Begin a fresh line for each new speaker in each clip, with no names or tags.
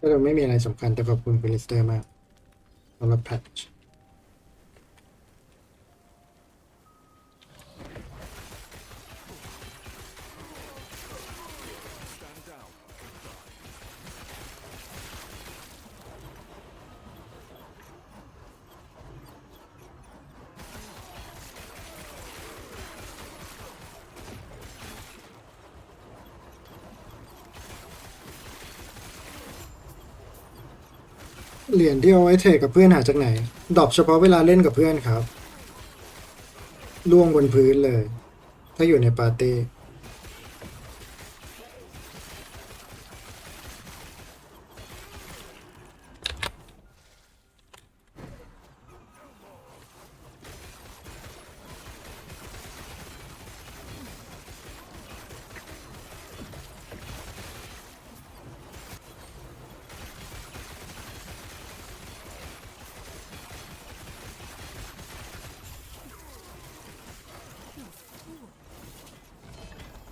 ก็จะไม่มีอะไรสำคัญแต่ขอบคุณคุณลิสเตอร์มากสำหรับแพทช์เหรียญที่เอาไว้เทรดกับเพื่อนหาจากไหนดรอปเฉพาะเวลาเล่นกับเพื่อนครับล่วงบนพื้นเลยถ้าอยู่ในปาร์ตี้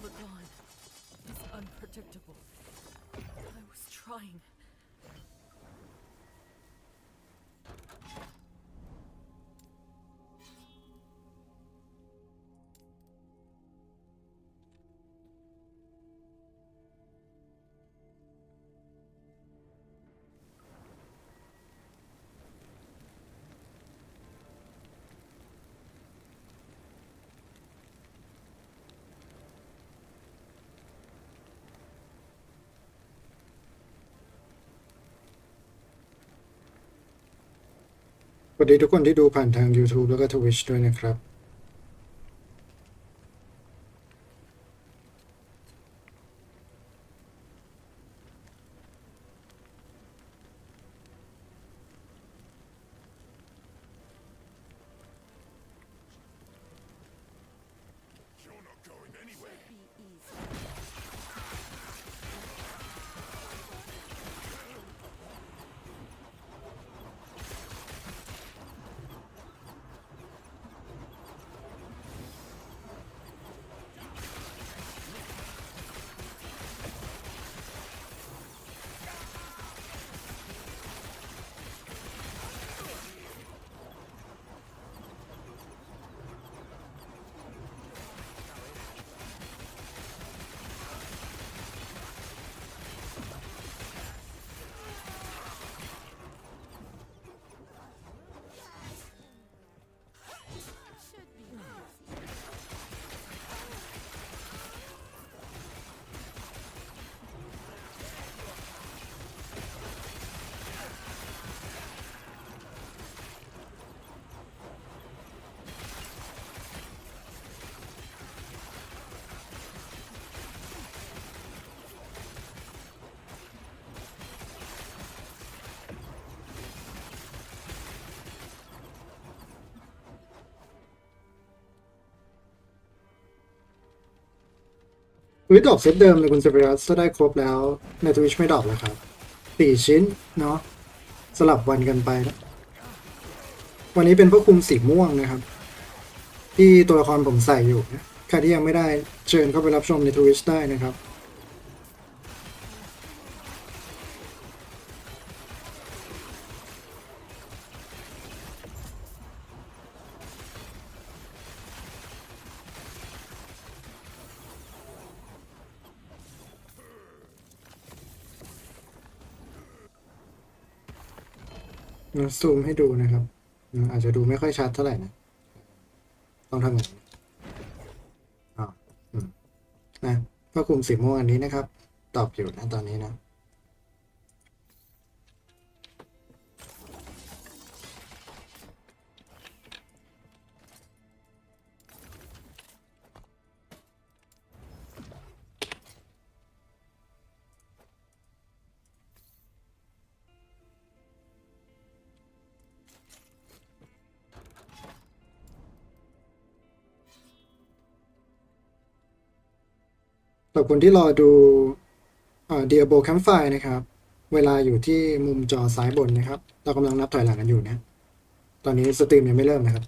Lagan is unpredictable. I was trying.
สวัสดีทุกคนที่ดูผ่านทาง YouTube แล้วก็ Twitch ด้วยนะครับวิดอกเซตเดิมเลยคุณเซเบรัสถ้าได้ครบแล้วใน Twitch ไม่ดรอปแล้วครับ4 ชิ้นเนาะสลับวันกันไปนะวันนี้เป็นพวกคุมสีม่วงนะครับที่ตัวละครผมใส่อยู่นะใครที่ยังไม่ได้เชิญเข้าไปรับชมใน Twitch ได้นะครับซูมให้ดูนะครับอาจจะดูไม่ค่อยชัดเท่าไหร่นะต้องทำอย่างนี้อ๋อนะพวกคุมสีม่วงอันนี้นะครับตอบอยู่นะตอนนี้นะ สำหรับคนที่รอดูDiablo Campfire นะครับเวลาอยู่ที่มุมจอซ้ายบนนะครับเรากำลังนับถอยหลังกันอยู่นะตอนนี้สตรีมยังไม่เริ่มนะครับ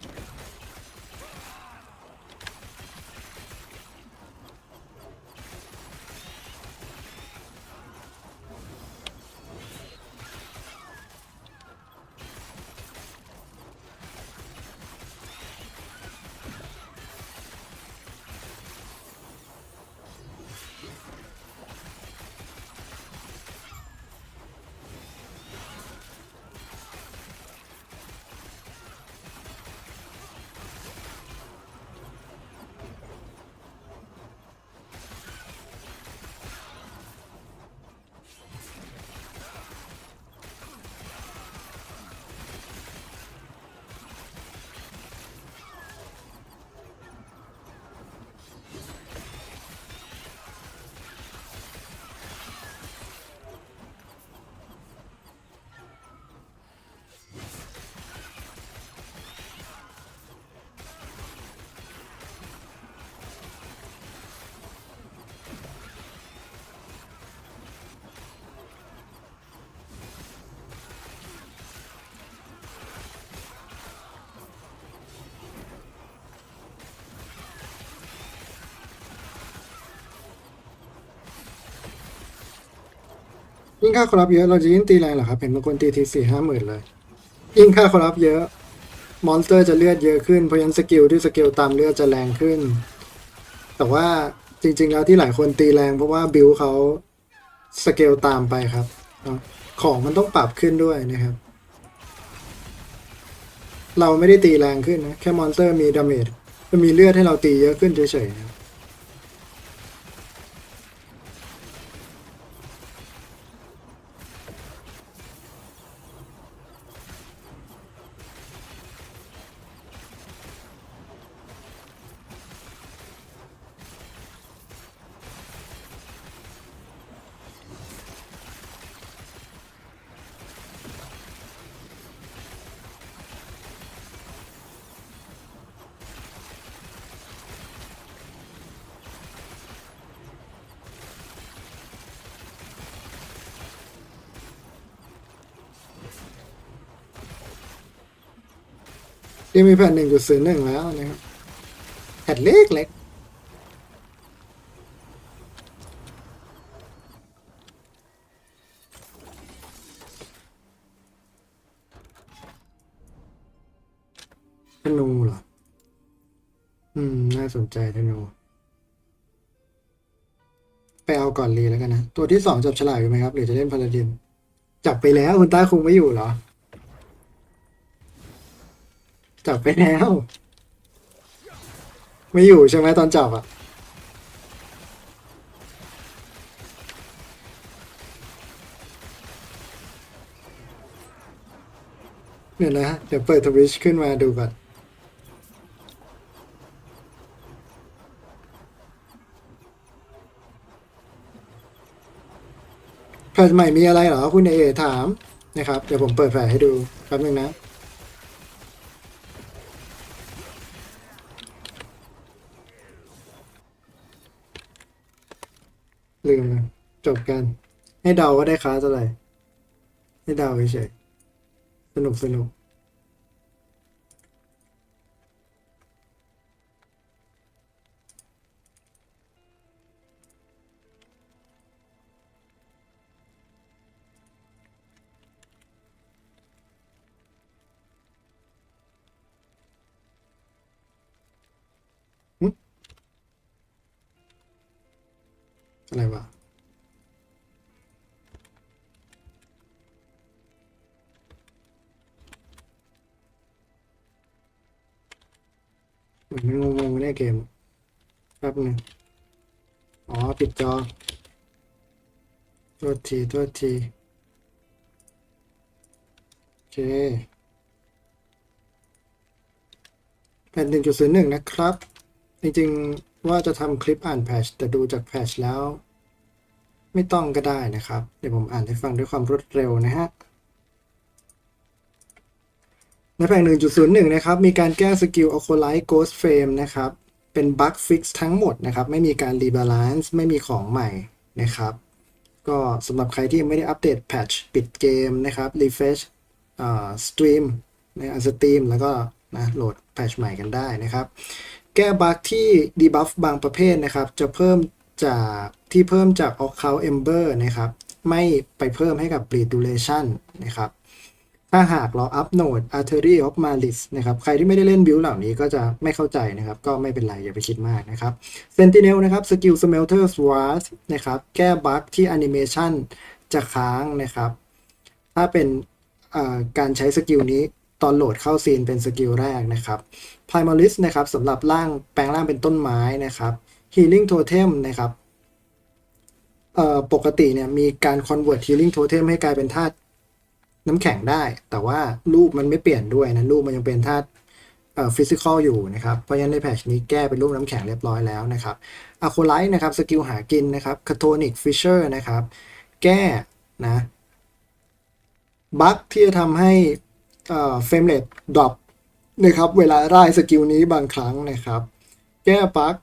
ยิ่งค่าคอรับเยอะเราจะยิ่งตีแรงเหรอครับเห็นบางคนตีที4-5 หมื่นเลยยิ่งค่าคอรับเยอะมอนสเตอร์จะเลือดเยอะขึ้นเพราะฉะนั้นสกิลที่สกิลตามเลือดจะแรงขึ้นแต่ว่าจริงๆแล้วที่หลายคนตีแรงเพราะว่าบิลเขาสเกลตามไปครับเนาะของมันต้องปรับขึ้นด้วยนะครับเราไม่ได้ตีแรงขึ้นนะแค่มอนสเตอร์มีดาเมจมีเลือดให้เราตีเยอะขึ้นเฉยๆนะ ที่มีแผ่น1.01แล้วนะครับแผ่นเล็กเล็กธนูเหรอน่าสนใจธนูไปเอาก่อนรีแล้วกันนะตัวที่2จับฉลากอยู่ไหมครับหรือจะเล่นพาราดินจับไปแล้วคุณต้าคงไม่อยู่เหรอจับไปแล้วไม่อยู่ใช่ไหมตอนจับอ่ะเนี่ยนะเดี๋ยวเปิดทวิชขึ้นมาดูก่อนแพทใหม่มีอะไรเหรอคุณเอถามนะครับเดี๋ยวผมเปิดแผลให้ดูแป๊บนึงนะลืมเลยจบกันให้เดาว่าได้คลาสอะไรให้เดาเฉยๆสนุกสนุกหึอะไรวะเหมือนมันงงๆเนี่ยเกมแป๊บนึงอ๋อปิดจอโทษทีโทษทีโอเค แผ่น1.01นะครับจริงๆว่าจะทำคลิปอ่านแพทชแต่ดูจากแพทชแล้วไม่ต้องก็ได้นะครับเดี๋ยวผมอ่านให้ฟังด้วยความรวดเร็วนะฮะในแผ่น1.01นะครับมีการแก้สกิล Acolyte Ghost Frame นะครับเป็นบั๊กฟิกซ์ทั้งหมดนะครับไม่มีการรีบาลานซ์ไม่มีของใหม่นะครับก็สำหรับใครที่ยังไม่ได้อัปเดตแพทชปิดเกมนะครับรีเฟรชสตรีมในสตรีมแล้วก็นะโหลดแพทชใหม่กันได้นะครับแก้บั๊กที่ดีบัฟบางประเภทนะครับจะเพิ่มจากที่เพิ่มจาก Occult Ember นะครับไม่ไปเพิ่มให้กับ Bleed Duration นะครับถ้าหากเราอัพโหนด Artery of Malice นะครับใครที่ไม่ได้เล่นบิลเหล่านี้ก็จะไม่เข้าใจนะครับก็ไม่เป็นไรอย่าไปคิดมากนะครับ Sentinel นะครับสกิล Smelter Sword นะครับแก้บั๊กที่ Animation จะค้างนะครับถ้าเป็นการใช้สกิลนี้ตอนโหลดเข้าซีนเป็นสกิลแรกนะครับ Primaris นะครับสำหรับแปลงร่างเป็นต้นไม้นะครับ Healing Totem นะครับปกติเนี่ยมีการ convert Healing Totem ให้กลายเป็นธาตุน้ำแข็งได้แต่ว่ารูปมันไม่เปลี่ยนด้วยนะรูปมันยังเป็นธาตุฟิสิกอลอยู่นะครับเพราะฉะนั้นในแพทชนี้แก้เป็นรูปน้ำแข็งเรียบร้อยแล้วนะครับอะโคไลท์นะครับสกิลหากินนะครับคาโทนิกฟิชเชอร์นะครับแก้นะบั๊กที่จะทำให้เฟรมเรทดรอปนะครับเวลาไล่สกิลนี้บางครั้งนะครับแก้บั๊ก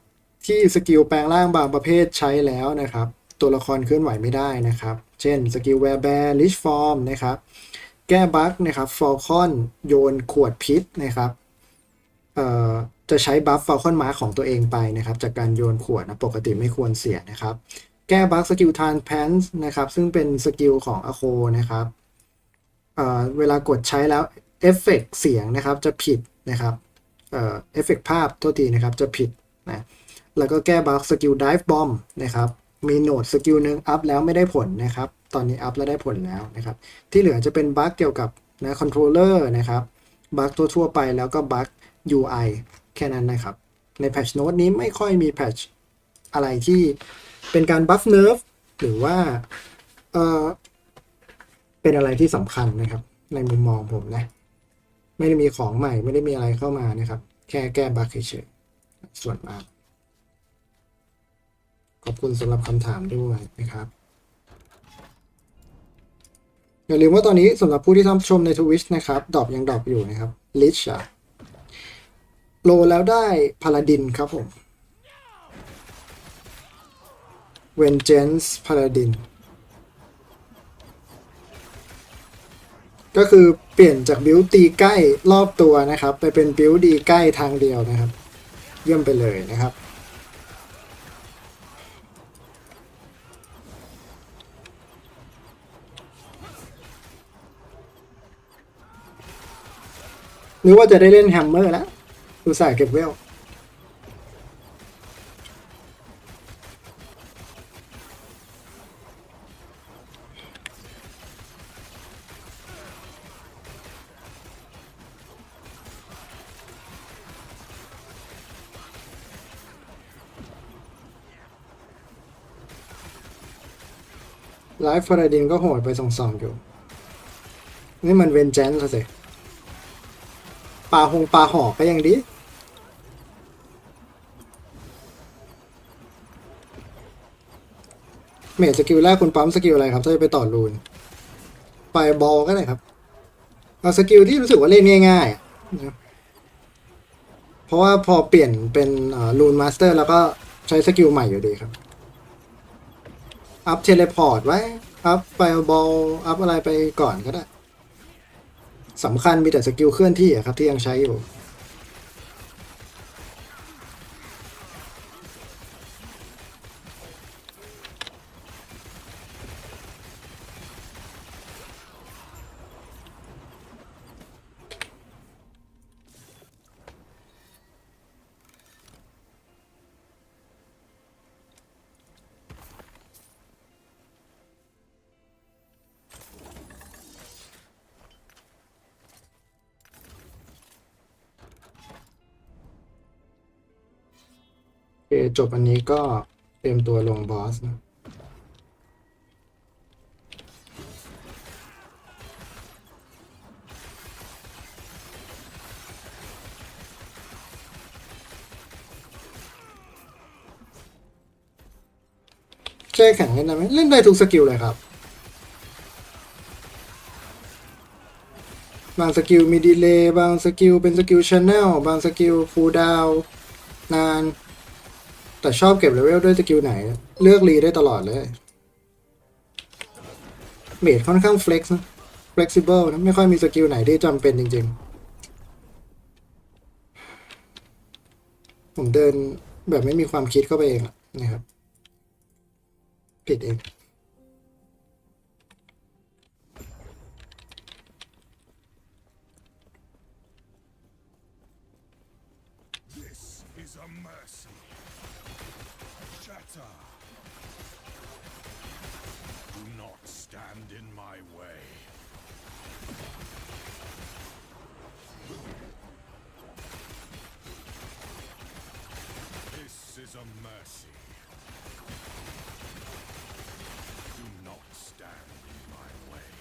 ที่สกิลแปลงร่างบางประเภทใช้แล้วนะครับตัวละครเคลื่อนไหวไม่ได้นะครับเช่นสกิลแวร์แบร์ลิชฟอร์มนะครับแก้บั๊กนะครับฟอลคอนโยนขวดพิษนะครับจะใช้บัฟฟอลคอนมาร์ของตัวเองไปนะครับจากการโยนขวดนะปกติไม่ควรเสียนะครับ แก้บั๊กสกิลทานแพนส์นะครับซึ่งเป็นสกิลของอโคนะครับเวลากดใช้แล้วเอฟเฟกเสียงนะครับจะผิดนะครับเอฟเฟกภาพโทษทีนะครับจะผิดนะแล้วก็แก้บั๊กสกิล Dive Bomb นะครับมีโหนดสกิลหนึ่งอัพแล้วไม่ได้ผลนะครับตอนนี้อัพแล้วได้ผลแล้วนะครับที่เหลือจะเป็นบั๊กเกี่ยวกับนะคอนโทรลเลอร์นะครับบั๊กทั่วไปแล้วก็บั๊ก UI แค่นั้นนะครับในแพทช์โน้ตนี้ไม่ค่อยมีแพทช์อะไรที่เป็นการบัฟเนิร์ฟหรือว่าเป็นอะไรที่สำคัญนะครับในมุมมองผมนะไม่ได้มีของใหม่ไม่ได้มีอะไรเข้ามานะครับแค่แก้บั๊กเฉยๆส่วนมากขอบคุณสำหรับคำถามด้วยนะครับอย่าลืมว่าตอนนี้สำหรับผู้ที่ชมใน Twitch นะครับดรอปยังดรอปอยู่นะครับลิชอะโลแล้วได้พาลาดินครับผมเวนเจนส์พาลาดินก็คือเปลี่ยนจากบิลตีใกล้รอบตัวนะครับไปเป็นบิลดีใกล้ทางเดียวนะครับเยี่ยมไปเลยนะครับนึกว่าจะได้เล่นแฮมเมอร์แล้วอุตส่าห์เก็บเวลไลฟ์ฟาราดินก็โหดไปส่องๆอยู่นี่มันเวนเจนส์สิปลาหอกก็ยังดีเมจสกิลแรกคุณปั๊มสกิลอะไรครับถ้าจะไปต่อรูนไฟบอลก็ได้ครับเอาสกิลที่รู้สึกว่าเล่นง่ายๆนะเพราะว่าพอเปลี่ยนเป็นรูนมาสเตอร์แล้วก็ใช้สกิลใหม่อยู่ดีครับอัพเทเลพอร์ตไว้อัพไฟบอลอัพอะไรไปก่อนก็ได้สำคัญมีแต่สกิลเคลื่อนที่อะครับที่ยังใช้อยู่โอเคจบอันนี้ก็เตรียมตัวลงบอสนะแช่แข็งเล่นได้ไหมเล่นได้ทุกสกิลเลยครับบางสกิลมีดีเลย์บางสกิลเป็นสกิลชแนลบางสกิลคูลดาวน์นานแต่ชอบเก็บเลเวลด้วยสกิลไหนเลือกรีได้ตลอดเลยเมจค่อนข้างเฟล็กซ์นะ flexible นะไม่ค่อยมีสกิลไหนที่จำเป็นจริงๆผมเดินแบบไม่มีความคิดเข้าไปเองอะนะครับผิดเอง
This is a mercy. Shatter. Do not stand in my way. This is a mercy. Do not stand in my way.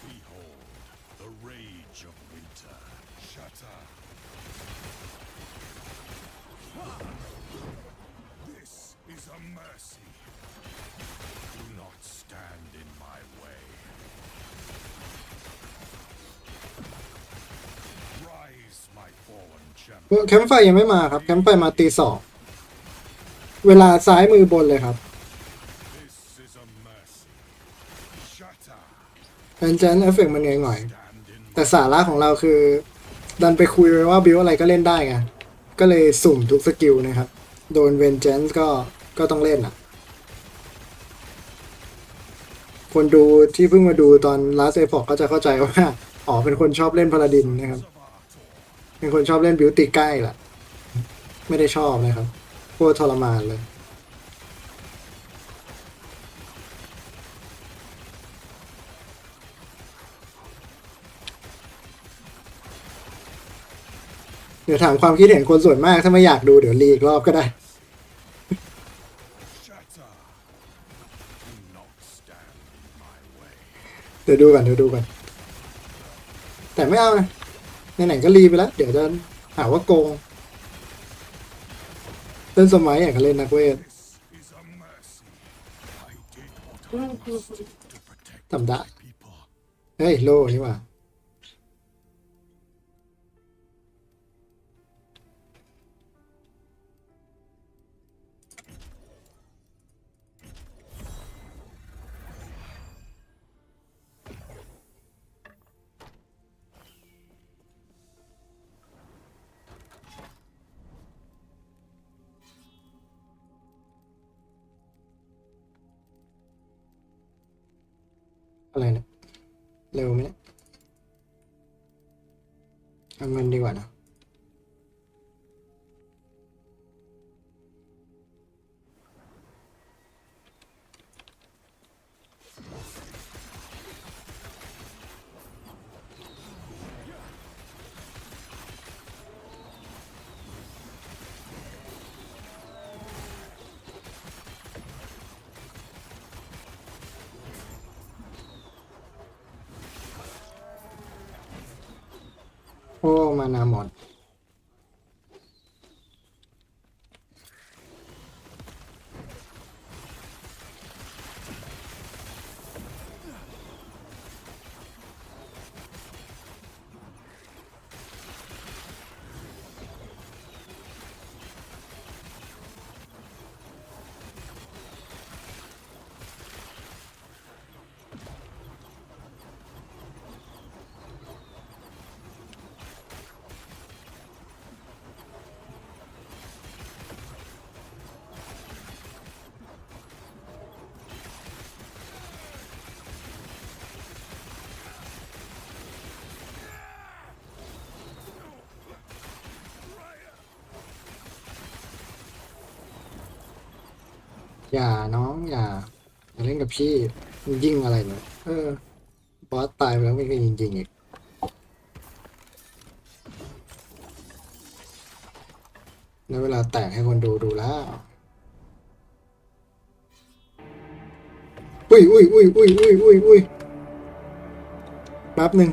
Behold the rage of winter. Shatter. This is a mercy. Do not stand in my way. Rise, my fallen champion.
แคมป์ไฟยังไม่มาครับแคมป์ไฟมาตีสองเวลาซ้ายมือบนเลยครับ
This is a mercy. Shatter.
แอนเจนเอฟเฟกมันหน่อย
Stand in
แต่สาระของเราคือดันไปคุยไว้ว่าบิวอะไรก็เล่นได้ไงก็เลยสุ่มทุกสกิลนะครับโดนเวนเจนส์ก็ต้องเล่นอ่ะ คนดูที่เพิ่งมาดูตอน Last Epoch ก็จะเข้าใจว่าอ๋อเป็นคนชอบเล่นพาลาดินนะครับ เป็นคนชอบเล่นบิวตี้ใกล้แหละไม่ได้ชอบนะครับโคตรทรมานเลย เดี๋ยวถามความคิดเห็นคนส่วนมากถ้าไม่อยากดูเดี๋ยวรีอีกรอบก็ได้
Shatter. Do not stand in my way.
เดี๋ยวดูกันเดี๋ยวดูกัน แต่ไม่เอานะไหนๆก็รีไปแล้ว เดี๋ยวจะหาว่าโกงเล่นสมัยอยากจะเล่นนักเวท
This is a mercy. I did what I must to protect
ทำได้
people.
เฮ้ยโลนี่หว่าอะไรเนี่ยเร็วไหมเนี่ยเอาเงินดีกว่านะโอ้มานาหมดอย่าน้องอย่าเล่นกับพี่มันยิ่งอะไรเนี่ยบอสตายไปแล้วไม่ก็ยิงอีกในเวลาแตกให้คนดูดูแล้วอุ้ยแป๊บหนึ่ง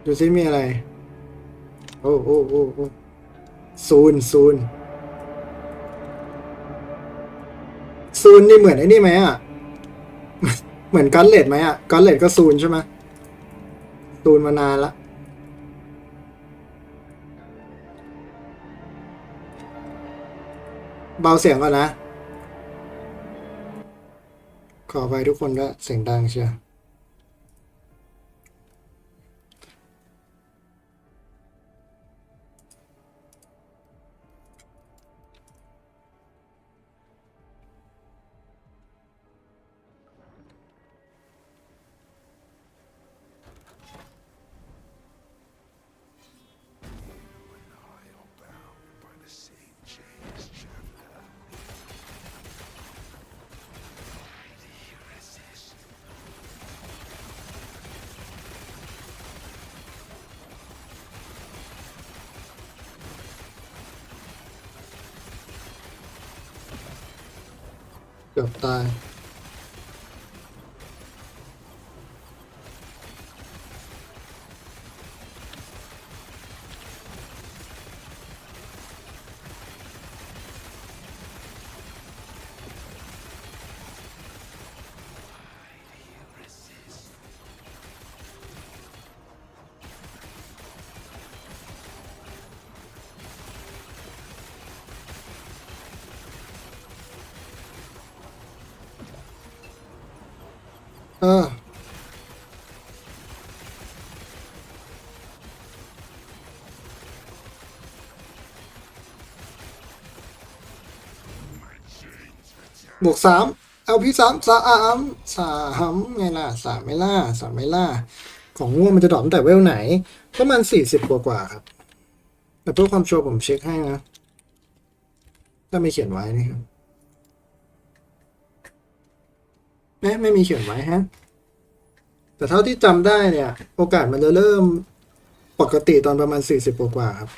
ดูซิมีอะไรโอ้ซูนนี่เหมือนไอ้นี่ไหมอ่ะ เหมือนกัอนเลดไหมอ่ะกัอนเลดก็ซูนใช่ไหมซูนมานานละเบาเสียงก่อนนะขอไปทุกคนด้วยเสียงดังเชียวเกือบตายเออ บวกสามเอาพี่สามไงล่ะสามไม่ล่ะสามไม่ล่ะของง่วงมันจะดรอปตั้งแต่เวลไหนประมาณ40กว่าครับแต่เพื่อความชัวร์ผมเช็คให้นะถ้าไม่เขียนไว้นี่ครับไม่มีเขียนไว้ฮะแต่เท่าที่จำได้เนี่ยโอกาสมันจะเริ่มปกติตอนประมาณ40กว่าครับ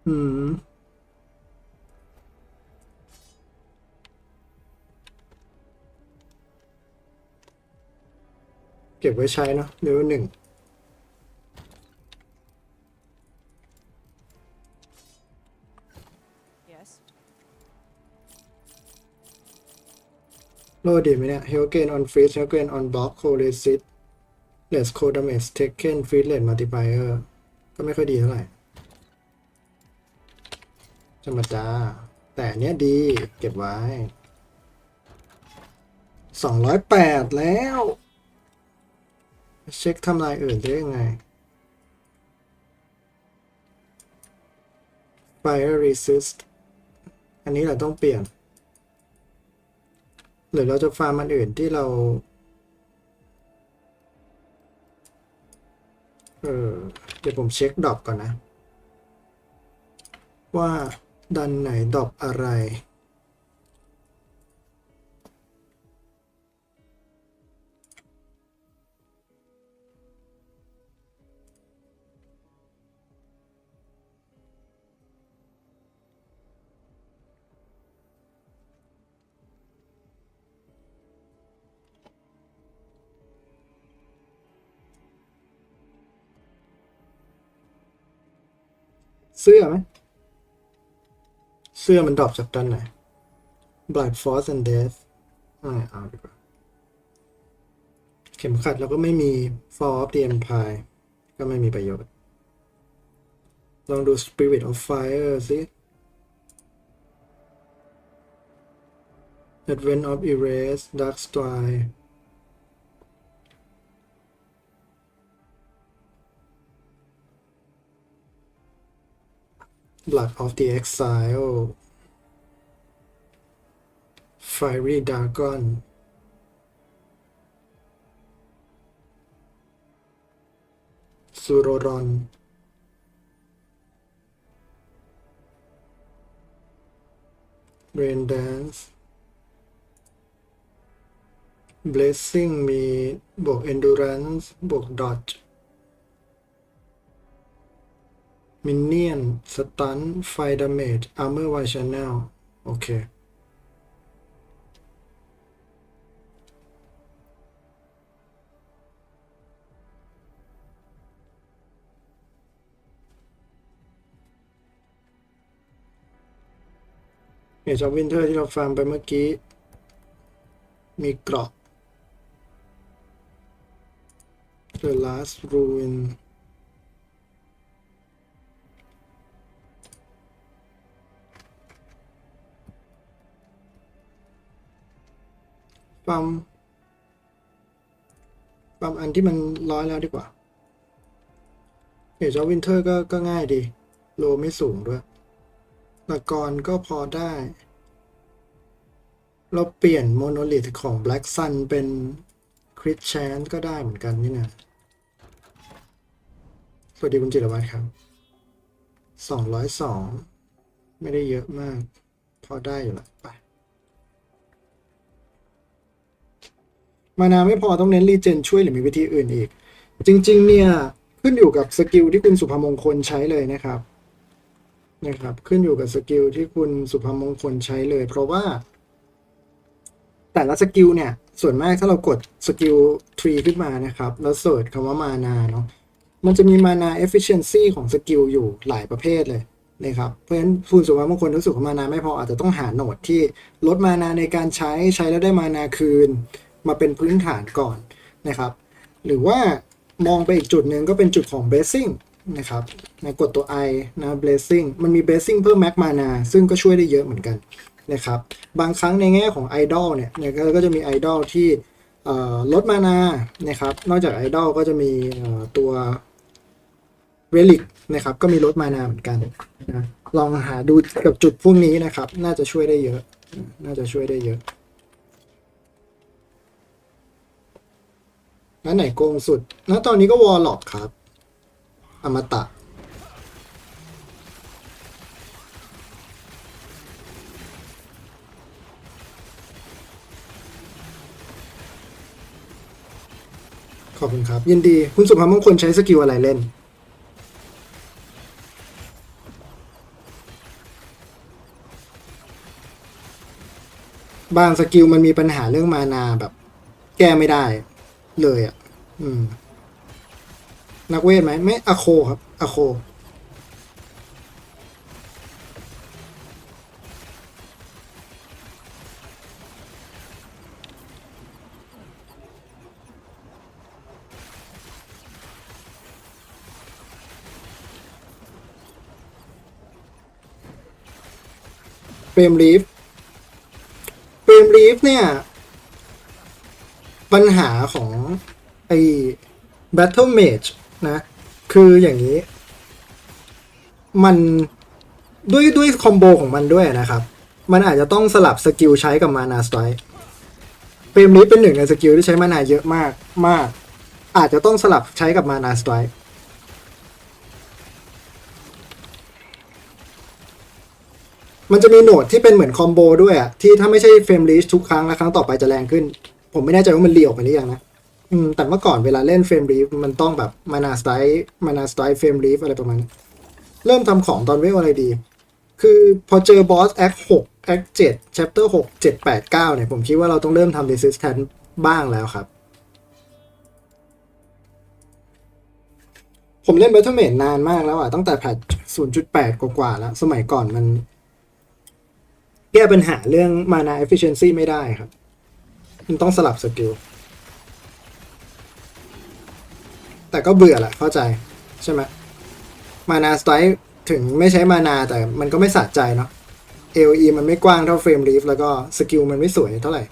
อืมเก็บไว้ใช้เนาะเลเวล1
Yes.
โลดีไหมเนี่ย Health gain on freeze Health gain on block cold resist less cold damage taken freeze rate multiplier ก็ไม่ค่อยดีเท่าไหร่ธรรมดาแต่อันเนี้ยดีเก็บไว้208แล้วเช็คทำลายอื่นได้ยังไง Fire resist อันนี้เราต้องเปลี่ยนหรือเราจะฟาร์มอันอื่นที่เราเดี๋ยวผมเช็คดรอปก่อนนะว่าดันไหนดรอปอะไรเสื้อไหมเสื้อมันดรอปจากด้านไหน Blood Force and Death เอาดีกว่าเข็มขัดเราก็ไม่มี Fall of the Empire ก็ไม่มีประโยชน์ลองดู Spirit of Fire สิ Advent of Erase Dark Strike Blood of the Exile Fiery Dragon ซูโรรอน Rain Dance Blessing มีบวก Endurance บวก Dodge Minion Stun Fire Damage Armor Wide Channel โอเคเอจวินเทอร์ที่เราฟาร์มไปเมื่อกี้มีเกราะ The Last Ruin ฟาร์มอันที่มันร้อยแล้วดีกว่าเอจวินเทอร์ก็ง่ายดีโลไม่สูงด้วยตะกอนก็พอได้ เราเปลี่ยนโมโนลิทของ Black Sun เป็นคริสแชนก็ได้เหมือนกันนี่นะสวัสดีคุณจิรวัตรครับ202ไม่ได้เยอะมากพอได้อยู่ละไปมานาไม่พอต้องเน้นรีเจนช่วยหรือมีวิธีอื่นอีกจริงๆเนี่ยขึ้นอยู่กับสกิลที่คุณสุภมงคลใช้เลยนะครับขึ้นอยู่กับสกิลที่คุณสุภมงคลใช้เลยเพราะว่าแต่ละสกิลเนี่ยส่วนมากถ้าเรากดสกิล3ขึ้นมานะครับแล้วเสิร์ชคำว่ามานาเนาะมันจะมีมานา efficiency ของสกิลอยู่หลายประเภทเลย นะครับเพราะฉะนั้นคุณสุภาพบางคนรู้สึกว่ามานาไม่พออาจจะต้องหาโหนดที่ลดมานาในการใช้แล้วได้มานาคืนมาเป็นพื้นฐานก่อนนะครับหรือว่ามองไปอีกจุดหนึ่งก็เป็นจุดของ blessing นะครับในกดตัว I นะ blessing มันมี blessing เพิ่ม max มานาซึ่งก็ช่วยได้เยอะเหมือนกันนะครับบางครั้งในแง่ของ idol เนี่ยก็จะมี idol ที่ลดมานานะครับนอกจาก idol ก็จะมีตัว relic นะครับก็มีลดมานาเหมือนกันนะลองหาดูกับจุดพวกนี้นะครับน่าจะช่วยได้เยอะน่าจะช่วยได้เยอะแล้วไหนโกงสุดแล้วตอนนี้ก็วอลล็อกครับอมตะขอบคุณครับยินดีคุณสุภาพมงคลใช้สกิลอะไรเล่นบางสกิลมันมีปัญหาเรื่องมานาแบบแก้ไม่ได้เลยอ่ะนักเวทไหมไม่อโคครับอโคเฟรมลีฟเนี่ยปัญหาของไอ้ Battle Mage นะคืออย่างนี้มันด้วยคอมโบของมันด้วยนะครับมันอาจจะต้องสลับสกิลใช้กับมานาสไตร์เฟรมลีฟเป็นหนึ่งในสกิลที่ใช้มานาเยอะมากอาจจะต้องสลับใช้กับมานาสไตร์มันจะมีโหนดที่เป็นเหมือนคอมโบด้วยอะที่ถ้าไม่ใช่เฟรมลีฟทุกครั้งแล้วครั้งต่อไปจะแรงขึ้นผมไม่แน่ใจว่ามันเลียวไปหรือยังนะแต่เมื่อก่อนเวลาเล่นเฟรมลีฟมันต้องแบบมานาสไตร์เฟรมลีฟอะไรประมาณนี้เริ่มทำของตอนเวลอะไรดีคือพอเจอบอสแอค6แอค7 chapter 6 7 8 9เนี่ยผมคิดว่าเราต้องเริ่มทำ resistance บ้างแล้วครับผมเล่น Battle Mage นานมากแล้วอะตั้งแต่แพท 0.8 กว่าๆแล้วสมัยก่อนมันแก้ปัญหาเรื่อง mana efficiency ไม่ได้ครับมันต้องสลับสกิลแต่ก็เบื่อแหละเข้าใจใช่ไหมมานาสไตร์ถึงไม่ใช้มานาแต่มันก็ไม่สะใจเนาะ AOE มันไม่กว้างเท่าเฟรมลีฟแล้วก็สกิลมันไม่สวยเท่าไหร่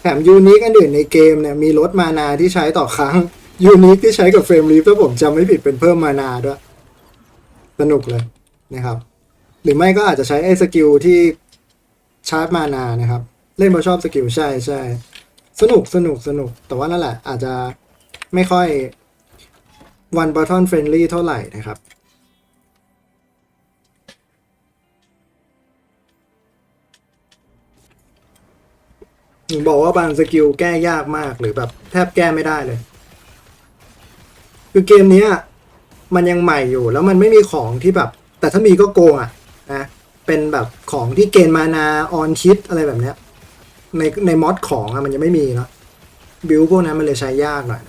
แถมยูนิคอันอื่นในเกมเนี่ยมีลดมานาที่ใช้ต่อครั้งยูนิคที่ใช้กับเฟรมลีฟถ้าผมจำไม่ผิดเป็นเพิ่มมานาด้วยสนุกเลยนะครับหรือไม่ก็อาจจะใช้ไอ้สกิลที่ชาร์จมานานะครับเล่นเพราะชอบสกิลใช่สนุกแต่ว่านั่นแหละอาจจะไม่ค่อย one button friendly เท่าไหร่นะครับบอกว่าบางสกิลแก้ยากมากหรือแบบแทบแก้ไม่ได้เลยคือเกมนี้มันยังใหม่อยู่แล้วมันไม่มีของที่แบบแต่ถ้ามีก็โกงนะเป็นแบบของที่เกณฑ์มานาออนคิดอะไรแบบเนี้ยในมอดของมันยังไม่มีเนาะบิลพวกนั้นมันเลยใช้ยากหน่อย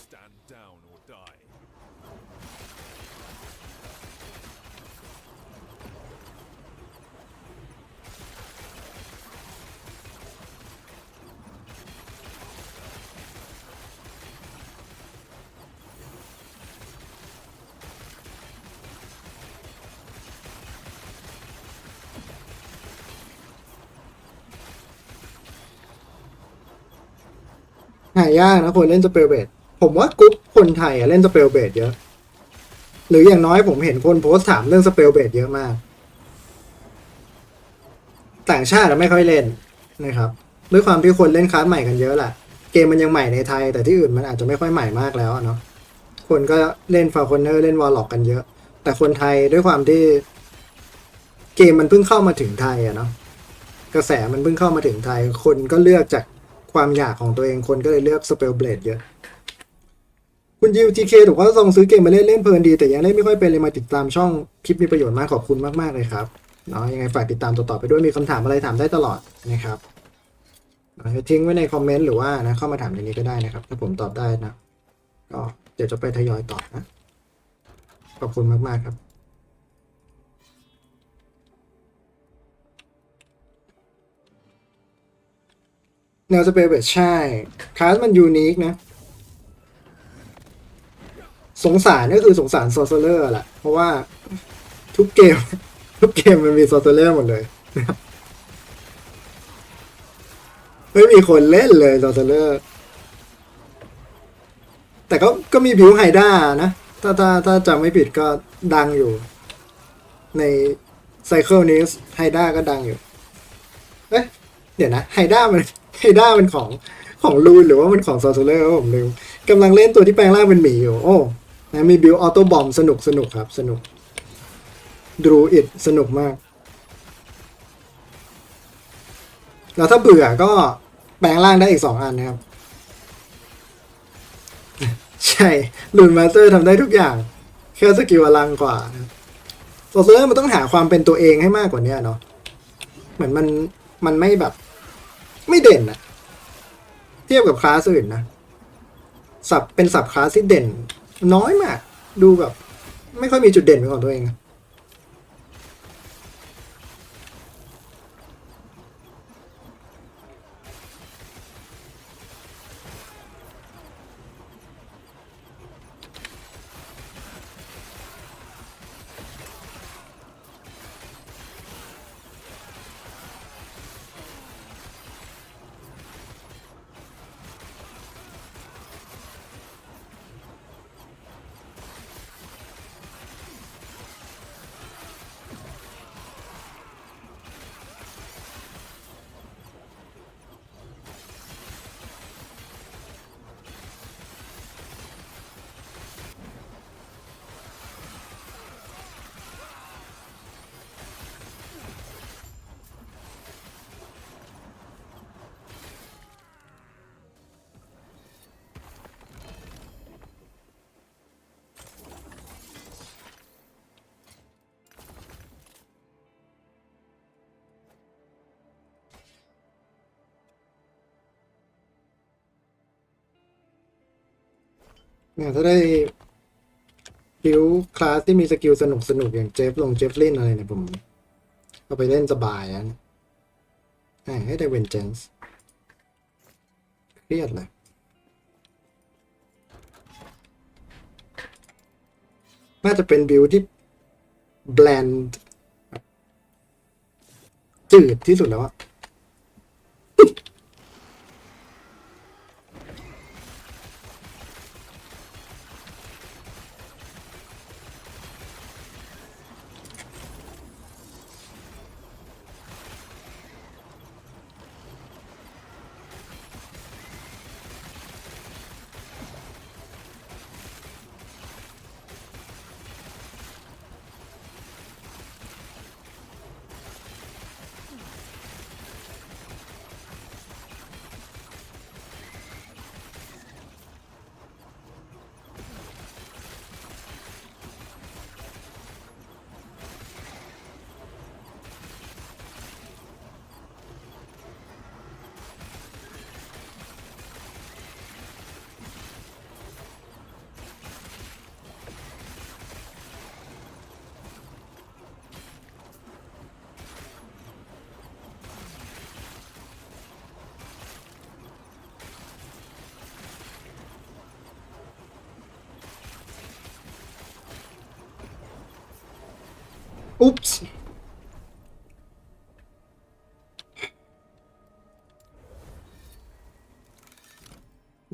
Stand down or die.
หายากนะคนเล่นสเปลเบดผมว่ากรุ๊ปคนไทยเล่นสเปลเบดเยอะหรืออย่างน้อยผมเห็นคนโพสต์ถามเรื่องสเปลเบดเยอะมากต่างชาติไม่ค่อยเล่นนะครับด้วยความที่คนเล่นคลาสใหม่กันเยอะแหละเกมมันยังใหม่ในไทยแต่ที่อื่นมันอาจจะไม่ค่อยใหม่มากแล้วเนาะคนก็เล่นฟาคอนเนอร์เล่นวอลล็อกกันเยอะแต่คนไทยด้วยความที่เกมมันเพิ่งเข้ามาถึงไทยเนาะ กระแสมันเพิ่งเข้ามาถึงไทยคนก็เลือกจากความอยากของตัวเองคนก็เลยเลือกสเปลเบลดเยอะคุณยูทีเคถูกว่าลองซื้อเกมมาเล่นเล่นเพลินดีแต่ยังเล่นไม่ค่อยเป็นเลยมาติดตามช่องคลิปมีประโยชน์มากขอบคุณมากๆเลยครับเนาะยังไงฝากติดตามต่อๆไปด้วยมีคำถามอะไรถามได้ตลอดนะครับทิ้งไว้ในคอมเมนต์หรือว่านะเข้ามาถามในนี้ก็ได้นะครับถ้าผมตอบได้นะก็เดี๋ยวจะไปทยอยตอบนะขอบคุณมากๆครับแนวสเปลเบลดใช่คลาสมันยูนิคนะสงสารก็คือสงสารโซเซอร์แหละเพราะว่าทุกเกม ทุกเกมมันมีโซเซอร์หมดเลยไม่มีคนเล่นเลยโซเซอร์แต่ก็มีบิวไฮด้านะถ้าจำไม่ผิดก็ดังอยู่ในไซเคิลนี้ไฮด้าก็ดังอยู่เอ๊ะเดี๋ยวนะไฮด้ามันไฮด้ามันของลูนหรือว่ามันของโซเซอร์ผมลืมกำลังเล่นตัวที่แปลงร่างเป็นหมีอยู่โอ้นะมีบิวออโต้บอมสนุกครับสนุกดูอิดสนุกมากแล้วถ้าเบื่อก็แปลงร่างได้อีก2 อันนะครับใช่ลูนมาสเตอร์ทำได้ทุกอย่างแค่สกิลอลังกว่าโซเซอร์มันต้องหาความเป็นตัวเองให้มากกว่านี้เนาะเหมือนมันไม่แบบไม่เด่นอะเทียบกับคลาสอื่นนะเป็นสับคลาสที่เด่นน้อยมากดูแบบไม่ค่อยมีจุดเด่นเป็นของตัวเอง เนี่ยถ้าได้บิวคลาสที่มีสกิลสนุกอย่างเจฟลินอะไรเนี่ยผมเอาไปเล่นสบายนะให้ได้เวนเจนส์เครียดเลยน่าจะเป็นบิวที่แบลนด์จืดที่สุดแล้วอะอุ๊ปส์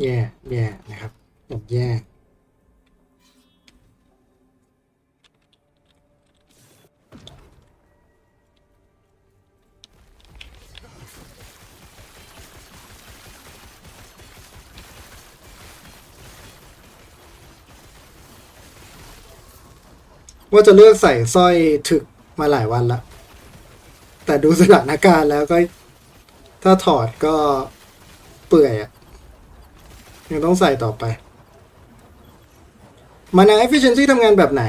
แย่นะครับแบบแย่ว่าจะเลือกใส่สร้อยถึกมาหลายวันละ แต่ดูสถานการณ์แล้วก็ถ้าถอดก็เปื่อยอะยังต้องใส่ต่อไป Mana Efficiency ทำงานแบบไหน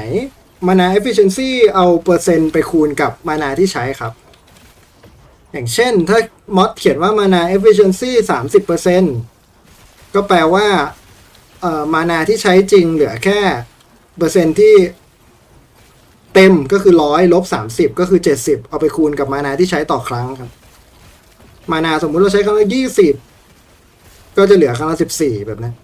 Mana Efficiency เอาเปอร์เซ็นต์ไปคูณกับมานาที่ใช้ครับ อย่างเช่นถ้ามอดเขียนว่า Mana Efficiency 30%ก็แปลว่ามานาที่ใช้จริงเหลือแค่เปอร์เซ็นต์ที่เต็มก็คือ100ลบ30ก็คือ70เอาไปคูณกับมานาที่ใช้ต่อครั้งครับมานาสมมุติเราใช้ครั้งละ20ก็จะเหลือครั้งละ14แบบนั้น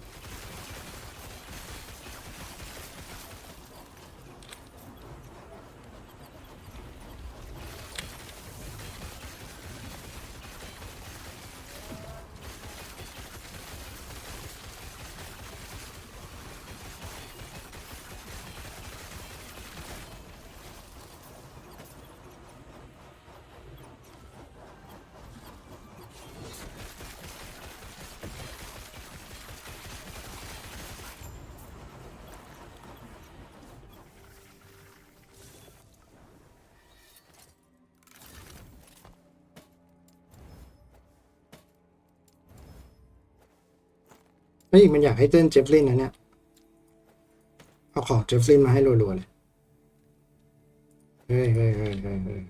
เฮ้ยมันอยากให้เต้นเจฟลินนะเนี่ยเอาของเจฟลินมาให้รัวๆเลยเฮ้ยเฮ้ยเฮ้ยเฮ้ยเฮ้ย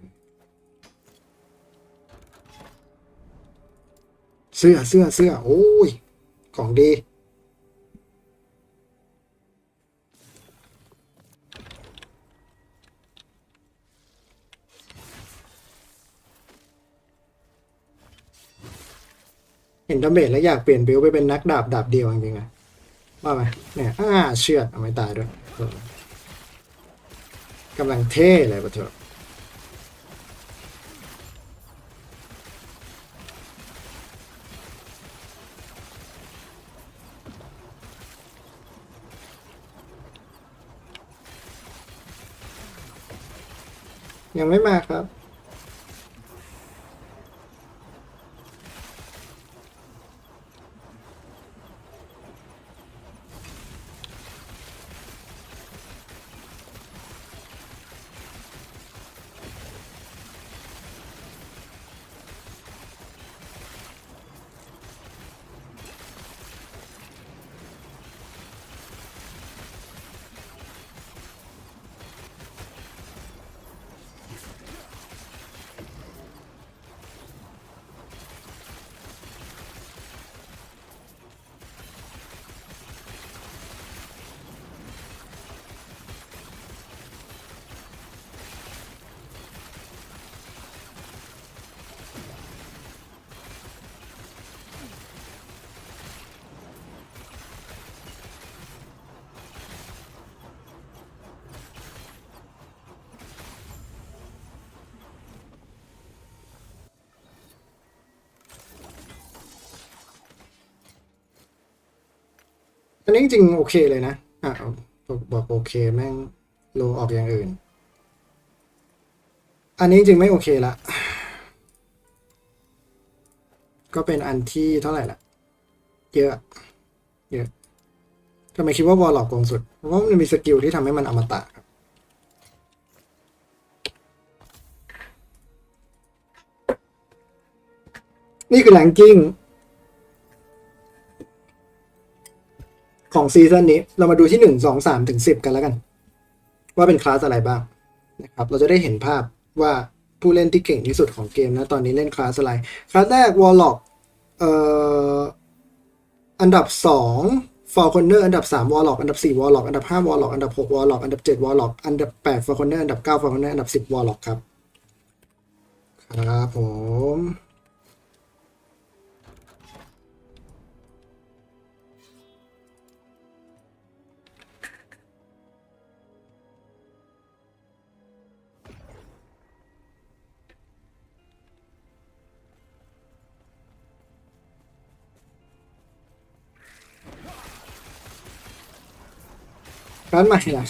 เสื้อโอ้ยของดีเห็นดาเมจแล้วอยากเปลี่ยนบิลไปเป็นนักดาบเดียวจริงๆนะว่าไหมเนี่ยเชือดเอาไม่ตายด้วยกำลังเท่เลยปะเถอะยังไม่มาครับอันนี้จริงๆโอเคเลยนะบอกโอเคแม่งโลออกอย่างอื่นอันนี้จริงไม่โอเคละก็เป็นอันที่เท่าไหร่ละเยอะเยอะทำไมคิดว่าวอลล็อกโกงสุดเพราะว่ามันมีสกิลที่ทำให้มันอมตะครับนี่คือแรงกิ้งของซีซั่นนี้เรามาดูที่1 2 3 ถึง 10กันแล้วกันว่าเป็นคลาสอะไรบ้างนะครับเราจะได้เห็นภาพว่าผู้เล่นที่เก่งที่สุดของเกมนะตอนนี้เล่นคลาสอะไรคลาสแรกวอลล็อกอันดับ2ฟอร์คอนเนอร์อันดับ3วอลล็อกอันดับ4วอลล็อกอันดับ5วอลล็อกอันดับ6วอลล็อกอันดับ7วอลล็อกอันดับ8ฟอร์คอนเนอร์อันดับ9ฟอร์คอนเนอร์อันดับ10วอลล็อกครับครับผมร้านใหม่ล่ะ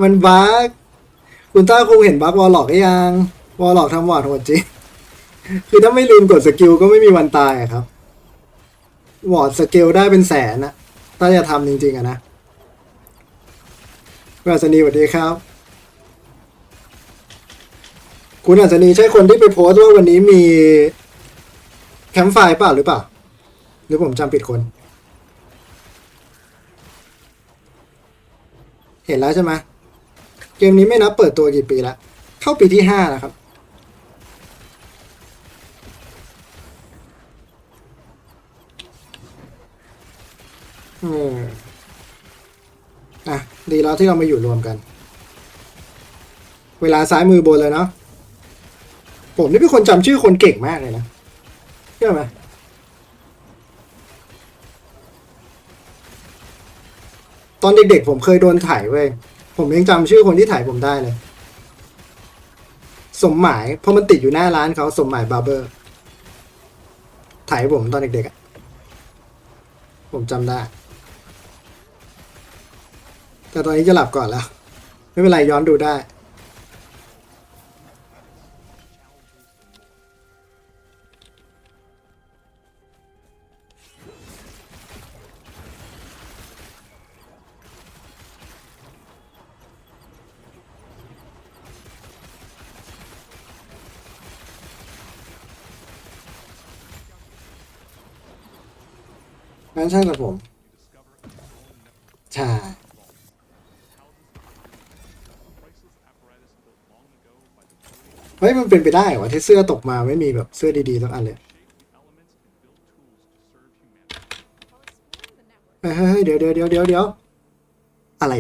มันบั๊กคุณต้าคงเห็นบั๊กวอลล็อกหรือยังวอลล็อกทำวอร์ดโหดจริงคือถ้าไม่ลืมกดสกิลก็ไม่มีวันตายอะครับวอร์ดสเกลได้เป็นแสนนะถ้าจะทำจริงๆอะนะคุณอัศนีสวัสดีครับ คุณอาจจะนีใช่คนที่ไปโพสต์ว่าวันนี้มีแคมป์ไฟร์เปล่าหรือเปล่า หรือผมจำผิดคน เห็นแล้วใช่ไหมเกมนี้ไม่นับเปิดตัวกี่ปีแล้ว เข้าปีที่5แล้วครับอ่ะดีแล้วที่เรามาอยู่รวมกัน เวลาซ้ายมือบนเลยเนาะผมนี่เป็นคนจำชื่อคนเก่งมากเลยนะเชื่อไหมตอนเด็กๆผมเคยโดนถ่ายเว้ยผมยังจำชื่อคนที่ถ่ายผมได้เลย สมหมายเพราะมันติดอยู่หน้าร้านเขาสมหมายบาร์เบอร์ถ่ายผมตอนเด็กๆอ่ะผมจำได้ แต่ตอนนี้จะหลับก่อนแล้ว ไม่เป็นไรย้อนดูได้งั้นใช่กับผม ใช่ เฮ้ยมันเป็นไปได้เหรอที่เสื้อตกมาไม่มีแบบเสื้อดีๆสักอันเลยเฮ้ยเดี๋ยวอะไร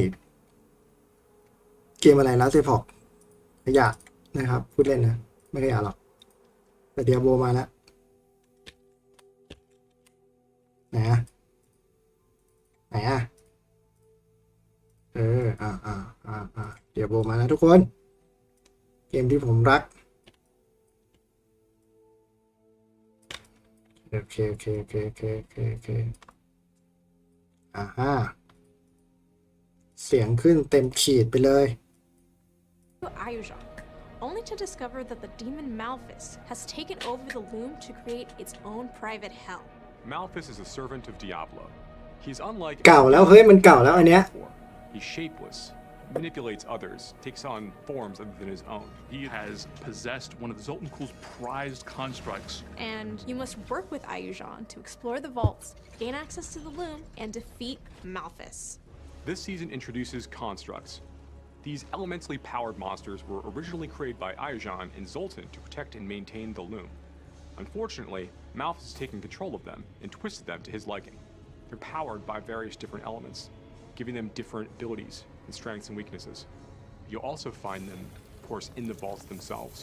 เกมอะไรแล้วเซพอกขยะนะครับพูดเล่นนะไม่ขยะหรอกแต่เดียโบมาแล้วไหนอ่ะเดียโบมาแล้วทุกคนเกมที่ผมรักโอเคฮะเสียงขึ้นเต็มขีดไปเลย
Ayujan, only to discover that the demon Malphus has taken over the loom to create its own private hell.
Malphus is a servant of Diablo. He's unlike
เก่าแล้วเฮ้ยมันเก่าแล้วอันเนี้ย
He's shapeless, manipulates others, takes on forms other than his own.
He has possessed one of the Zoltankul's prized constructs.
And you must work with Ayujan to explore the vaults, gain access to the loom, and defeat Malphus.
This season introduces constructs. These elementally powered monsters were originally created by Ayujan and Zoltan to protect and maintain the loom. Unfortunately, Malphus has taken control of them and twisted them to his liking. They're powered by various different elements, giving them different abilities and strengths and weaknesses. You'll also find them, of course, in the vaults themselves,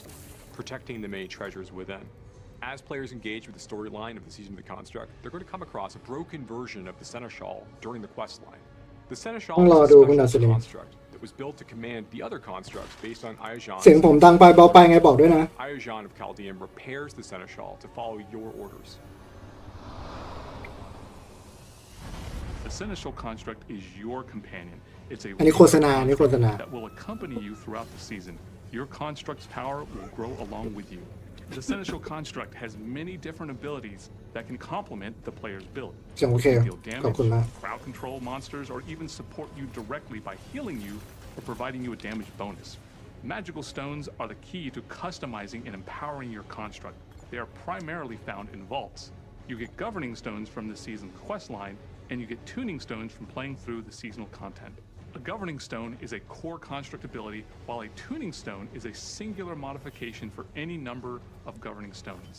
protecting the many treasures within. As players engage with the storyline of the Season of the Construct, they're going to come across a broken version of the Seneschal during the questline. The Seneschal is a special construct that was built to command the other constructs based on Ayujan's.
เสียงผมดังไปเบาไปไงบอกด้วยนะ
Ayujan of Chaldean repairs the Seneschal to follow your orders.
The Seneschal construct is your companion. It's a
อันนี้โฆษณา
that will accompany you throughout the season. Your construct's power will grow along with you. The Seneschal construct has many different abilities that can complement the player's build.
เสียงโอเค
Deal
ขอบคุณ
damage,
มาก
crowd control monsters, or even support you directly by healing you or providing you a damage bonus. Magical stones are the key to customizing and empowering your construct. They are primarily found in vaults. You get governing stones from the season's questline, and you get tuning stones from playing through the seasonal content. A governing stone is a core construct ability, while a tuning stone is a singular modification for any number of governing stones.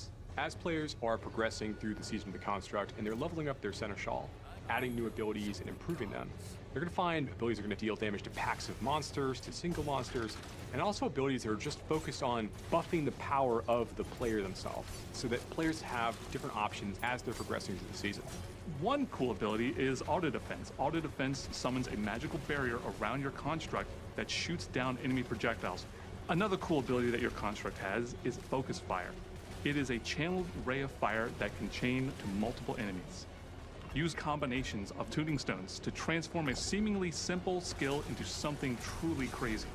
As players are progressing through the Season of the Construct and they're leveling up their Seneschal, adding new abilities and improving them, they're going to find abilities that are going to deal damage to packs of monsters, to single monsters, and also abilities that are just focused on buffing the power of the player themselves, so that players have different options as they're progressing through the season.
One cool ability is Auto Defense. Auto Defense summons a magical barrier around your construct that shoots down enemy projectiles. Another cool ability that your construct has is Focus Fire. It is a channeled ray of fire that can chain to multiple enemies. Use combinations of tuning stones to transform a seemingly simple skill into something truly crazy.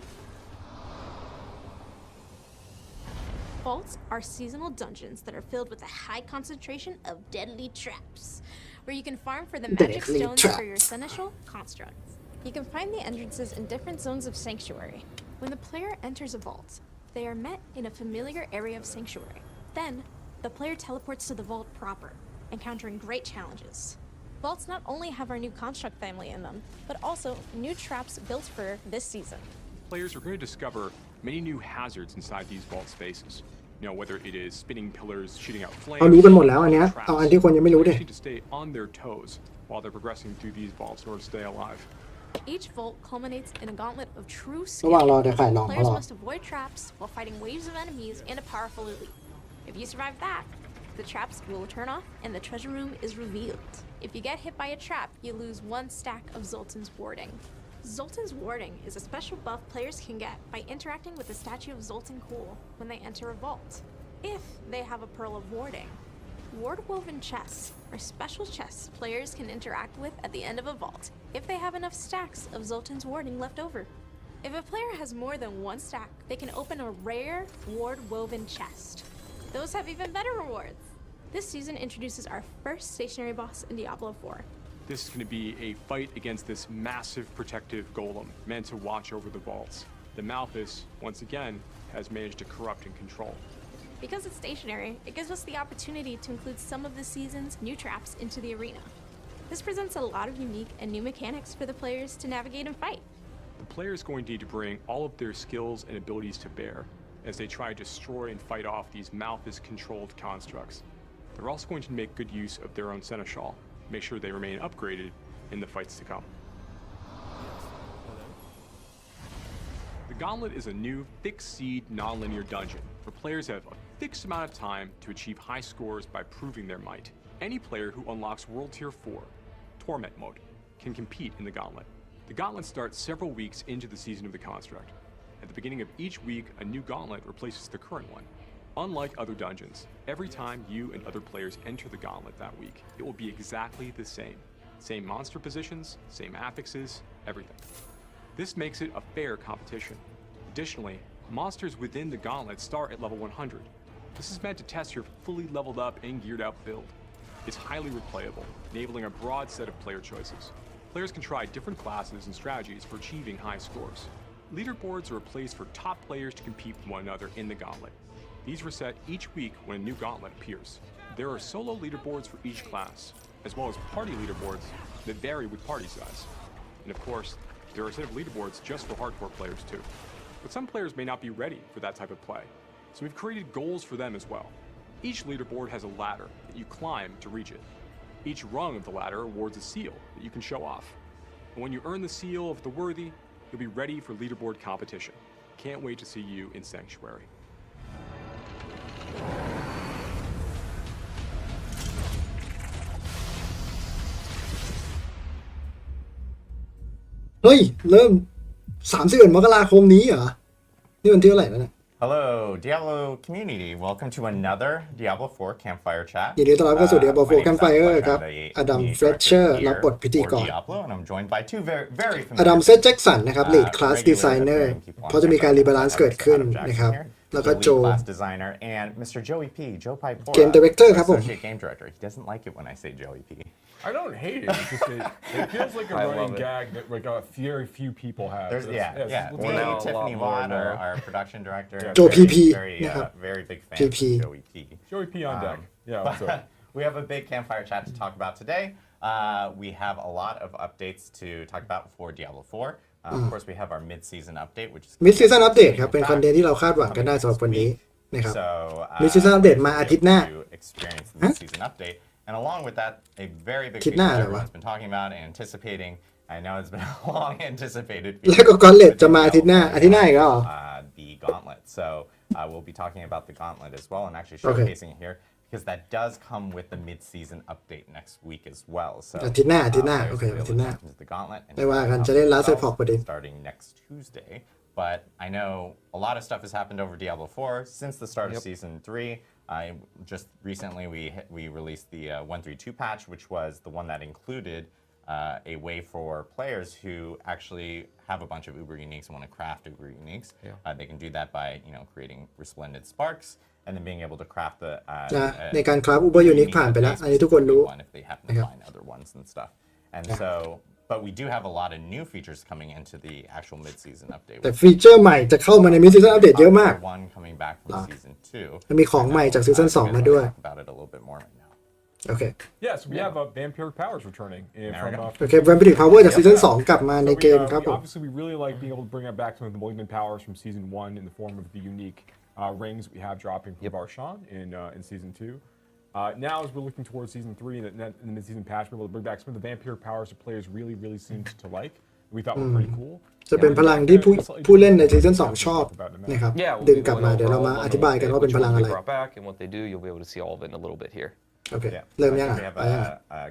Vaults are seasonal dungeons that are filled with a high concentration of deadly traps, where you can farm for the magic
Deadly
stones
traps.
for your seneschal constructs. You can find the entrances in different zones of Sanctuary. When the player enters a vault, They are met in a familiar area of Sanctuary. Then, the player teleports to the vault proper, encountering great challenges. Vaults not only have our new construct family in them, but also new traps built for this season.
Players are going to discover many new hazards inside these vault spaces. You know, whether it is spinning pillars, shooting out flames,
เขารู้กันหมดแล้วอันเนี้ย
traps.
เอาอันที่คนยังไม่รู้ดิ
Players need to stay on their toes while they're progressing through these vaults in order to stay alive.
Each vault culminates in a gauntlet of true
ระหว่าง
skill.
รอเดี๋ยวขายลองเขา
Players
รอ
must avoid traps while fighting waves of enemies and a powerful elite. If you survive that, the traps will turn off and the treasure room is revealed. If you get hit by a trap, you lose 1 stack of Zoltan's warding. Zoltan's warding is a special buff players can get by interacting with the statue of Zoltan Cool when they enter a vault, if they have a Pearl of Warding. Ward-woven chests are special chests players can interact with at the end of a vault if they have enough stacks of Zoltan's warding left over. If a player has more than 1 stack, they can open a rare ward-woven chest. Those have even better rewards. This season introduces our first stationary boss in Diablo 4.
This is going to be a fight against this massive protective golem meant to watch over the vaults. The Malthus, once again, has managed to corrupt and control.
Because it's stationary, it gives us the opportunity to include some of the season's new traps into the arena. This presents a lot of unique and new mechanics for the players to navigate and fight.
The player is going to need to bring all of their skills and abilities to bear as they try to destroy and fight off these Malthus-controlled constructs. They're also going to make good use of their own Seneschal, make sure they remain upgraded in the fights to come. The Gauntlet is a new, fixed-seed, non-linear dungeon where players have a fixed amount of time to achieve high scores by proving their might. Any player who unlocks World Tier 4, Torment Mode, can compete in the Gauntlet. The Gauntlet starts several weeks into the season of the construct. At the beginning of each week, a new Gauntlet replaces the current one. Unlike other dungeons, every time you and other players enter the Gauntlet that week, it will be exactly the same. Same monster positions, same affixes, everything. This makes it a fair competition. Additionally, monsters within the Gauntlet start at level 100. This is meant to test your fully leveled up and geared out build. It's highly replayable, enabling a broad set of player choices. Players can try different classes and strategies for achieving high scores. Leaderboards are a place for top players to compete with one another in the Gauntlet. These reset each week when a new Gauntlet appears. There are solo leaderboards for each class, as well as party leaderboards that vary with party size. And of course, there are a set of leaderboards just for hardcore players too. But some players may not be ready for that type of play, so we've created goals for them as well. Each leaderboard has a ladder that you climb to reach it. Each rung of the ladder awards a seal that you can show off. And when you earn the seal of the worthy, you'll be ready for leaderboard competition. Can't wait to see you in Sanctuary.
เฮ้ยเริ่ม31 มกราคมนี้เหรอนี่วันที่เท่าไหร่แล้วเนี่ย
Hello, Diablo community. Welcome to another Diablo 4 Campfire chat.
ยินดีต้อนรับเข้าสู่ Diablo 4
My name is
Campfire
Epoch.
ครับ
I'm the
อดัม
community
เฟรชเชอร์
director
รับบทพิธี
here
ก
for
ร
Diablo, and I'm joined by two very
อดัม
familiar
เซตแจ็คสันนะครับ lead class designer เพราะจะมีการรีบาลานซ์เกิดขึ้นนะครับแล้วก็โจ
lead class designer, and Mr. Joey P. Joe Pipora,
Game director ครับผม
associate game director. He doesn't like it when I say Joey P.
I don't hate it. It's just it feels like a
I
running
love it.
gag that like very few people have.
There's,
It's-
yeah.
it's-
Me,
it's-
Tiffany
more
Watt,
and more.
our production director.
Joe
very,
PP
very,
นะครับ
very big fan
PP.
of Joey P.
Joey P on deck. Yeah, what's up?
We have a big campfire chat to talk about today. We have a lot of updates to talk about for Diablo 4. Of course, we have our mid-season update, which is
Mid-season update ครับเป็นคอนเทนต์ที่เราคาดหวังกันได้สำหรับวันนี้นะครับ
So,
Mid-season update มาอาทิตย์หน้า
to experience the mid-season update, and along with that, a very big
อาทิตย์ห
feature
น้า
that
เหรอวะ
everyone's been talking about and anticipating. I know it's been a long anticipated.
แล้วก็กอนเลตจะมาอาทิตย์หน้าอีกแล้วเหรอ
The gauntlet. So we'll be talking about the gauntlet as well, and actually
Okay.
showcasing it here because that does come with the mid-season update next week as well. So
อาทิตย์หน้า
players
โอเค
will be
อา
able
ทิตย์หน้า
to tap into the gauntlet and
ไม่ว่ากัน
check
จะเล่น
out
Last
themselves
Epoch พอดี
starting next Tuesday. But I know a lot of stuff has happened over Diablo 4 since the start of Season 3. Just recently, we released the 132 patch, which was the one that included a way for players who actually have a bunch of Uber uniques and want to craft Uber uniques. They can do that by creating resplendent sparks and then being able to craft the
ในการคราฟ Uber Unique ผ่านไปแล้วอันนี้ทุกคนรู้
one if they happen to find other ones and stuff. And so but we do have a lot of new features coming into the actual mid-season update.
แต่ฟีเจอร์ใหม่จะเข้ามาในมิดซีซั่นอัปเดตเยอะมาก
One coming back from season 2.
มันมีของใหม่จากซีซั่น2มาด้วย
Talk about it a little bit more right now.
โอเค
Yes, we have vampiric powers returning from.
โอเค Vampiric Power จากซีซั่น2กลับมาในเกมครับผม
Obviously, we really like being able to bring back some of the malignant powers from season 1 in the form of the unique rings we have dropping from Barshan in season 2. Now, as we're looking towards season 3 and in the mid-season patch, we're able to bring back some of the vampiric powers that players really seemed to like. We thought were pretty cool.
จะเป็นพลังที่ผู้เล่นในซีซั่น2ชอบนะครับ ดึงกลับมาเดี๋ยวเรามาอธิบายกันว่าเป็นพลังอะไร
and what they do. You'll be able to see all of it in a little bit here.
โอเค เริ่มยัง
We have
ไปยัง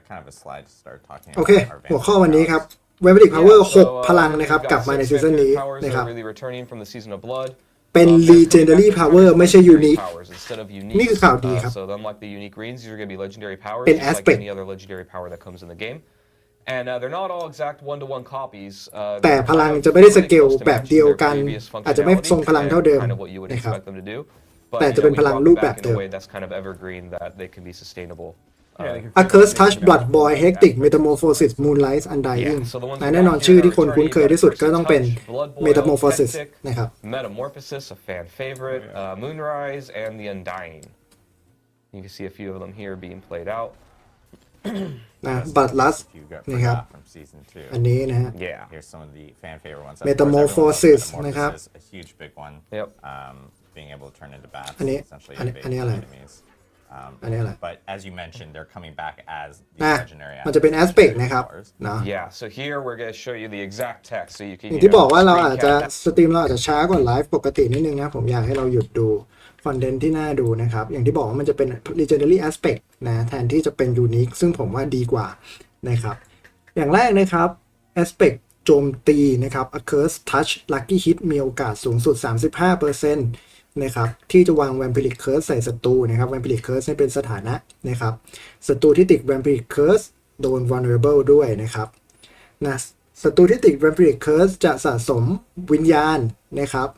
kind of a slide to start talking
โอเค
about our
หัวข้อ
vampiric
วันนี้ครับ
powers.
Vampiric Power
Yeah, so,
6 พลังนะครับ
we've
กลับ
got
มาใน
six
ซีซั่นนี้
vampiric powers
นะ
that
ครั
are
บ
really returning from the season of blood.
เป็น Legendary Power ไม่ใช่ Unique
Powers instead of
นี่
unique.
คือข่าวดีครับ
So unlike the unique greens, these are going to be legendary powers,
เป็น
just like
aspect
any other legendary power that comes in the game. And they're not all exact one-to-one copies.
แต่พลังจะไม่ได้สเกลแบบเดียวกันอาจจะไม่ทรงพลังเท่าเดิม
kind of what you would
นะครับ
expect them to do. But
แต่จะเป็นพลังรูปแบบเดิม
in a way that's kind of evergreen that they can be sustainable.
A Curse Touch Blood Boy Hectic Metamorphosis Moonlight Undying
Yeah, so the ones
และแน่นอนชื่อที่คนคุ้นเคยที่สุดก็ต้องเป็น Metamorphosis นะครับ
Metamorphosis, a fan favorite, Moonrise, and the Undying. You can see a few of them here being played out.
นะ Bloodlust
If you got
นะครับ
forgot from season 2.
อันนี้นะฮะ
Yeah.
Here's some of the fan favorite ones.
Metamorphosis นะครับ
Metamorphosis, a huge big one.
Yep.
Being able to turn into bats,
อันนี้
essentially
อันนี้
invade
อันนี้อะไร
enemies.
อันนี้อะไร
But as you mentioned, they're coming back as the
นะ
legendary
มันจะเป็น Aspect นะครับ
powers.
เนาะ
Yeah, so here we're going to show you the exact text so you can
อย่างที่บอกว่าเราอาจจะ
recap.
สตรีมเราอาจจะช้ากว่าไลฟ์ปกตินิดนึงนะผมอยากให้เราหยุดดูคอนเทนต์ที่น่าดูนะครับ อย่างที่บอกว่ามันจะเป็น Legendary Aspect นะแทนที่จะเป็น Unique ซึ่งผมว่าดีกว่านะครับ อย่างแรกนะครับ Aspect โจมตีนะครับ A Curse Touch Lucky Hit มีโอกาสสูงสุด 35% นะครับที่จะวาง Vampiric Curse ใส่ศัตรูนะครับ Vampiric Curse ให้เป็นสถานะนะครับศัตรูที่ติด Vampiric Curse โดน Vulnerable ด้วยนะครับนะศัตรูที่ติด Vampiric Curse จะสะสมวิญญาณนะครับ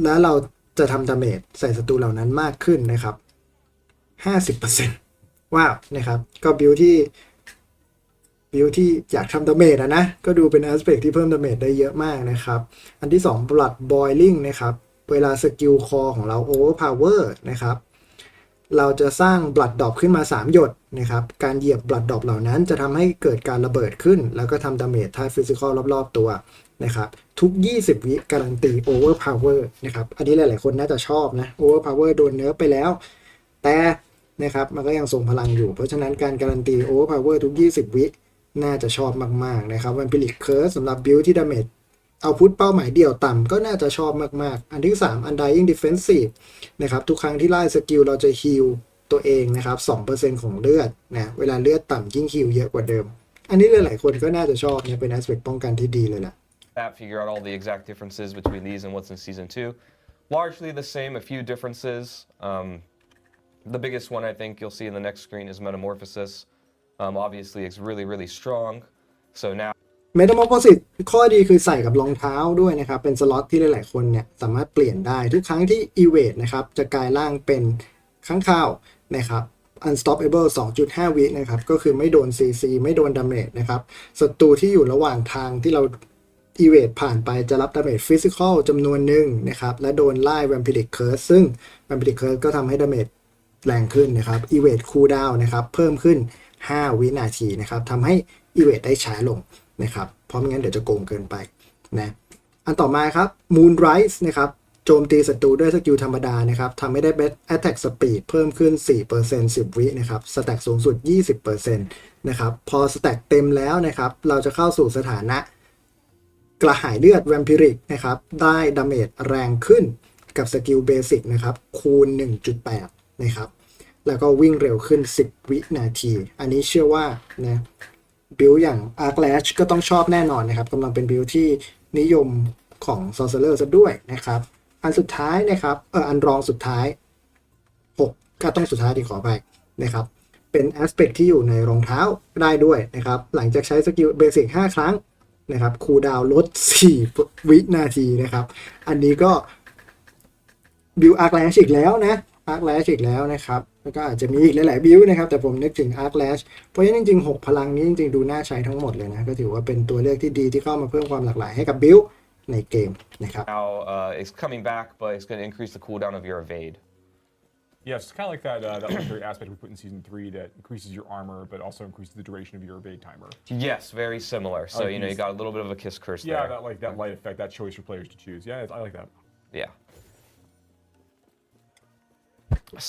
แล้วเราจะทำดาเมจใส่ศัตรูเหล่านั้นมากขึ้นนะครับ 50% ว้าวนะครับก็บิวที่อยากทำดาเมจนะก็ดูเป็น aspect ที่เพิ่มดาเมจได้เยอะมากนะครับอันที่ 2 blood boiling นะครับเวลาสกิลคอของเรา overpower นะครับเราจะสร้าง blood drop ขึ้นมา3หยดนะครับการเหยียบ blood drop เหล่านั้นจะทำให้เกิดการระเบิดขึ้นแล้วก็ทำดาเมจท่า physical รอบๆตัวนะครับทุก20วิการันตี overpower นะครับอันนี้หลายๆคนน่าจะชอบนะ overpower โดนเนิร์ฟไปแล้วแต่นะครับมันก็ยังทรงพลังอยู่เพราะฉะนั้นการการันตี overpower ทุก20วิน่าจะชอบมากๆนะครับ Vampiric Curse สำหรับบิลที่ดาเมจเอาพุทเป้าหมายเดี่ยวต่ำก็น่าจะชอบมากๆอันที่ 3 Undying Defensive นะครับทุกครั้งที่ไล่สกิลเราจะฮีลตัวเองนะครับ 2% ของเลือดนะเวลาเลือดต่ำยิ่งฮีลเยอะกว่าเดิมอันนี้หลายๆคนก็น่าจะชอบเนี่ยเป็น aspect ป้องกันที่ดีเลยล่ะ
Figure out all the exact differences between these and what's in season 2. Largely the same, a few differences. The biggest one I think you'll see in the next screen is Metamorphosis. Obviously, it's really strong. So now.
Metamorphosis ข้อดีคือใส่กับรองเท้าด้วยนะครับเป็นสล็อตที่หลายๆคนเนี่ยสามารถเปลี่ยนได้ทุกครั้งที่ evade นะครับจะกลายร่างเป็นค้างคาวนะครับ unstoppable 2.5 วินะครับก็คือไม่โดน CC ไม่โดนดาเมจนะครับศัตรูที่อยู่ระหว่างทางที่เรา evade ผ่านไปจะรับดาเมจ physical จำนวนหนึ่งนะครับและโดนไล่ Vampiric Curse ซึ่ง Vampiric Curse ก็ทำให้ดาเมจแรงขึ้นนะครับ evade cooldown นะครับเพิ่มขึ้น5 วินาทีนะครับทำให้ evade ได้ช้าลงนะครับเพราะไม่งั้นเดี๋ยวจะโกงเกินไปนะอันต่อมาครับ Moonrise นะครับโจมตีศัตรูด้วยสกิลธรรมดานะครับทำให้ได้ attack speed เพิ่มขึ้น 4% 10 วินะครับสแต็กสูงสุด 20% นะครับพอสแต็กเต็มแล้วนะครับเราจะเข้าสู่สถานะกระหายเลือด Vampiric นะครับได้ดาเมจแรงขึ้นกับสกิลเบสิกนะครับคูณ 1.8 นะครับแล้วก็วิ่งเร็วขึ้น10 วินาทีอันนี้เชื่อว่านะบิลอย่าง Arc Lash ก็ต้องชอบแน่นอนนะครับกำลังเป็นบิลที่นิยมของ Sorcerer ซะด้วยนะครับอันสุดท้ายนะครับอันรองสุดท้าย6ก็ต้องสุดท้ายที่ขอไปนะครับเป็น Aspect ที่อยู่ในรองเท้าได้ด้วยนะครับหลังจากใช้สกิลเบสิก5 ครั้งนะครับคูลดาวน์ลด4 วินาทีนะครับอันนี้ก็บิล Arc Lash อีกแล้วนะ Arc Lash อีกแล้วนะครับแล้วก็อาจจะมีอีกหลายๆบิลนะครับแต่ผมนึกถึง Arc Lash เพราะฉะนั้นจริงๆ6พลังนี้จริงๆดูน่าใช้ทั้งหมดเลยนะก็ถือว่าเป็นตัวเลือกที่ดีที่เข้ามาเพิ่มความหลากหลายให้กับบิลในเกมนะครับ
Now it's coming back, but it's going to increase the cooldown of your evade.
Yes, it's kind of like that legendary aspect we put in Season 3 that increases your armor, but also increases the duration of your evade timer.
Yes, very similar. So you know you got a little bit of a kiss curse
Yeah,
there.
that light effect, that choice for players to choose. Yeah, I like that.
Yeah.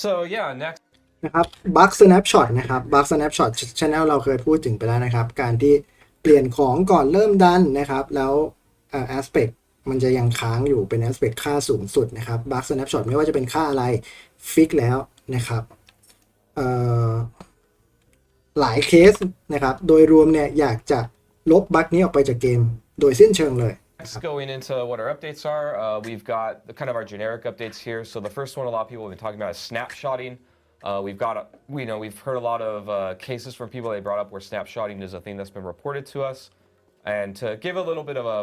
So yeah, next.
นะครับบัค snapshot นะครับบัค snapshot channel เราเคยพูดถึงไปแล้วนะครับการที่เปลี่ยนของก่อนเริ่มดันนะครับแล้วaspect มันจะยังค้างอยู่เป็น aspect ค่าสูงสุดนะครับบัค snapshot ไม่ว่าจะเป็นค่าอะไรฟิกแล้วนะครับหลายเคสนะครับโดยรวมเนี่ยอยากจะลบบัคนี้ออกไปจากเกมโดยสิ้นเชิงเลย
Next, going into what our updates are, we've got kind of our generic updates here. So the first one a lot of people have been talking about is snapshotting. We've heard a lot of cases from people they brought up where snapshotting is a thing that's been reported to us. And to give a little bit of a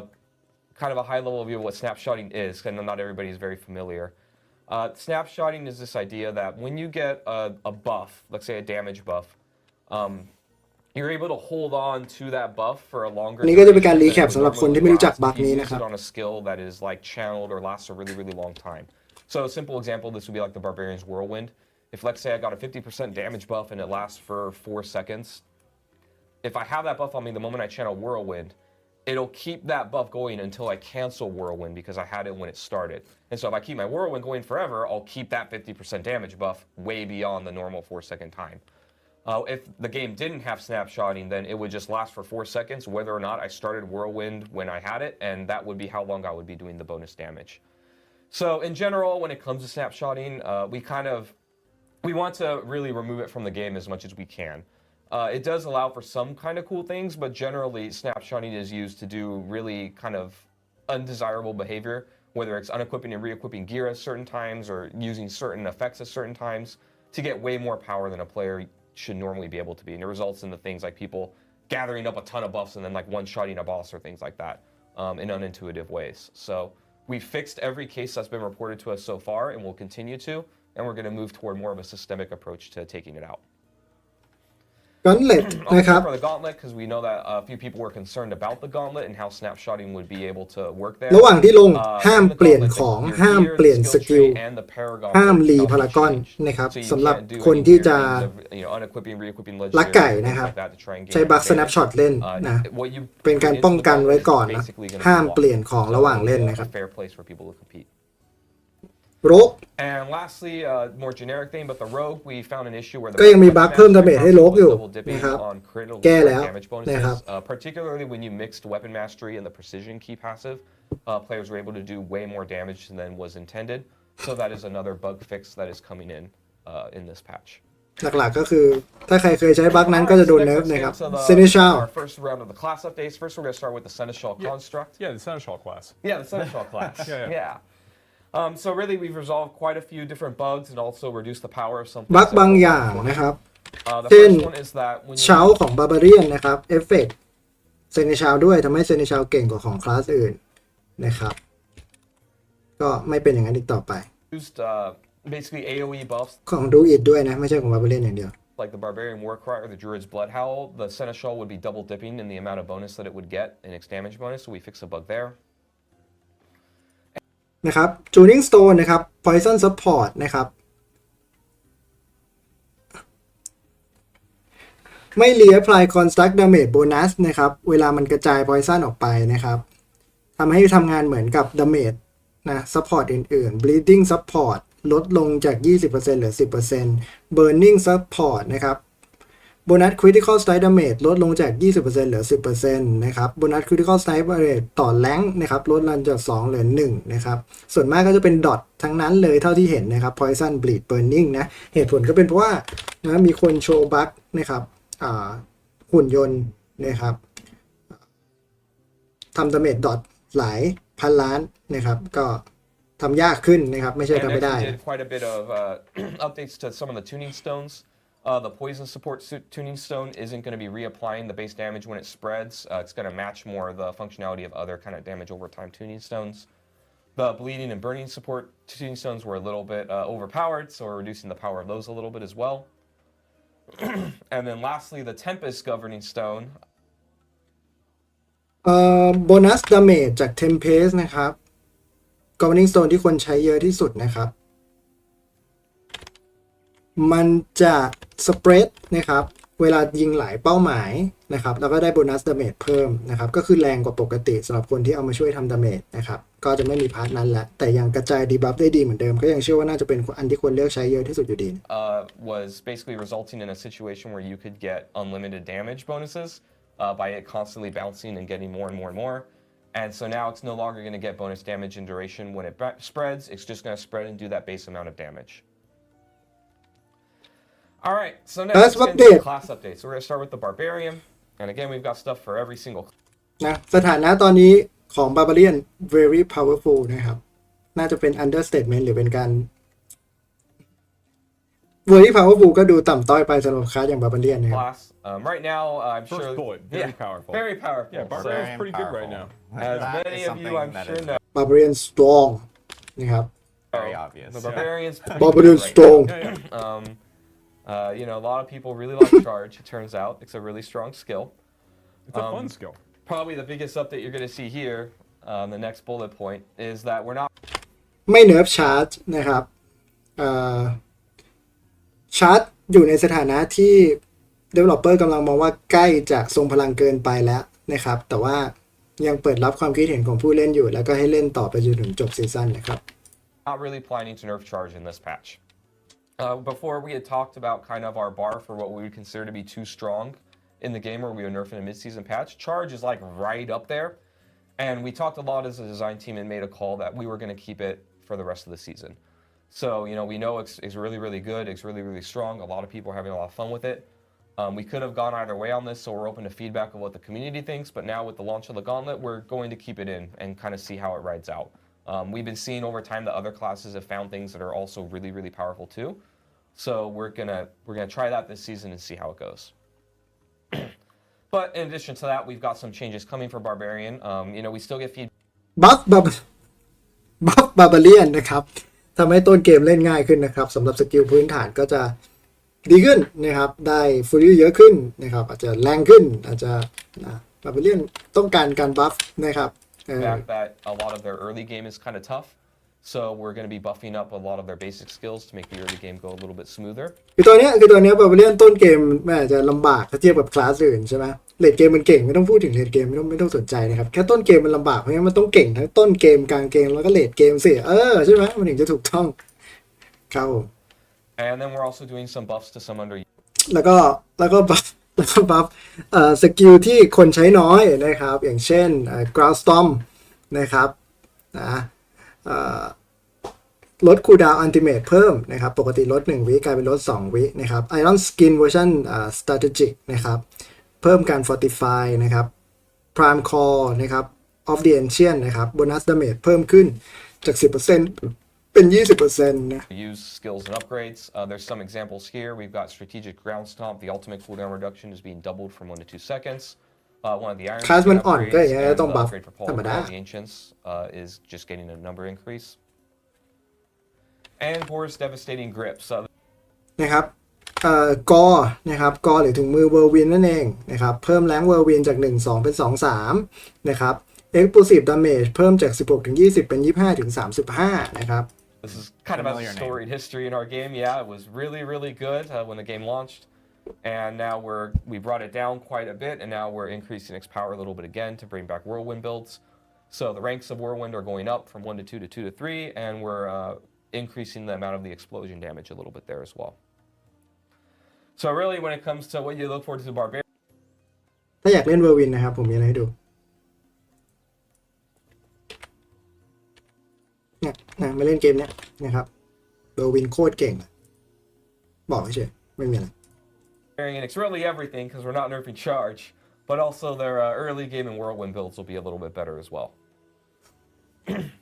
kind of a high level view of what snapshotting is, because not everybody is very familiar. Snapshotting is this idea that when you get a buff, let's say a damage buff, you're able to hold on to that buff for a longer
นี่ก็จะเป็นการรีแคปสำหรับคนที่ไม่รู้จักบัคนี้นะครับ
on a skill that is like channeled or lasts a really, really long time. So a simple example, this would be like the Barbarian's Whirlwind. If let's say I got a 50% damage buff and it lasts for 4 seconds, if I have that buff on me the moment I channel Whirlwind, it'll keep that buff going until I cancel Whirlwind because I had it when it started. And so if I keep my Whirlwind going forever, I'll keep that 50% damage buff way beyond the normal 4-second time. If the game didn't have snapshotting, then it would just last for 4 seconds, whether or not I started Whirlwind when I had it, and that would be how long I would be doing the bonus damage. So in general, when it comes to snapshotting, we want to really remove it from the game as much as we can. It does allow for some kind of cool things, but generally snapshotting is used to do really kind of undesirable behavior, whether it's unequipping and re-equipping gear at certain times or using certain effects at certain times to get way more power than a player should normally be able to be. And it results in the things like people gathering up a ton of buffs and then like one-shotting a boss or things like that in unintuitive ways. So we fixed every case that's been reported to us so far and will continue to, and we're going to move toward more of a systemic approach to taking it out.
Gauntlet นะครับ
For the gauntlet, because we know that a few people were concerned about the gauntlet and how snapshotting would be able to work there.
ระหว่างที่ลง ห้าม
in the
เปลี่ยน
gauntlet,
ของ
your
ห้าม
gear,
เปลี่ยน
the
ส
skill
กิล
tree, and the paragon
ห้าม
will
รี
also
พารากอน
change.
นะครับ
So you
สำหรับ
can't do
คน
any
ที่
weird
จะ
things of, unequipping, re-equipping
ลัก
legendary
ไก่
things
นะครับ
like that to try and gain
ใช้บัค
advantage.
snapshot เล่นนะ
What you
เป็นการ
put into
ป้อง
the
กัน
gauntlet
ไว้
is
ก่อนนะ
basically gonna be
ห้าม
blocked.
เปลี่ยนของ
So
ระหว่าง
it's
เล่นนะครับ
a fair place for people to compete.
โรก
And lastly, more generic thing, but the rogue, we found an issue where the
ก็ยังมีบัคเพิ่มดาเมจให้โรกอยู่
double dipping
นะครับ
on critical
แก้แล้ว
damage
นะครับ
bonuses, particularly when you mixed weapon mastery and the precision key passive, players were able to do way more damage than was intended. So that is another bug fix that is coming in this patch.
หลักๆก็คือถ้าใครเคยใช้บัคนั้นก็จะโดนเนิร์ฟนะครับ
So the-
เซนิชาล
Our first round of the class updates. First, we're going to start with the Seneschal construct.
Yeah, the Seneschal class.
Yeah, the Seneschal class.
Yeah.
So really, we've resolved quite a few different bugs and also reduced the power of some.
บัคบางอย่างนะครับ
The
เช่น
first one is that when
เช้า
you
ของบาบาเรียนนะครับเอฟเฟกต์เซนิชาลด้วยทำให้เซนิชาลเก่งกว่าของคลาสอื่นนะครับก็ไม่เป็นอย่างนั้นอีกต่อไป
used basically AoE buffs
ของดูอิดด้วยนะไม่ใช่ของบาบาเรียนอย่างเดียว
like the Barbarian Warcry or the Druid's Blood Howl, the Seneschal would be double dipping in the amount of bonus that it would get in its damage bonus, so we fixed a bug there.
นะครับ Tuning Stone นะครับ Poison Support นะครับไม่รี apply Construct Damage Bonus นะครับเวลามันกระจาย Poison ออกไปนะครับทำให้ทำงานเหมือนกับ Damage นะ Support อื่นๆ Bleeding Support ลดลงจาก 20% เหลือ 10% Burning Support นะครับ Bonus Critical Strike Damage ลดลงจาก 20% เหลือ 10% นะครับ Bonus Critical Strike Damage ต่อแรงนะครับลดลงจาก 2 เหลือ 1 นะครับส่วนมากก็จะเป็นดอททั้งนั้นเลยเท่าที่เห็นนะครับ Poison Bleed Burning นะเหตุผลก็เป็นเพราะว่านะมีคนโชว์บัคนะครับหุ่นยนต์นะครับทำดาเมจดอทหลายพันล้านนะครับก็ทำยากขึ้นนะครับไม่ใช่
And
ทำไม่
next
ได้
we did quite a bit of updates to some of the tuning stones. The poison support tuning stone isn't going to be reapplying the base damage when it spreads. It's going to match more the functionality of other kind of damage over time tuning stones. The bleeding and burning support tuning stones were a little bit overpowered, so we're reducing the power of those a little bit as well. And then lastly, the Tempest Governing Stone.
โบนัสดาเมจจาก Tempest นะครับ Governing Stone ที่คนใช้เยอะที่สุดนะครับมันจะสเปรดนะครับเวลายิงหลายเป้าหมายนะครับแล้วก็ได้โบนัสดาเมจเพิ่มนะครับก็คือแรงกว่าปกติสำหรับคนที่เอามาช่วยทำดาเมจนะครับก็จะไม่มีพาร์ทนั้นแล้วแต่ยังกระจายดีบัฟได้ดีเหมือนเดิมก็ยังเชื่อว่าน่าจะเป็นอันที่ควรเลือกใช้เยอะที่สุดอยู่ดี
Was basically resulting in a situation where you could get unlimited damage bonuses by it constantly bouncing and getting more and more and more. And so now it's no longer going to get bonus damage and duration when it spreads. It's just going to spread and do that base amount of damage. All right, so next let's get into the class updates. So we're going to start with the Barbarian. And again, we've got stuff for every single
นะสถานะตอนนี้ของ Barbarian very powerful นะครับน่าจะเป็น understatement หรือเป็นการ very powerful ก็ดูต่ำต้อยไปสำหรับคลาสอย่าง Barbarian นะครับ
class. Right now, I'm
First
sure.
bullet, very powerful.
Very powerful.
Yeah, Barbarian's pretty good right now.
As
That
many
is
of you,
something
I'm
that
sure
is
know.
Barbarian strong นะครับ
very obvious.
The Barbarian's pretty
Barbarian
good right
strong
now. You know, a lot of people really like Charge. It turns out it's a really strong skill.
It's a fun skill.
Probably the biggest update you're going to see here, the next bullet point, is that we're not
ไม่เนิร์ฟชาร์จนะครับชาร์จอยู่ในสถานะที่ developer กำลังมองว่าใกล้จะทรงพลังเกินไปแล้วนะครับแต่ว่ายังเปิดรับความคิดเห็นของผู้เล่นอยู่แล้วก็ให้เล่นต่อไปจนถึงจบซีซั่นนะครับ
really planning to nerf Charge in this patch. Before we had talked about kind of our bar for what we would consider to be too strong in the game where we would nerf in a mid-season patch. Charge is like right up there. And we talked a lot as a design team and made a call that we were going to keep it for the rest of the season. So, you know, we know it's really, really good. It's really, really strong. A lot of people are having a lot of fun with it. We could have gone either way on this, so we're open to feedback of what the community thinks. But now with the launch of the Gauntlet, we're going to keep it in and kind of see how it rides out. We've been seeing over time that other classes have found things that are also really, really powerful too. So we're gonna try that this season and see how it goes. But in addition to that, we've got some changes coming for Barbarian. You know, we still get feedback.
บัฟบาร์เบเรียนนะครับทำให้ต้นเกมเล่นง่ายขึ้นนะครับสำหรับสกิลพื้นฐานก็จะดีขึ้นนะครับได้ฟูรี่เยอะขึ้นนะครับอาจจะแรงขึ้นอาจจะบาร์เบเรียนต้องการการบัฟนะครับ
that a lot of their early game is kind of tough. So we're going to be buffing up a lot of their basic skills to make the early game go a little bit smoother.
คือตัวเนี้ยบาร์เบเรียนต้นเกมมันอาจจะลำบากถ้าเทียบกับคลาสอื่นใช่ไหมเลดเกมมันเก่งไม่ต้องพูดถึงเลดเกมไม่ต้องสนใจนะครับแค่ต้นเกมมันลำบากเพราะงั้นมันต้องเก่งทั้งต้นเกมกลางเกมแล้วก็เลดเกมสิใช่ไหมมันถึงจะถูกต้องครับ
And then we're also doing some buffs to some under.
แล้วก็บัฟสกิลที่คนใช้น้อยนะครับอย่างเช่นground storm นะครับลดคูลดาวน์อัลติเมทเพิ่มนะครับปกติลด1วิกลายเป็นลด2วินะครับ Iron Skin Version Strategic นะครับเพิ่มการ Fortify นะครับ Prime Core นะครับ of the Ancient นะครับ Bonus Damage เพิ่มขึ้นจาก 10% เป็น 20% นะ
Use skills and upgrades. There's some examples here. We've got Strategic Ground Stomp. The ultimate cooldown reduction is being doubled from 1 to 2 seconds. One of the Iron
Class
Skin
มันอ่อนก็
upgrades
อย่างนี้
and
ต้อง
the
บัฟ
upgrade for
ธรรมดา
Paul the Ancients is just getting a number increase. And Boris Devastating Grip. So
นะครับกอนะครับกอหรือถุงมือเวอร์วินนั่นเองนะครับเพิ่มแรงเวอร์วินจาก 1-2 เป็น 2-3 นะครับ Explosive Damage เพิ่มจาก 16-20 เป็น 25-35 นะครับ
this is kind of a storied history in our game. Yeah, it was really, really good when the game launched. And now we brought it down quite a bit, and now we're increasing its power a little bit again to bring back Whirlwind builds. So the ranks of Whirlwind are going up from 1 to 2 to 2 to 3, and we're increasing the amount of the explosion damage a little bit there as well. So really, when it comes to what you look forward to Barbarian,
ถ้าอยากเล่นเวอร์วินนะครับผมมีอะไรให้ดูเนี่ยมาเล่นเกมเนี้ยนะครับเวอร์วินโคตรเก่งบอกเฉยไม่มีอะไร
it's really everything because we're not nerfing Charge, but also their early game and Whirlwind builds will be a little bit better as well.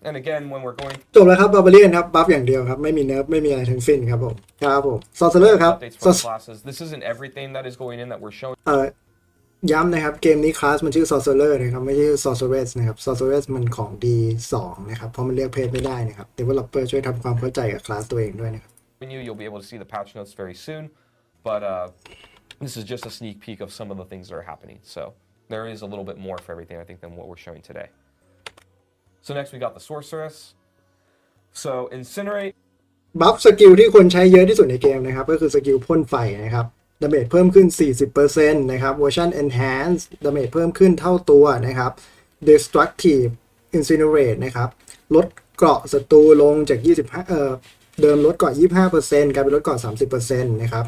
And again, when we're going
จบแล้วครับบาร์เบเรียนครับบัฟอย่างเดียวครับไม่มีเนิร์ฟไม่มีอะไรทั้งสิ้นครับผมซอร์เซอร์ครับ
updates for the classes, this isn't everything that is going in that we're showing.
ย้ำนะครับเกมนี้คลาสมันชื่อ Sorcerer นะครับไม่ใช่ Sorceress นะครับ Sorceress มันของ D2 นะครับเพราะมันเลือกเพศไม่ได้นะครับ Developer ช่วยทำความเข้าใจกับคลาสตัวเองด้วยนะครับ
You'll be able to see the patch notes very soon, but this is just a sneak peek of some of the things that are happening. So there is a little bit more for everything, I think, than what we're showing today. So next we got the Sorceress. So Incinerate.
บัฟสกิลที่คนใช้เยอะที่สุดในเกมนะครับก็คือสกิลพ่นไฟนะครับดาเมจเพิ่มขึ้น 40% นะครับเวอร์ชัน Enhance ดาเมจเพิ่มขึ้นเท่าตัวนะครับ Destructive Incinerate นะครับลดเกราะศัตรูลงจาก25เดิมลดเกราะ 25% กลายเป็นลดเกราะ 30% นะครับ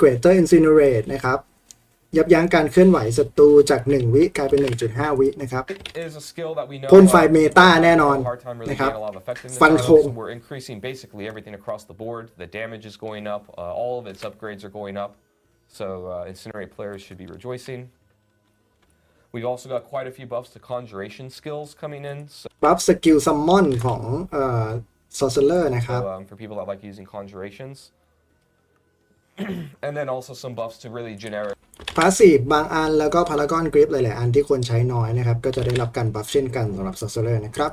Greater Incinerate นะครับยับยั้งการเคลื่อนไหวศัตรูจาก1วิกลายเป็น 1.5 วินะครับ
is a skill that we know
พ่นไฟเมตาแน่นอนนะครับฟันธง
We're increasing basically everything across the board. The damage is going up. All of its upgrades are going up. So Incinerate players should be rejoicing. We've also got quite a few buffs to conjuration skills coming in. So,
บัฟสกิลซัมมอนของSorcerer นะครับ
for people that like using conjurations. And then also some buffs to really generic.
พาสซีฟบางอันแล้วก็พารากอนกริปหลายๆอันที่คนใช้น้อยนะครับก็จะได้รับการบัฟเช่นกันสำหรับ Sorcerer นะครับ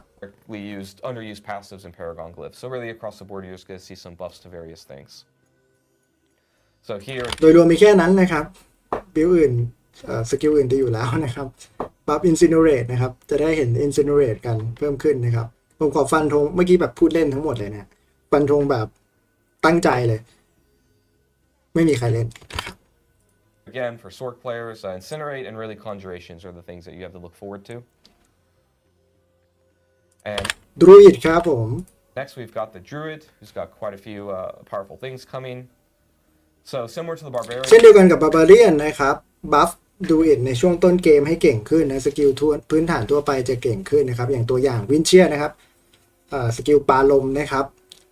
Underused passives and Paragon glyphs. So really across the board, you're just going to see some buffs to various things. So here,
โดยรวมมีแค่นั้นนะครับบิลอื่นสกิลอื่นที่อยู่แล้วนะครับบัฟ Incinerate นะครับจะได้เห็น Incinerate กันเพิ่มขึ้นนะครับผมขอฟันธงเมื่อกี้แบบพูดเล่นทั้งหมดเลยนะฟันธงแบบตั้งใจเลยไม่มีใครเล่น
again, for Sorc players, Incinerate and really Conjurations are the things that you have to look forward to. And
ดรูอิดครับผม
next we've got the Druid, who's got quite a few powerful things coming. So similar to the Barbarian.
เช่นเดียวกันกับบาบาเรียนนะครับบัฟดูอิดในช่วงต้นเกมให้เก่งขึ้นนะสกิลพื้นฐานทั่วไปจะเก่งขึ้นนะครับอย่างตัวอย่างวินเชียนะครับสกิลปาลมนะครับ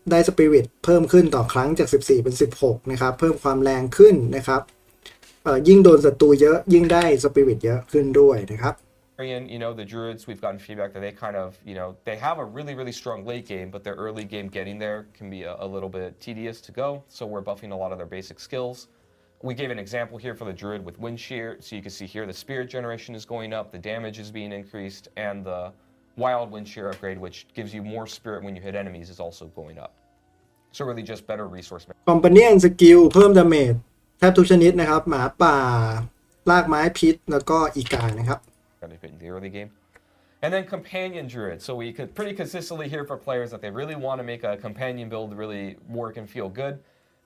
ได้สปิริตเพิ่มขึ้นต่อครั้งจาก14เป็น16นะครับเพิ่มความแรงขึ้นนะครับยิ่งโดนศัตรูเยอะยิ่งได้สปิริตเยอะขึ้นด้วยนะครับ
You know, the Druids, we've gotten feedback that they kind of, you know, they have a really, really strong late game, but their early game getting there can be a little bit tedious to go. So we're buffing a lot of their basic skills. We gave an example here for the Druid with Wind Shear. So you can see here the Spirit generation is going up, the damage is being increased, and the Wild Wind Shear upgrade, which gives you more Spirit when you hit enemies, is also going up. So really just better resource management.
Companion สกิลเพิ่มดาเมจแทบทุกชนิดนะครับหมาป่าลากไม้พิษแล้วก็อีกานะครับ
In the early game. And then Companion Druid. So we could pretty consistently hear from players that they really want to make a companion build really work and feel good.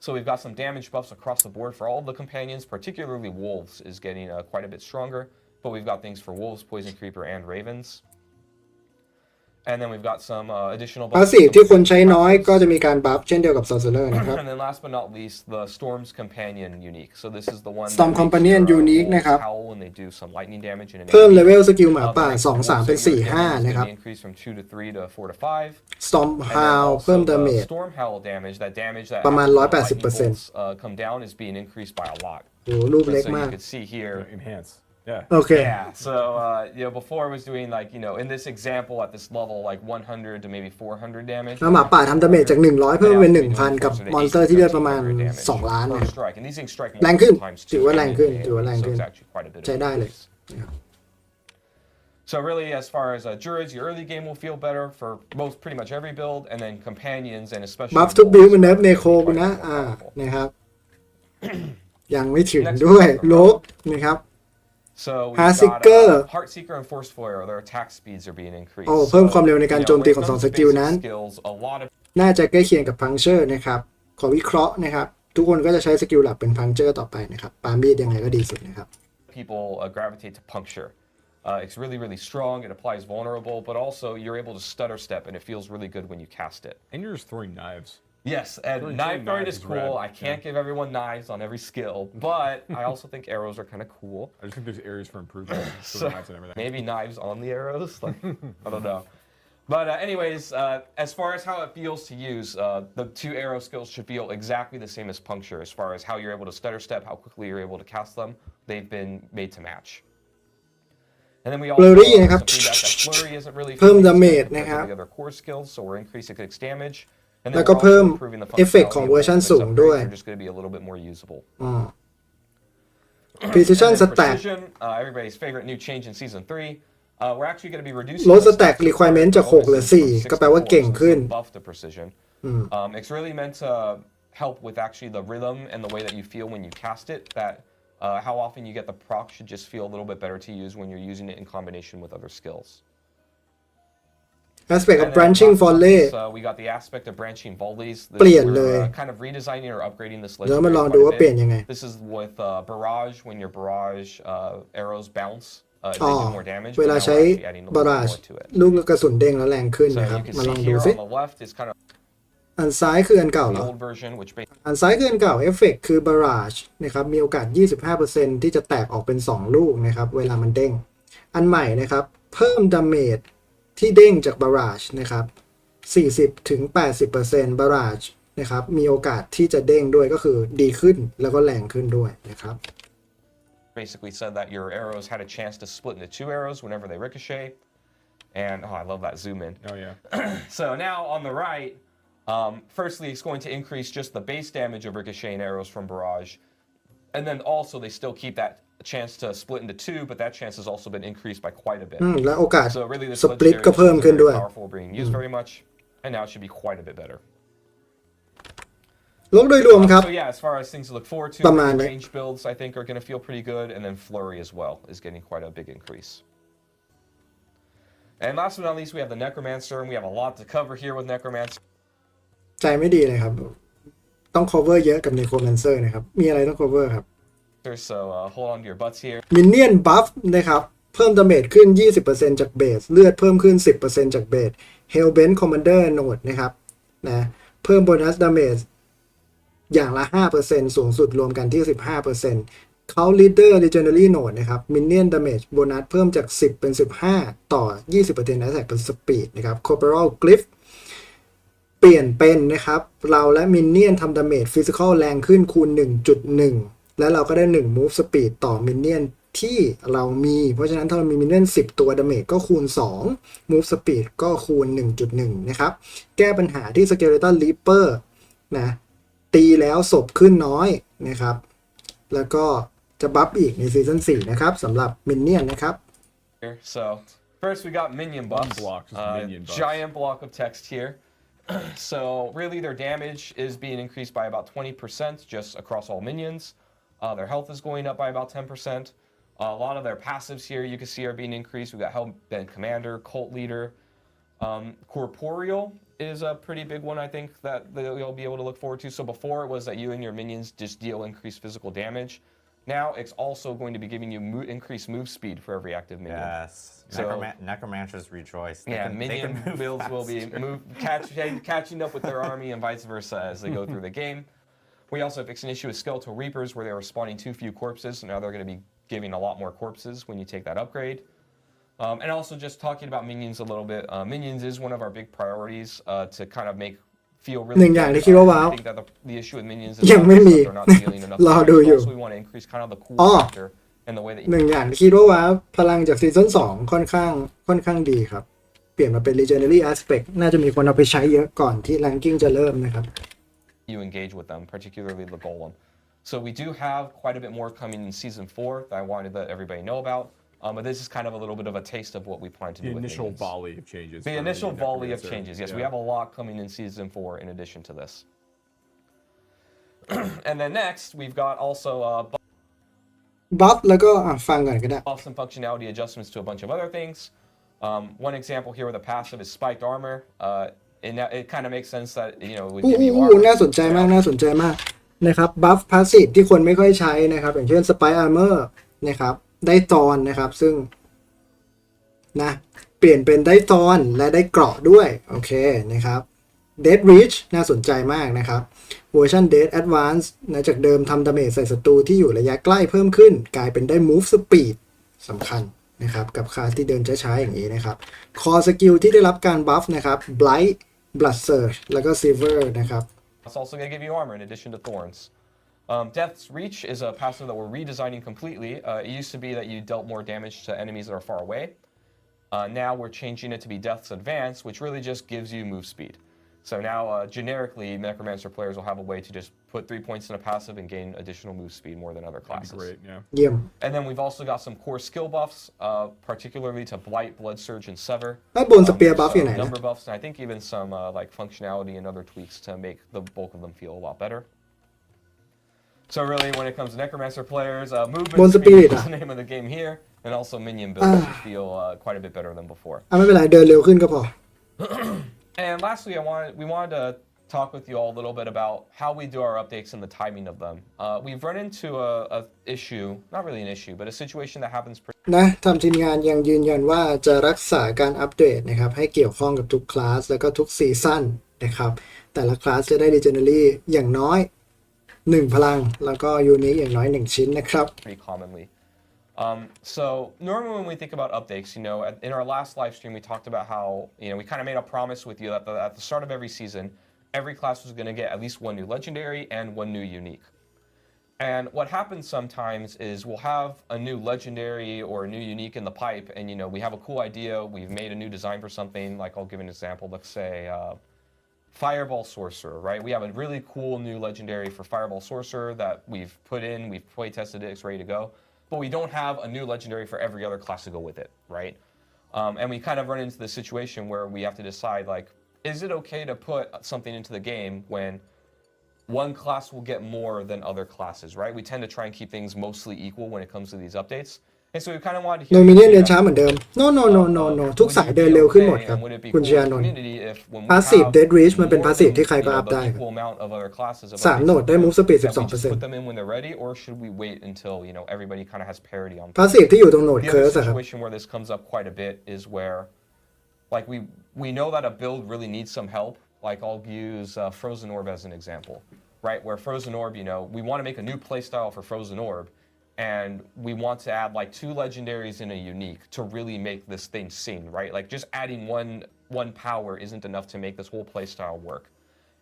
So we've got some damage buffs across the board for all of the companions, particularly Wolves is getting quite a bit stronger. But we've got things for Wolves, Poison Creeper, and Ravens. And then we've got some additional buffs.
พาสซีฟที่คนใช้น้อยก็จะมีการบัฟเช่นเดียวกับ Sorcerer นะครับ
And then last but not least, the Storm's Companion unique. So this is the one
Storm Companion unique นะครับ
howl when they do some lightning damage in an
เพิ่มเลเวลสกิลหมาป่า2 3เป็น4 5นะครับ
increase from 2 to 3 to 4 to 5.
Storm Howl เพิ่มดาเมจ
Storm Howl damage, that damage that
ประมาณ
after the
180%
lightning bolts, come down is being increased by a lot.
โอ้รูปเล็ก
So
มา
you
ก
could see here.
Enhance. Yeah.
โอเค
Yeah, so you know, before I was doing like, you know, in this example at this level, like 100 to maybe 400 damage.
แล้วหมาป่าทำดาเมจจาก100เพิ่มเป็น 1,000 กับมอนสเตอร์ที่เลือดประมาณ2 ล้าน
per
นะครับ
strike, and these things strike
แรงขึ้น
multiple times
ถือ
too.
ว่าแรงขึ้น
And,
ถือว่าแรง
so
ขึ้น
it's actually quite a bit of
ใช้ได้เลย
increase.
นะครับ
So really, as far as Druids, your early game will feel better for most, pretty much every build, and then Companions and especially
บัฟทุกบิล
Wolves
มันเนิร์ฟ
are
เน
gonna be
โค
quite
กูนะ
powerful.
นะครับ ยังไม่ถึงด้วยโลกนะครับ
So we've
Heartseeker
got Heartseeker and Force Flare, their attack speeds are being increased.
โอ้เพิ่มความเร็วในการ
you know,
โจมตี
when
ของ
it comes
2 ส
to
กิล
basic
นั้น
skills, a lot of
น่าจะใกล้เคียงกับ Puncture นะครับขอวิเคราะห์นะครับทุกคนก็จะใช้สกิลหลักเป็น Puncture ต่อไปนะครับปามีดยังไงก็ดีสุดนะครับ
people gravitate to Puncture. It's really, really strong. It applies vulnerable, but also you're able to stutter step, and it feels really good when you cast it.
And you're just throwing knives.
Yes, and
Throwing
knife throwing
knives
is
is
cool.
rad.
I can't give everyone knives on every skill, but I also think arrows are kind of cool.
I just think there's areas for improvement. For
So,
the knives and everything.
maybe knives on the arrows. Like, I don't know. But anyways, as far as how it feels to use, the 2 arrow skills should feel exactly the same as Puncture. As far as how you're able to stutter step, how quickly you're able to cast them, they've been made to match. And then we also
Flurry
have
นะครับ
some feedback that Flurry isn't really
เพิ่ม
feeling
ดาเมจ
because
นะครับ
of the other core skills, so we're increasing its damage. And
แล้
then
วก็
we're
เพิ่ม
also improving the
เอฟเฟกต์ของ
functionality
เวอร์ชัน
of its
สูง
upgrades.
ด้วย
They're just going to be a little bit more usable.
precision
And then
stack
precision, everybody's favorite new change in season 3. We're actually going to be reducing
ลด
the
stack
stack
requirement จาก 6 เหลือ
bonuses from
4
6
ก็แปล
to
ว่า
4,
เก่ง
so it's
ขึ้น
a buff to precision. It's really meant to help with actually the rhythm and the way that you feel when you cast it. That how often you get the proc should just feel a little bit better to use when you're using it in combination with other skills.
aspect of
And then
branching
last but not
volley
least, we got the aspect of branching volleys. This
เปลี่ยน
we're,
เลย
kind of redesigning or upgrading this
เดี๋ยวมา
legendary
ลอง
quite
ดู
a
ว่าเปลี่ยน
bit.
ยังไง
This is with barrage. When your barrage arrows bounce,
อ๋อ
they do more damage.
เว
But
ลา
now
ใช้
we're actually adding a little bit
barrage
more to it.
ลูกกระสุนเด้งแล้วแรงขึ้น
So
นะครับ
you can
มาล
see
องดู
here
ซิ
on the left is kind of
อันซ้ายคืออันเก่าเหร
the
อ
old version, which basically
อันซ้ายคืออันเก่าเอฟเฟกคือ barrage นะครับมีโอกาส 25% ที่จะแตกออกเป็น 2 ลูกนะครับเวลามันเด้งอันใหม่นะครับเพิ่มดาเมจที่เด้งจาก barrage นะครับ 40-80% barrage นะครับมีโอกาสที่จะเด้งด้วยก็คือดีขึ้นแล้วก็แรงขึ้นด้วยนะครับ
said that your arrows had a chance to split into 2 arrows whenever they ricochet. And I love that zoom in.
Oh yeah.
So now on the right, firstly, it's going to increase just the base damage of ricocheting arrows from barrage, and then also they still keep that chance to split into 2, but that chance has also been increased by quite a bit.
และโอกาส
So really, this
สปลิต
legendary
ก็เพิ่ม
isn't
ขึ้น
very
ด้วย
powerful, being used very much, and now it should be quite a bit better.
ลงโดยรวมครับ
So yeah, as far as things to look forward to,
ประมาณนี้
range builds I think are going to feel pretty good, and then flurry as well is getting quite a big increase. And last but not least, we have the Necromancer, and we have a lot to cover here with Necromancer.
ใจไม่ดีเลยครับต้อง cover เยอะกับ necromancer นะครับมีอะไรต้อง cover ครับ
So hold on to your butts here.
minion buff นะครับเพิ่มดาเมจขึ้น 20% จากเบสเลือดเพิ่มขึ้น 10% จากเบส hellbent commander node นะครับนะเพิ่มโบนัสดาเมจอย่างละ 5% สูงสุดรวมกันที่ 15% เขา leader legendary node นะครับ minion damage โบนัสเพิ่มจาก 10 เป็น 15 ต่อ 20% attack เป็น speed นะครับ corporal glyph เปลี่ยนเป็นนะครับเราและ minion ทำดาเมจ physical แรงขึ้นคูณ 1.1 และเราก็ได้ 1 move speed ต่อ minion ที่เรามีเพราะฉะนั้นถ้าเรามี minion 10 ตัว damage ก็คูณ 2 move speed ก็คูณ 1.1 นะครับแก้ปัญหาที่ skeleton reaper นะตีแล้วศพขึ้นน้อยนะครับแล้วก็จะบัฟอีกในซีซั่น4นะครับสำหรับ minion นะครับ
So first we got minion buffs.
block, just minion buffs.
Giant block of text here. So really their damage is being increased by about 20% just across all minions. Their health is going up by about 10%. A lot of their passives here you can see are being increased. We've got Hellbent Commander, Cult Leader. Corporeal is a pretty big one, I think, that you'll be able to look forward to. So before it was that you and your minions just deal increased physical damage. Now it's also going to be giving you increased move speed for every active minion.
Yes.
So,
Necromancers rejoice.
Minion builds will be catching up with their army and vice versa as they go through the game. We also fixed an issue with Skeletal Reapers where they were spawning too few corpses. So now they're going to be giving a lot more corpses when you take that upgrade. And also just talking about minions a little bit. Minions is one of our big priorities to kind of make feel really
หนึ่งอย่างที่คิดว่าว้าว
I think that the issue with minions is
ยังไม่มี
they're not dealing enough
รอ
damage.
ดูอยู่
Also, we want to increase kind of the cool
อ๋อ
factor and the way that
หนึ่งอย่างที่คิดว่าว้าวพลังจากซีซั่น2ค่อนข้างดีครับเปลี่ยนมาเป็น legendary aspect น่าจะมีคนเอาไปใช้เยอะก่อนที่ ranking จะเริ่มนะครับ
you engage with them, particularly the golem. So we do have quite a bit more coming in season 4 that I wanted to let everybody know about. But this is kind of a little bit of a taste of what we plan to do with
initial
minions.
volley of changes.
The
for
initial volley of
Necromancer.
changes. Yes,
Yeah.
we have a lot coming in season 4 in addition to this. And then next, we've got also
buff แล้วก็ฟังก่อนก็ได้
buffs and functionality adjustments to a bunch of other things. One example here with a passive is spiked armor. And it kind of makes sense that, you know, it would give you armor.
น่าสนใจมากนะครับ buff passive ที่คนไม่ค่อยใช้นะครับอย่างเช่น spike armor นะครับได้ตอนนะครับซึ่งนะเปลี่ยนเป็นได้ตอนและได้เกราะด้วยโอเคนะครับ Death Reach น่าสนใจมากนะครับเวอร์ชัน Death Advance นะจากเดิมทำดาเมจใส่ศัตรูที่อยู่ระยะใกล้เพิ่มขึ้นกลายเป็นได้ Move Speed สำคัญนะครับกับคลาสที่เดินช้าๆอย่างนี้นะครับ Core Skill ที่ได้รับการ buff นะครับ Blight Blood Surge แล้วก็ Silver นะครับ
It's also going to give you armor in addition to thorns. Death's Reach is a passive that we're redesigning completely. It used to be that you dealt more damage to enemies that are far away. Now we're changing it to be Death's Advance, which really just gives you move speed. So now, generically, Necromancer players will have a way to just put 3 points in a passive and gain additional move speed more than other
That'd be
classes.
great, yeah.
เยี่ยม
And then we've also got some core skill buffs, particularly to Blight, Blood Surge, and Sever.
ไอ้บนสเปียร์บัฟอยู่ไหน
Some
นะ
number buffs, and I think even some like functionality and other tweaks to make the bulk of them feel a lot better. So really, when it comes to Necromancer players, movement
Bone
speed
Spirit
is the name of the game here, and also minion builds should feel quite a bit better than before.
อ่ะไม่เป็นไรเดินเร็วขึ้นก็พอ
And lastly, we wanted to talk with you all a little bit about how we do our updates and the timing of them. We've run into a issue, not really an issue, but a situation that happens.
นะทำทีมงานยังยืนยันว่าจะรักษาการอัปเดตนะครับให้เกี่ยวข้องกับทุกคลาสแล้วก็ทุกซีซั่นนะครับแต่ละคลาสจะได้ Legendary อย่างน้อย1พลังแล้วก็ยูนิคอย่างน้อย1ชิ้นนะครับ
Pretty commonly. So normally when we think about updates, in our last live stream we talked about how we kind of made a promise with you that at the start of every season, every class was going to get at least one new legendary and one new unique. And what happens sometimes is we'll have a new legendary or a new unique in the pipe, and we have a cool idea, we've made a new design for something. Like I'll give an example. Let's say Fireball Sorcerer, right? We have a really cool new legendary for Fireball Sorcerer that we've put in, we've play tested it, it's ready to go. But we don't have a new legendary for every other class to go with it, right? And we kind of run into the situation where we have to decide, like, is it okay to put something into the game when one class will get more than other classes, right? We tend to try and keep things mostly equal when it comes to these updates. And so we kind of wanted to
โน
hear
มิเนียนเดินช้าเหมือนเดิม no ทุกสายเดินเร็วขึ้นหมดครับคุณชยานนท์ Passive Dead Reach มันเป็น Passive ที่ใครก็อัพได้3โหนดได้ Move Speed 12%
put them in when they're ready, or should we wait until everybody kind of has parity on
Passive ที่อยู่ตรงโหนด
the other
Curse อะครับ
situation where this comes up quite a bit is where like we know that a build really needs some help. Like I'll use Frozen Orb as an example, right? Where Frozen Orb, we want to make a new playstyle for Frozen Orb, and we want to add like 2 legendaries and a unique to really make this thing sing, right? Like just adding one power isn't enough to make this whole playstyle work.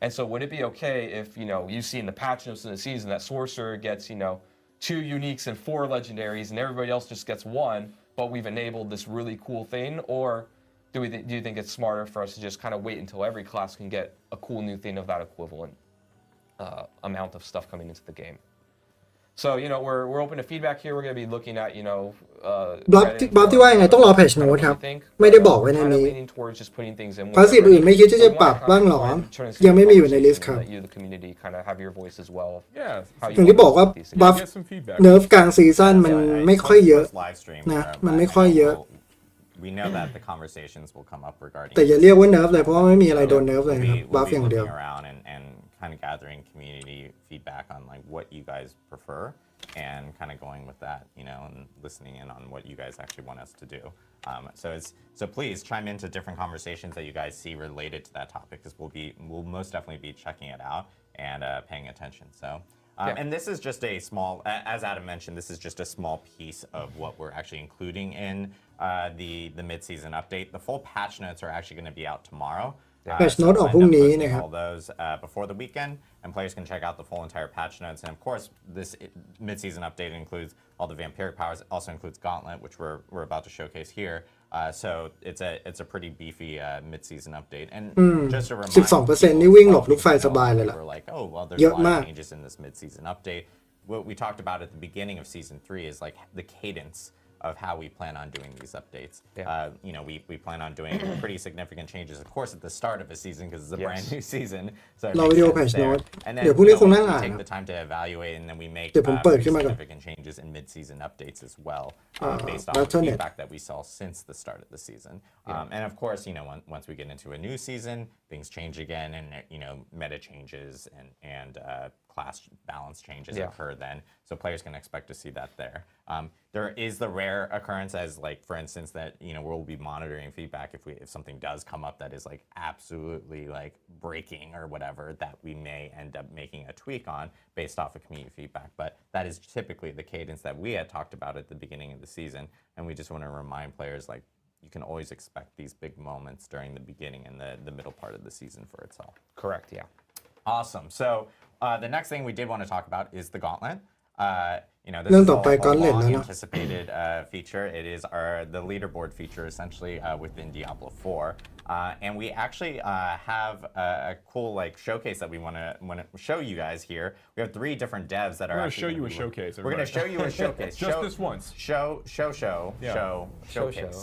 And so would it be okay if, you see in the patch notes in the season that Sorcerer gets, 2 uniques and 4 legendaries and everybody else just gets 1, but we've enabled this really cool thing? Or do you think it's smarter for us to just kind of wait until every class can get a cool new thing of that equivalent amount of stuff coming into the game? So, we're open to feedback here. We're going to be looking at,
บล็อกที่ว่ายังไงต้องรอ Patch Note ครับไม่ได้บอกไว้ในนี้ Passive อื่นไม่คิดที่จะปรับบ้างหรอยังไม่มีอยู่ในลิสต์ครับ อย่างที่บอกว่าบัฟเนิร์ฟกลางซีซั่นมันไม่ค่อยเยอะนะมันไม่ค่อยเยอะ
We know that the conversations will come up regarding
แต่อย่าเรียกว่าเนิร์ฟเลยเพราะว่าไม่มีอะไรโดนเนิร์ฟเลยครับ
we'll
บัฟ
be
อย่างเดียว
looking around and kind of gathering community feedback on like what you guys prefer and kind of going with that, and listening in on what you guys actually want us to do. So please chime into different conversations that you guys see related to that topic, because we'll most definitely be checking it out and paying attention. So. And this is just a small, as Adam mentioned, this is just a small piece of what we're actually including in the mid-season update. The full patch notes are actually going to be out tomorrow.
Patch note ออกพรุ่งนี้นะครับ
all those before the weekend, and players can check out the full entire patch notes. And of course, this mid-season update includes all the vampiric powers. It also includes Gauntlet, which we're about to showcase here. So it's a pretty beefy mid-season update. And just a reminder,
12% นี่วิ่งหลบลูกไฟสบายเลยล่ะ
we're like, oh well, there's
เย
a
อะ
lot
มาก
of changes in this mid-season update. What we talked about at the beginning of season 3 is like the cadence of how we plan on doing these updates. We plan on doing pretty significant changes, of course, at the start of a season because it's a brand new season. So it
เรา
makes
วิดีโอ
sense
Patch
there.
Note
And then
เดี๋ยวพรุ่งนี้คงนั่ง
we
อ่าน
take
ครับ
the time to evaluate, and then we make
เดี๋ยวผมเปิด
pretty
ขึ้นมาก่อน
significant changes in mid-season updates as well, based on
that's
the
on it.
feedback that we saw since the start of the season. And of course, once we get into a new season, things change again, and meta changes and class balance changes occur then. So players can expect to see that there. There is the rare occurrence, as like for instance that we'll be monitoring feedback if something does come up that is like absolutely like breaking or whatever, that we may end up making a tweak on based off of community feedback. But that is typically the cadence that we had talked about at the beginning of the season, and we just want to remind players like you can always expect these big moments during the beginning and the middle part of the season for itself.
Correct, yeah.
Awesome. So the next thing we did want to talk about is the Gauntlet. this
เรื่อง
is
ต่อไป
a
Gauntlet แล้ว
long
เนาะ
anticipated feature. It is the leaderboard feature essentially within Diablo 4. And we actually have a cool showcase that we want to show you guys here. We have 3 different devs that are
We're going to
actually
show you a
be-
showcase.
We're going to show you a showcase.
Just this once.
Showcase.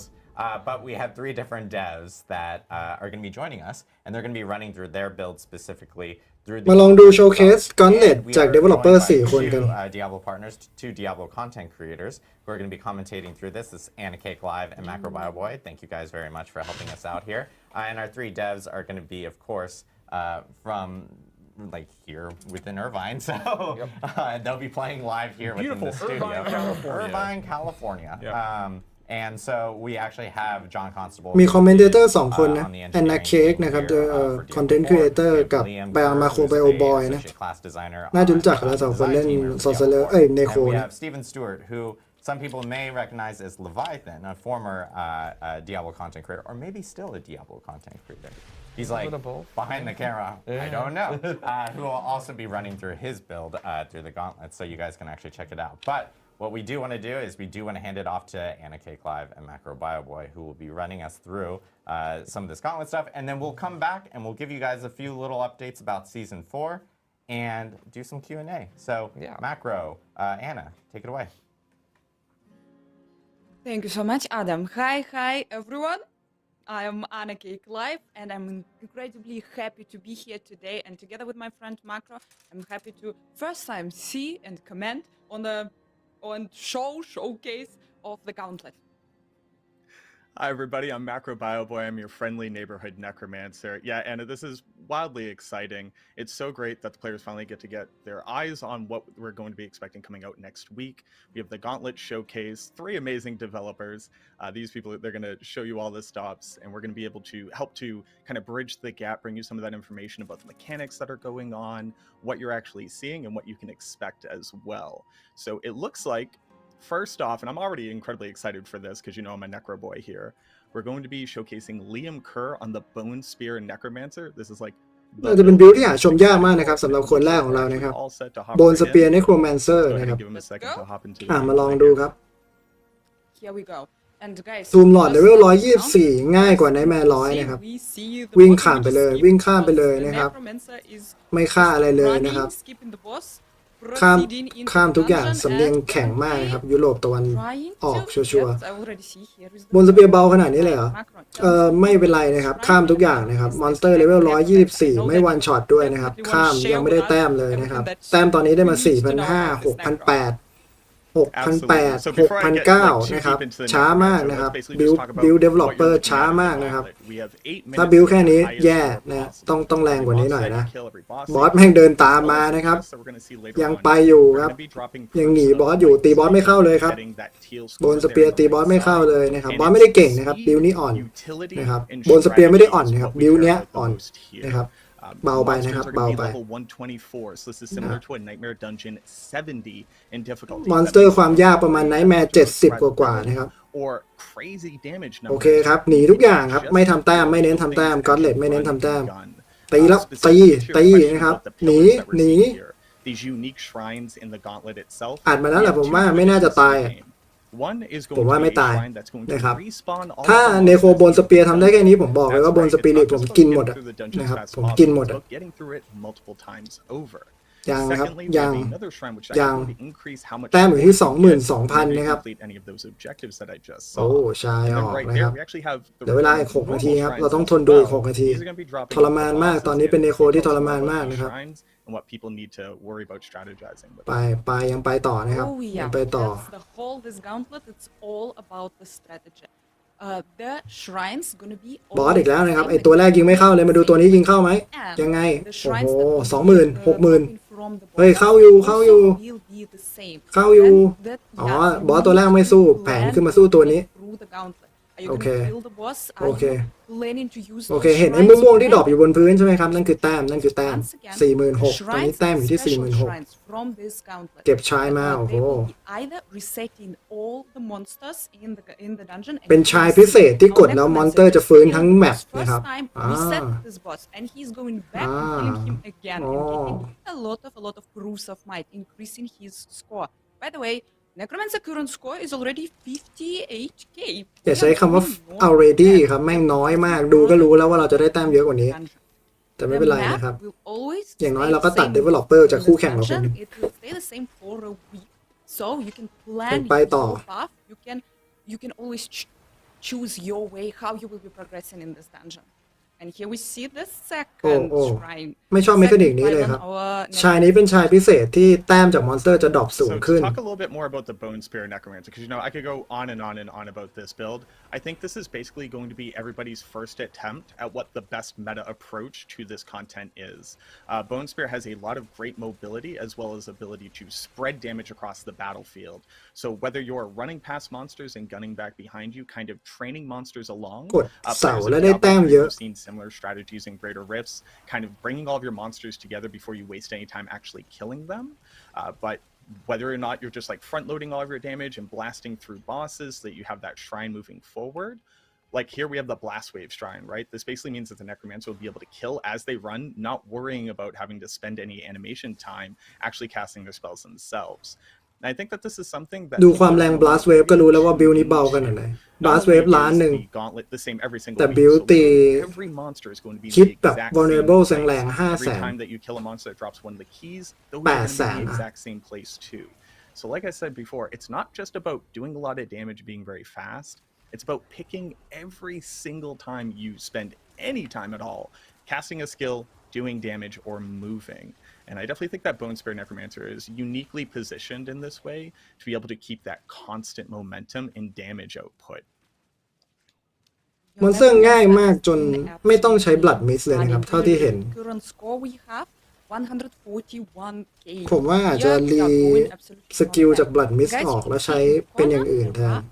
But we have 3 different devs that are going to be joining us, and they're going to be running through their build specifically through the
มาลองดูโชว์เคส Gauntlet
And we
จาก
are
developer
joined by
4 คนกัน
2 Diablo partners, 2 Diablo content creators who are going to be commentating through this. This is Anna Cake Live and Macro Bioboy. Thank you guys very much for helping us out here. And our 3 devs are going to be, of course, from here within Irvine, so they'll be playing live here within the studio. Irvine, California. And so we actually have John Constable
มีคอมเมนเตอร์ 2 คนนะ
on the
แอนนา
engineering
เค้ก
team
นะครับ
here, for
คอนเทนต์ครีเอเตอร์
Diablo 4.
กับ
Liam
แบงมาโค
Kerr,
ไบ
who's
โอบอย
a
นะ
associate class designer
น่าจะ
on
รู้จักกันแล้ว
the
2 คน
design
เล่น
team of
ซอสเซเลอ
Diablo
ร์
4.
เนโค
And we
นะ
have Steven Stewart, who some people may recognize as Leviathan, a former Diablo content creator, or maybe still a Diablo content creator. He's like behind the camera. I don't know. Who will also be running through his build through the gauntlet, so you guys can actually check it out. But what we do want to do is we do want to hand it off to Anna Cake Live and Macro Bioboy, who will be running us through some of this gauntlet stuff, and then we'll come back and we'll give you guys a few little updates about Season 4 and do some Q&A. So, Macro, Anna, take it away.
Thank you so much, Adam. Hi, everyone. I am Anna Cake Live, and I'm incredibly happy to be here today. And together with my friend Macro, I'm happy to first time see and comment on showcase of the Gauntlet.
Hi, everybody. I'm Macro Bioboy. I'm your friendly neighborhood necromancer. Yeah, Anna, this is wildly exciting. It's so great that the players finally get to get their eyes on what we're going to be expecting coming out next week. We have the Gauntlet Showcase, 3 amazing developers. These people, they're going to show you all the stops, and we're going to be able to help to kind of bridge the gap, bring you some of that information about the mechanics that are going on, what you're actually seeing, and what you can expect as well. So it looks like, first off, and I'm already incredibly excited for this because I'm a necro boy here, we're going to be showcasing Liam Kerr on the Bone Spear Necromancer. This is
น่าจะเป็นบิลที่หาชมยากมากนะครับสำหรับคนแรกของเรานะครับโบนสเปียร์เนโครแมนเซอร์นะครับมาลองดูครับ
Here we go. And guys,
ซูมหลอดเลเวล124ง่ายกว่าไนท์แมร์100นะครับวิ่งข้ามไปเลยนะครับไม่ฆ่าอะไรเลยนะครับข้ามทุกอย่างสำเนียงแข็งมากนะครับยุโรปตะวันออกชัวร์บนสเปียร์เบาขนาดนี้เลยเหรอไม่เป็นไรนะครับข้ามทุกอย่างนะครับมอนสเตอร์เลเวล124ไม่วันช็อตด้วยนะครับข้ามยังไม่ได้แต้มเลยนะครับแต้มตอนนี้ได้มา 4,500 6,800 6,800 6,900 นะครับช้ามากนะครับบิลเดเวลลอปเปอร์ช้ามากนะครับถ้าบิลแค่นี้แย่นะต้องแรงกว่านี้หน่อยนะบอสแม่งเดินตามมานะครับยังไปอยู่ครับยังหนีบอสอยู่ตีบอสไม่เข้าเลยครับบนสเปียร์ตีบอสไม่เข้าเลยนะครับบอสไม่ได้เก่งนะครับบิลนี่อ่อนนะครับบนสเปียร์ไม่ได้อ่อนนะครับบิลเนี้ยอ่อนนะครับเบาไปนะครับเบาไปมอนสเตอร์ความยากประมาณไนท์แมร์70กว่านะครับโอเคครับหนีทุกอย่างครับไม่ทำแต้มไม่เน้นทำแต้มก็อดเลตไม่เน้นทำแต้มตีแล้วตีนะครับหนีอัดมาแล้วแหละผมว่าไม่น่าจะตายผมว่าไม่ตายนะครับถ้าเนโคบนสเปียร์ทำได้แค่นี้ผมบอกเลยว่าบนสปิริตผมกินหมดนะครับผมกินหมดยังนะครับยังแต้มอยู่ที่ 22,000 นะครับโอ้ชายออกนะครับเดี๋ยวเวลาอีก6 นาทีครับเราต้องทนดูอีก6 นาทีทรมานมากตอนนี้เป็นเนโคที่ทรมานมากนะครับไปยังไปต่อนะครับยังไปต่อ
The whole this gauntlet, it's all about the strategy. The shrines gonna be
บอสอีกแล้วนะครับไอตัวแรกยิงไม่เข้าเลยมาดูตัวนี้ยิงเข้าไหมยังไงโอ้โห 20,000 60,000 เฮ้ยเข้าอยู่อ๋อบอสตัวแรกไม่สู้แผนขึ้นมาสู้ตัวนี้
Are you
โอเค
gonna kill the boss?
โอ
Are
เค
you planning to use
โอเค
those
เห็นไอ้
shrines
ม่วงๆที่ดรอป
back?
อยู่บนพื้นใช่ไหมครับ นั่นคือแต้ม นั่นคือแต้ม
Once again,
46,000 ตอนนี้
shrines
แต้มอยู่ที่
special
46,000
shrines from this gauntlet.
เก็บชายมา
They
โอ้โห
will be either resetting all the monsters in the dungeon. And
เป็น
you
ชาย
will
พิเศ
see
ษที่กด
our
แล้วมอนส
necromancer
เตอร์จะฟื้นทั้ง
killed
แม
the
ป
boss
นะครับ
first time, reset this boss, and he's going back and killing him again and getting a lot of proofs of might, increasing his score. By the way, Necromancer current score is already 58k.
อย่าใช้คำว่า already ครับ แม่งน้อยมาก ดูก็รู้แล้วว่าเราจะได้แต้มเยอะกว่านี้ แต่ไม่เป็นไรนะครับ อย่างน้อยเราก็ตัด developer จากคู่แข่งเราคนหนึ่ง
It will stay the same for a week, so you can plan
ไปต่อ
your path. You can always choose your way how you will be progressing in this dungeon. And here we see the second
โอ้
shrine.
ไม่ชอบเมคานิกนี้เลยครับ ชายนี้เป็นชายพิเศษที่แต้มจากมอนสเตอร์จะดรอปสูง
So
ขึ้
to
น
talk a little bit more about the Bone Spear Necromancer, because I could go on and on and on about this build. I think this is basically going to be everybody's first attempt at what the best meta approach to this content is. Bone Spear has a lot of great mobility as well as ability to spread damage across the battlefield. So whether you're running past monsters and gunning back behind you, kind of training monsters along,
กดเสา
players of
แล้วได้แต้ม
Diablo
เยอะ
have seen similar strategies in Greater Rifts, kind of bringing all of your monsters together before you waste any time actually killing them. But whether or not you're just like front loading all of your damage and blasting through bosses so that you have that shrine moving forward. Like here we have the Blast Wave Shrine, right? This basically means that the Necromancer will be able to kill as they run, not worrying about having to spend any animation time actually casting their spells themselves. And I think that this is something that
ดูความแรง blast wave ก็รู้แล้วว่าบิลนี้เบาขนาดไหน blast wave ล้านหนึ่ง
the same every single
แต่
week.
บิล
So
ตี
every monster is going to be
คิด
the
แบบ
exact
vulnerable
same
แร
place.
งๆ
Every
500,000
time that you kill a monster that drops one of the keys, those are going to be
800,000
the exact same place too. So like I said before, it's not just about doing a lot of damage being very fast. It's about picking every single time you spend any time at all, casting a skill, doing damage, or moving. And I definitely think that Bone Spear Necromancer is uniquely positioned in this way to be able to keep that constant momentum in damage output.
มอนสเตอร์ง่ายมากจนไม่ต้องใช้ blood mist เลยนะครับ เท่าที่เห็น
Current score we have 141k.
ผมว่าอาจจะรีสกิลจาก blood mist ออกแล้วใช้เป็นอย่างอื่นแทน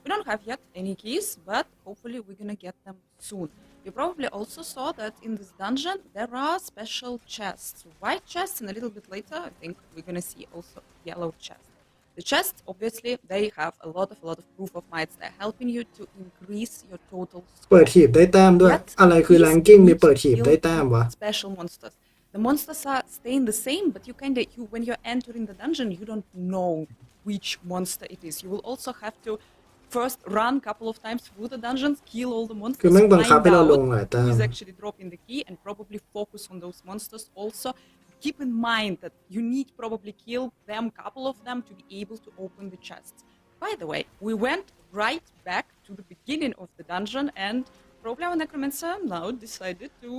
We don't have yet any keys, but hopefully we're gonna get them soon. You probably also saw that in this dungeon there are special chests, white chests, and a little bit later I think we're gonna see also yellow chests. The chests, obviously, they have a lot of proof of mights. They're helping you to increase your total score.
เปิดหีบได้แต้มด้วย อะไรคือ ranking มีเปิดหีบได้แต้มวะ
Special monsters. The monsters are staying the same, but when you're entering the dungeon, you don't know which monster it is. You will also have to first run a couple of times through the dungeons, kill all the
คือ
monsters,
แม่งบังคับ
find
ให้เราลง
out
หลายแต้
who
ม
is actually dropping the key, and probably focus on those monsters. Also, keep in mind that you need probably kill them, couple of them, to be able to open the chests. By the way, we went right back to the beginning of the dungeon, and probably our Necromancer now decided to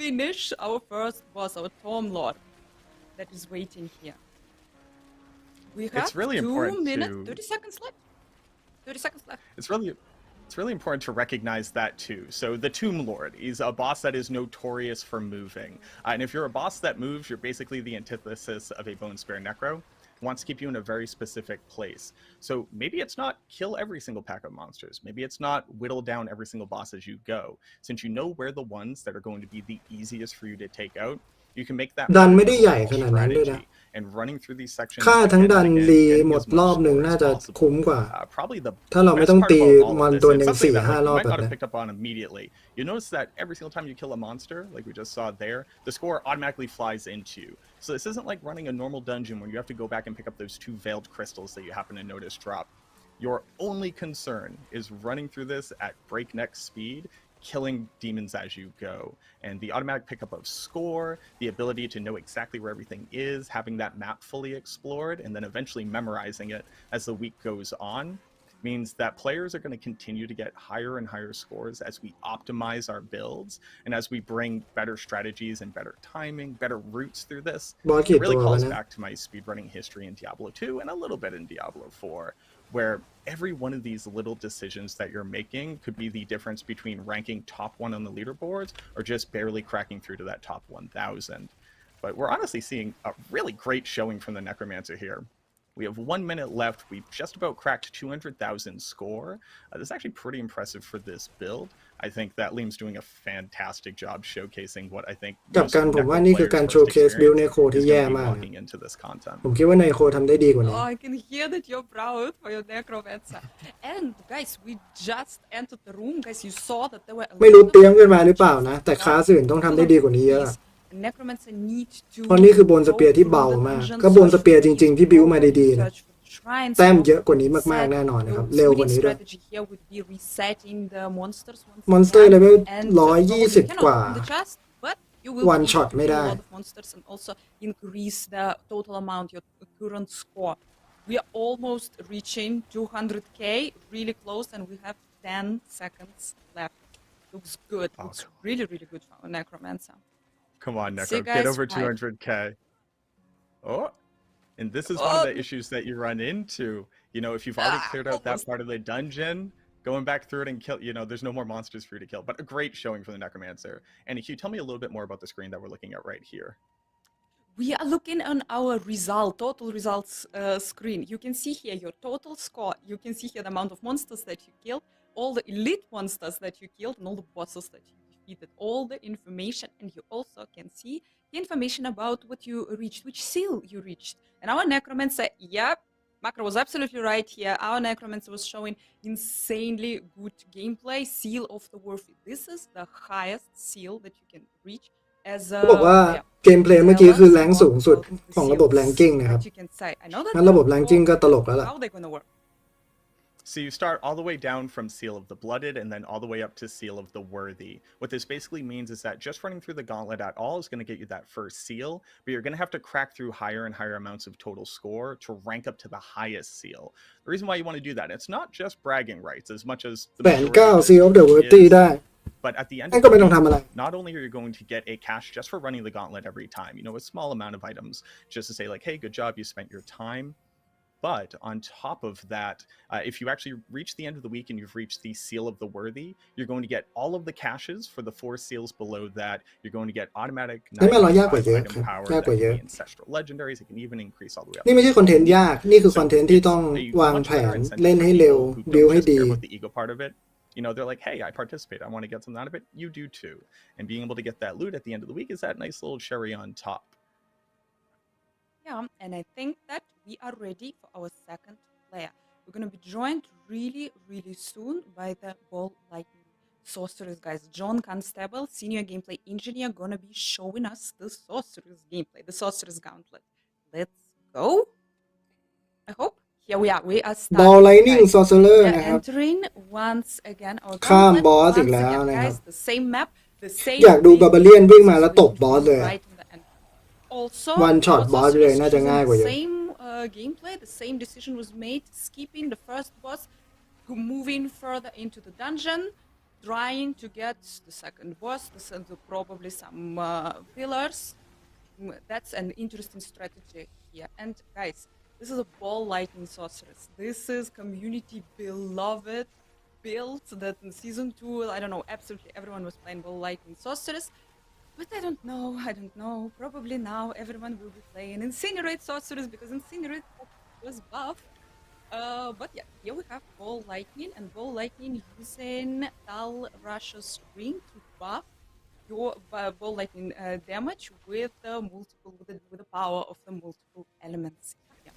finish our first boss, our Tom Lord, that is waiting here. We have
It's really
2
important
minutes,
to-
30 seconds left. 30 seconds left.
It's really important to recognize that too. So the Tomb Lord is a boss that is notorious for moving. And if you're a boss that moves, you're basically the antithesis of a Bone Spear Necro. It wants to keep you in a very specific place. So maybe it's not kill every single pack of monsters. Maybe it's not whittle down every single boss as you go. Since you know where the ones that are going to be the easiest for you to take out, you can make that
ดันไม่ได้ใหญ่ขนาดนั้นด้วยนะ
strategy. And running through these sections
ค่าทั้ง
again
ดั
and
น
again,
รี
getting
หมด
as much
รอบหนึ่ง
score as
น่าจะ
possible.
คุ้มกว่า
Probably the
ถ้าเราไม่
best
ต้อง
part
ตี
about all of
มอน
this
ตัวห
is
นึ่ง
something that
4-5
like,
ร
you
อบ
might
แบบ
not have
นี้
picked up on immediately. You notice that every single time you kill a monster, like we just saw there, the score automatically flies into. So this isn't like running a normal dungeon where you have to go back and pick up those 2 veiled crystals that you happen to notice drop. Your only concern is running through this at breakneck speed, killing demons as you go. And the automatic pickup of score, the ability to know exactly where everything is, having that map fully explored, and then eventually memorizing it as the week goes on, means that players are going to continue to get higher and higher scores as we optimize our builds and as we bring better strategies and better timing, better routes through this. It really calls back to my speedrunning history in Diablo 2 and a little bit in Diablo 4, where every one of these little decisions that you're making could be the difference between ranking top 1 on the leaderboards or just barely cracking through to that top 1,000. But we're honestly seeing a really great showing from the Necromancer here. We have 1 minute left. We've just about cracked 200,000 score. This is actually pretty impressive for this build. I think that Liam's doing a fantastic job showcasing what I think
กับ
most
การผมว่า
Necro
นี่คือ
players'
การ
first
โชว์เคสบิล
experience
ในโคที่
is
แย่
going to be
มากนะ
walking into this content.
ผมคิดว่าในโคทำได้ดีกว่านี้
Oh, I can hear that you're proud for your necromancer. And guys, we just entered the room. Guys, you saw that there were a
ไม่รู้
lot of
เตรียมกันมาหรือเปล่านะ แต่คลาสอื่นต้องทำได้ดีกว่านี้เยอะ
necromancer need to
เพราะนี่คือบนสเปียร์ที่เบามาก ก็บนสเปียร์จริง ๆ ที่บิวมาดีๆนะแต้มเยอะกว่านี้มากๆแน่นอนนะครับเร็วกว่านี้ด้วย มอนสเตอร์เลเวล120 กว่า one shot ไม่ได้
monsters and also increase the total amount your current score. We are almost reaching 200k, really close, and we have 10 seconds left. Looks good. Looks really, really good for our necromancer.
Come on, Necro,
See,
get
guys,
over 200k. Oh, and this is one of the issues that you run into. You know, if you've already cleared out that part of the dungeon, going back through it and kill, you know, there's no more monsters for you to kill. But a great showing for the Necromancer. And can you tell me a little bit more about the screen that we're looking at right here?
We are looking on our total results screen. You can see here your total score. You can see here the amount of monsters that you killed, all the elite monsters that you killed, and all the bosses that you defeated, all the information. And you also can see the information about what you reached, which seal you reached. And our necromancer, yep, Macro was absolutely right here. Our necromancer was showing insanely good gameplay. Seal of the Worthy. This is the highest seal that you can reach as a
บอกว่าเกมเพลย์เมื่อกี้คือแรงสูงสุดของระบบแรงกิ้งนะครับงั้นระบบแรงกิ้งก็ตลกแล้วล่ะ
How they gonna work?
So you start all the way down from Seal of the Blooded and then all the way up to Seal of the Worthy. What this basically means is that just running through the gauntlet at all is going to get you that first seal, but you're going to have to crack through higher and higher amounts of total score to rank up to the highest seal. The reason why you want to do that, it's not just bragging rights as much as the majority of
Seal of the Worthy ได้
but at the end
นั่นก็ไม่ต้องทำอะไร
not only are you going to get a cash just for running the gauntlet every time, you know, a small amount of items just to say like, hey, good job, you spent your time. But on top of that, if you actually reach the end of the week and you've reached the Seal of the Worthy, you're going to get all of the caches for the 4 seals below that. You're going to get automatic
นี่มันเรายากกว่าเยอะ
item power
ยาก
that
กว่าเย
can
อะ
be ancestral legendaries. It can even increase all the way up.
นี่ไม่ใช่คอนเทนต์ยาก นี่คือคอนเทนต์ที่ต้อง
a
วาง
much
แผ
better
น
incentive
เล่น
for
ให้เร็ว
people who
บิล
don't
ให้
just
ดี
care about the ego part of it. You know, they're like, hey, I participate. I want to get something out of it. You do too. And being able to get that loot at the end of the week is that nice little cherry on top.
Yeah, and I think that we are ready for our second player. We're going to be joined really, really soon by the Ball Lightning Sorceress, guys. John Constable, Senior Gameplay Engineer, going to be showing us the Sorceress gameplay, the Sorceress Gauntlet. Let's go. I hope. Here we are. We are starting.
Ball Lightning
guys.
Sorcerer
We are
นะครับ
entering once again our
ข้าม
gauntlet.
บอส
Once
อีกแล้ว
again,
นะครับ
guys, the same map, the same
อยากดู
thing.
Barbarian วิ่งมาแล้วตบบอสเลย
Right in the end. Also,
One shot
our
บอสเลย
sorceress
น่าจะง่ายกว่าเยอะ
choosing the same gameplay, the same decision was made, skipping the first boss, moving further into the dungeon, trying to get the second boss, probably some pillars. That's an interesting strategy here. And guys, this is a Ball Lightning Sorceress. This is community beloved build that in season 2, I don't know, absolutely everyone was playing Ball Lightning Sorceress. But I don't know. Probably now everyone will be playing Incinerate Sorceress because Incinerate was buff. But yeah, here we have Ball Lightning, and Ball Lightning using Tal Rush's Ring to buff your Ball Lightning damage with the with the power of the multiple elements. Yeah.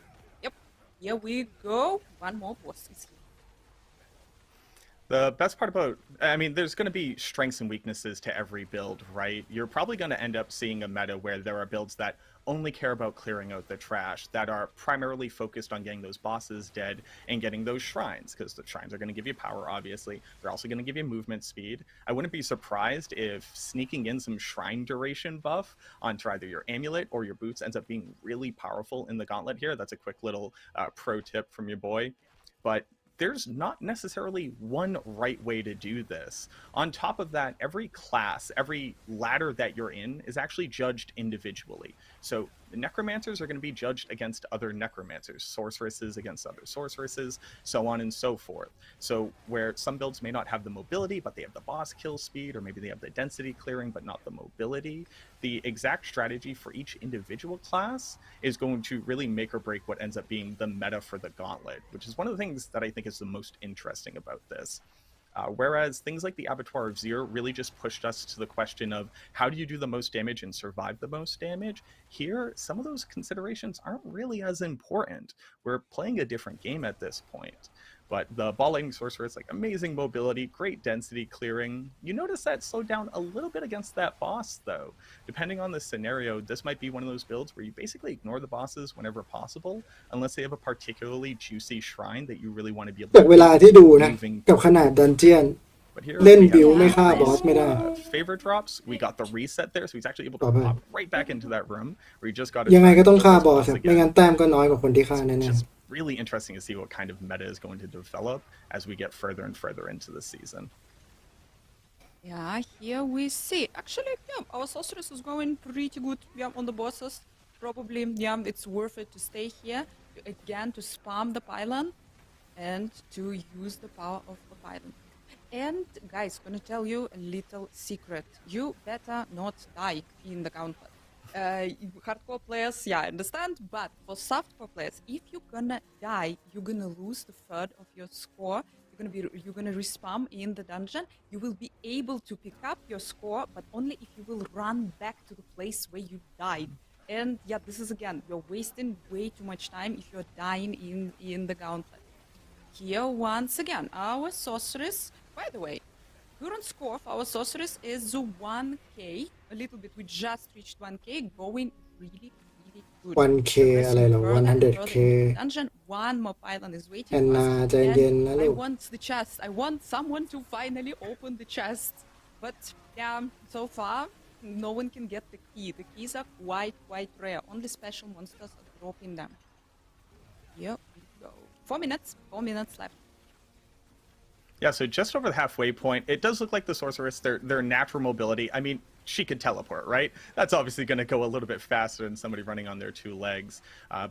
Yep. Here we go. One more boss is here.
The best part about, I mean, there's going to be strengths and weaknesses to every build, right? You're probably going to end up seeing a meta where there are builds that only care about clearing out the trash, that are primarily focused on getting those bosses dead and getting those shrines, because the shrines are going to give you power, obviously. They're also going to give you movement speed. I wouldn't be surprised if sneaking in some shrine duration buff onto either your amulet or your boots ends up being really powerful in the gauntlet here. That's a quick little pro tip from your boy. But there's not necessarily one right way to do this. On top of that, every class, every ladder that you're in is actually judged individually. So The necromancers are going to be judged against other necromancers, sorceresses against other sorceresses, so on and so forth. So where some builds may not have the mobility, but they have the boss kill speed, or maybe they have the density clearing, but not the mobility, the exact strategy for each individual class is going to really make or break what ends up being the meta for the gauntlet, which is one of the things that I think is the most interesting about this. Whereas things like the Abattoir of Zir really just pushed us to the question of how do you do the most damage and survive the most damage, here some of those considerations aren't really as important. We're playing a different game at this point. But the Ball Lightning Sorceress, like amazing mobility, great density clearing. You notice that slowed down a little bit against that boss though. Depending on the scenario, this might be one of those builds where you basically ignore the bosses whenever possible, unless they have a particularly juicy shrine that you really want to be able
จาก
to
เวลาที่ดูนะ
moving
กับขนาดดันเจียน
But here
เล่น
we have
บิว
the
ไม่ฆ่า
increased,
บอสไม่ได้
favor drops. We got the reset there, so he's actually able to
ต่อไป
pop right back into that room where he just got
ยังไงก็ต้อง
kill
ฆ่า
this
บอส
boss
ครับไม่งั้
again.
นแต้มก็น้อยกว่าคนที่ฆ่า
It's
แน่
just really interesting to see what kind of meta is going to develop as we get further and further into the season.
Yeah, here we see. Actually, yeah, our sorceress is going pretty good, yeah, on the bosses. Probably, yeah, it's worth it to stay here, again, to spam the pylon and to use the power of the pylon. And guys, gonna tell you a little secret. You better not die in the gauntlet. Hardcore players, yeah, I understand, but for softcore players, if you're gonna die, you're gonna lose the third of your score. You're gonna respawn in the dungeon. You will be able to pick up your score, but only if you will run back to the place where you died. And yeah, this is again, you're wasting way too much time if you're dying in the gauntlet. Here, once again, our sorceress, by the way, current score of our sorceress is 1k, a little bit, we just reached 1k, going really, really good.
1k อะไรเหรอ 100k
Dungeon, one more pylon is waiting
แอน
for
นา
us.
ใจเย็นนะ
And
ลู
I
ก
want the chest. I want someone to finally open the chest. But yeah, so far, no one can get the key. The keys are quite rare. Only special monsters are dropping them. Here we go. 4 minutes left.
Yeah, so just over the halfway point, it does look like the sorceress, their natural mobility. I mean, she could teleport, right? That's obviously going to go a little bit faster than somebody running on their two legs,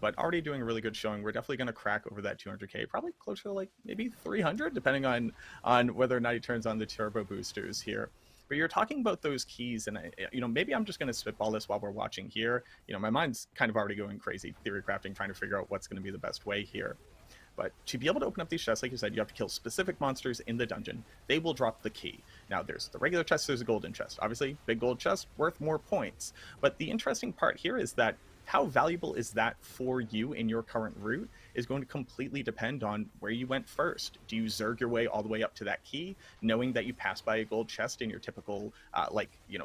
but already doing a really good showing. We're definitely going to crack over that 200k, probably closer to like maybe 300, depending on whether or not he turns on the turbo boosters here. But you're talking about those keys, and maybe I'm just going to spitball this while we're watching here. My mind's kind of already going crazy, theory crafting, trying to figure out what's going to be the best way here. But to be able to open up these chests, like you said, you have to kill specific monsters in the dungeon. They will drop the key. Now, there's the regular chest, there's a golden chest. Obviously, big gold chest, worth more points. But the interesting part here is that how valuable is that for you in your current route is going to completely depend on where you went first. Do you zerg your way all the way up to that key, knowing that you passed by a gold chest in your typical,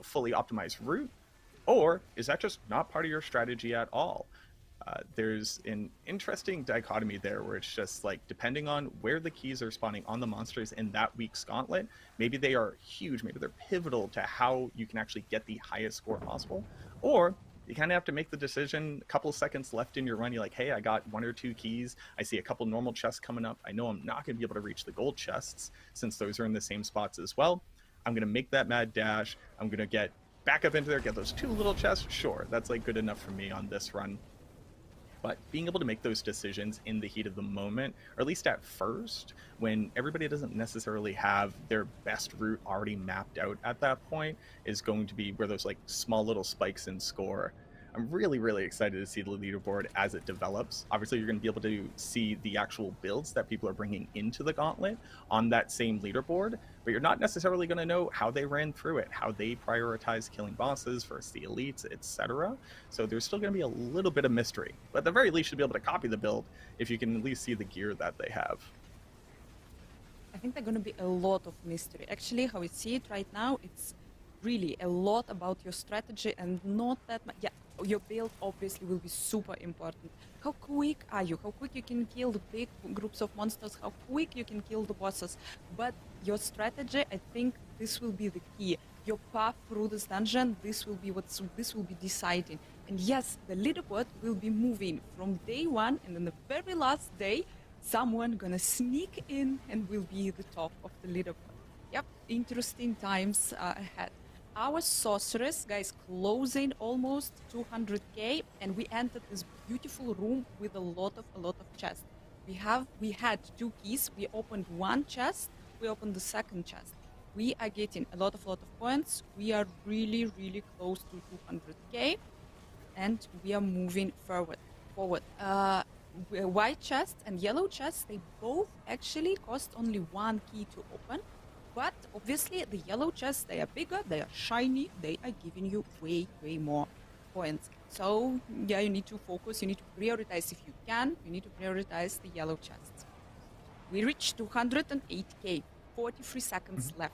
fully optimized route? Or is that just not part of your strategy at all? There's an interesting dichotomy there where it's just like, depending on where the keys are spawning on the monsters in that week's gauntlet, maybe they are huge, maybe they're pivotal to how you can actually get the highest score possible. Or you kind of have to make the decision, a couple of seconds left in your run, you're like, hey, I got 1 or 2 keys, I see a couple normal chests coming up, I know I'm not going to be able to reach the gold chests, since those are in the same spots as well. I'm going to make that mad dash, I'm going to get back up into there, get those 2 little chests, sure, that's like good enough for me on this run. But being able to make those decisions in the heat of the moment, or at least at first, when everybody doesn't necessarily have their best route already mapped out at that point, is going to be where those like small little spikes in score. I'm really, really excited to see the leaderboard as it develops. Obviously, you're going to be able to see the actual builds that people are bringing into the gauntlet on that same leaderboard, but you're not necessarily going to know how they ran through it, how they prioritize killing bosses versus the elites, etc. So there's still going to be a little bit of mystery, but at the very least, you'll be able to copy the build if you can at least see the gear that they have.
I think there's going to be a lot of mystery. Actually, how we see it right now, it's really a lot about your strategy and not that much. Yeah, your build obviously will be super important. How quick are you? How quick you can kill the big groups of monsters? How quick you can kill the bosses? But your strategy, I think this will be the key. Your path through this dungeon, this will be deciding. And yes, the leaderboard will be moving from day 1, and then the very last day, someone gonna sneak in and will be the top of the leaderboard. Yep, interesting times ahead. our sorceress, guys, closing almost 200k, and we entered this beautiful room with a lot of chests. We had 2 keys. We opened one chest. We opened the second chest. We are getting a lot of points. We are really close to 200k, and we are moving forward. White chest and yellow chest, they both actually cost only 1 key to open. But obviously, the yellow chests, they are bigger, they are shiny, they are giving you way more points. So, yeah, you need to focus, you need to prioritize if you can, you need to prioritize the yellow chests. We reached 208k, 43 seconds left.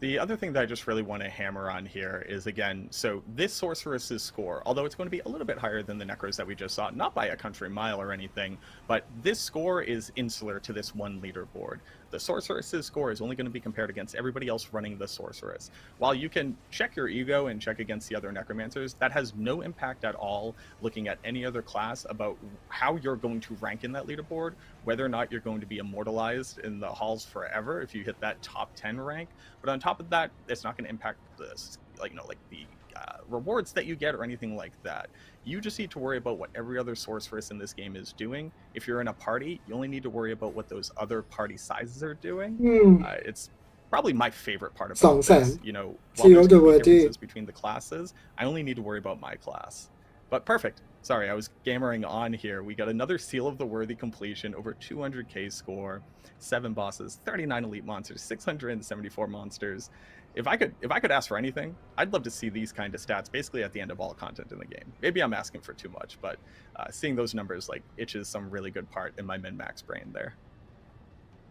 The other thing that I just really want to hammer on here is, again, so this Sorceress's score, although it's going to be a little bit higher than the Necros that we just saw, not by a country mile or anything, but this score is insular to this one leaderboard. The Sorceress's score is only going to be compared against everybody else running the Sorceress. While you can check your ego and check against the other Necromancers, that has no impact at all looking at any other class about how you're going to rank in that leaderboard, whether or not you're going to be immortalized in the halls forever if you hit that top 10 rank. But on top of that, it's not going to impact this, like the rewards that you get or anything like that. You just need to worry about what every other sorceress in this game is doing. If you're in a party, you only need to worry about what those other party sizes are doing. It's probably my favorite part about this. You know, while there's going to be differences between the classes, I only need to worry about my class. But perfect. Sorry, I was gamering on here. We got another Seal of the Worthy completion, over 200k score, 7 bosses, 39 elite monsters, 674 monsters. If I could ask for anything, I'd love to see these kind of stats basically at the end of all content in the game. Maybe I'm asking for too much, but seeing those numbers like itches some really good part in my min-max brain there.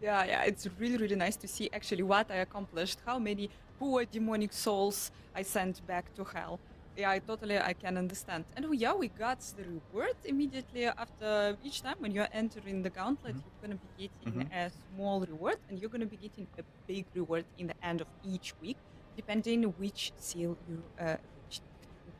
Yeah, it's really nice to see actually what I accomplished, how many poor demonic souls I sent back to hell. Yeah, I can understand. And yeah, we got the reward immediately after each time when you're entering the gauntlet. You're going to be getting a small reward, and you're going to be getting a big reward in the end of each week, depending which seal you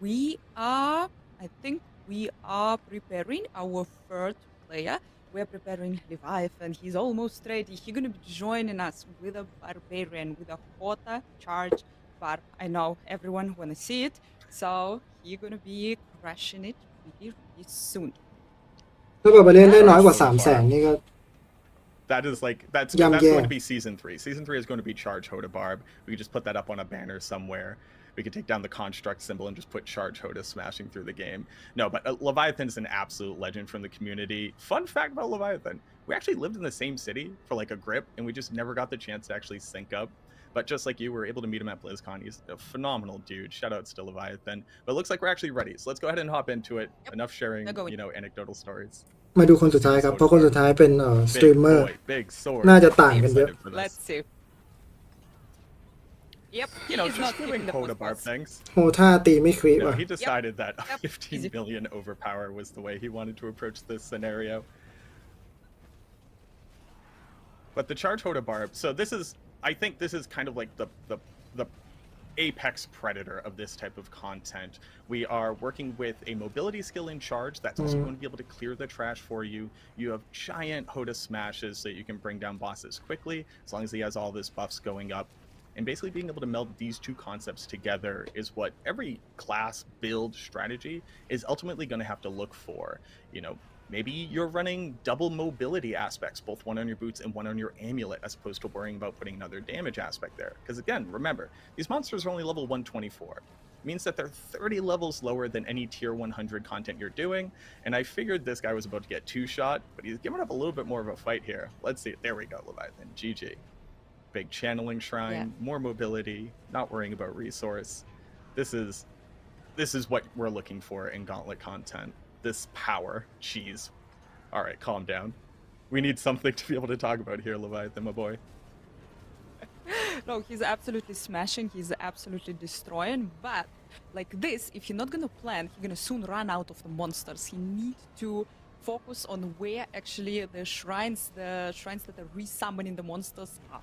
reached. I think we are preparing our third player. We're preparing Leviathan. He's almost ready. He's going to be joining us with a barbarian, with a Hota charge barb. I know everyone want to see it. So he's gonna be crushing it really soon.
ถ้าเกิดไปเล่นได้น้อยกว่า 300,000 นี่ก็
That's going to be season 3. Season 3 is going to be Charge Hoda Barb. We could just put that up on a banner somewhere. We could take down the construct symbol and just put Charge Hoda smashing through the game. No, but Leviathan is an absolute legend from the community. Fun fact about Leviathan, we actually lived in the same city for like a grip, and we just never got the chance to actually sync up. But just like you, we were able to meet him at BlizzCon. He's a phenomenal dude. Shout out to Leviathan. But it looks like we're actually ready. So let's go ahead and hop into it. Yep. Enough sharing, anecdotal stories.
มาดูคนสุดท้ายครับเพราะคนสุดท้ายเป็นสตรีมเมอร์น่าจะต่างกันเยอะ
Let's see. Yep.
Just doing Hoda Barb things.
โหท่าตีไม่คลิปอ่ะ
He decided that 15 million overpower was the way he wanted to approach this scenario. But the Charge Hoda Barb, so I think this is kind of like the apex predator of this type of content. We are working with a mobility skill in charge that's also going to be able to clear the trash for you. You have giant Hoda smashes so you can bring down bosses quickly, as long as he has all of his buffs going up. And basically being able to meld these two concepts together is what every class build strategy is ultimately going to have to look for. Maybe you're running double mobility aspects, both one on your boots and one on your amulet, as opposed to worrying about putting another damage aspect there. Because again, remember, these monsters are only level 124. It means that they're 30 levels lower than any tier 100 content you're doing. And I figured this guy was about to get 2-shot, but he's giving up a little bit more of a fight here. Let's see. There we go, Leviathan. GG. Big channeling shrine, more mobility, not worrying about resource. This is what we're looking for in Gauntlet content. This power. Jeez. All right, calm down. We need something to be able to talk about here, Leviathan, my boy.
No, he's absolutely smashing. He's absolutely destroying. But like this, if you're not gonna plan, you're gonna soon run out of the monsters. You need to focus on where actually the shrines that are resummoning the monsters are.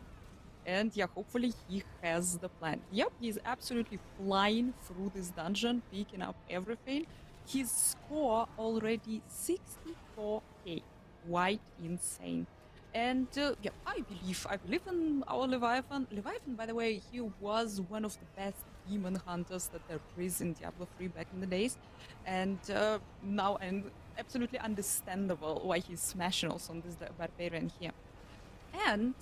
And yeah, hopefully he has the plan. Yep, he's absolutely flying through this dungeon, picking up everything. His score already 64k. Quite insane. And yeah, I believe in our Leviathan. Leviathan, by the way, he was one of the best demon hunters that there is in Diablo 3 back in the days, and now and absolutely understandable why he's smashing us on this barbarian here. And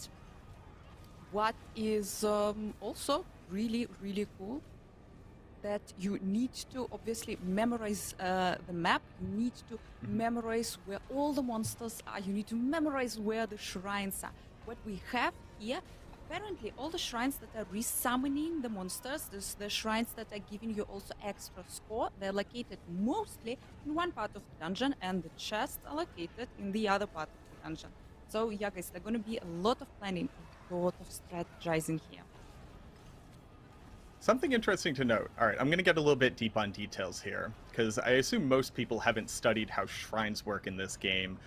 what is also really cool, that you need to obviously memorize the map. You need to memorize where all the monsters are. You need to memorize where the shrines are. What we have here, apparently all the shrines that are resummoning the monsters, the shrines that are giving you also extra score, they're located mostly in one part of the dungeon, and the chests are located in the other part of the dungeon. So yeah, guys, there's going to be a lot of planning, a lot of strategizing here.
Something interesting to note. All right, I'm going to get a little bit deep on details here, because I assume most people haven't studied how shrines work in this game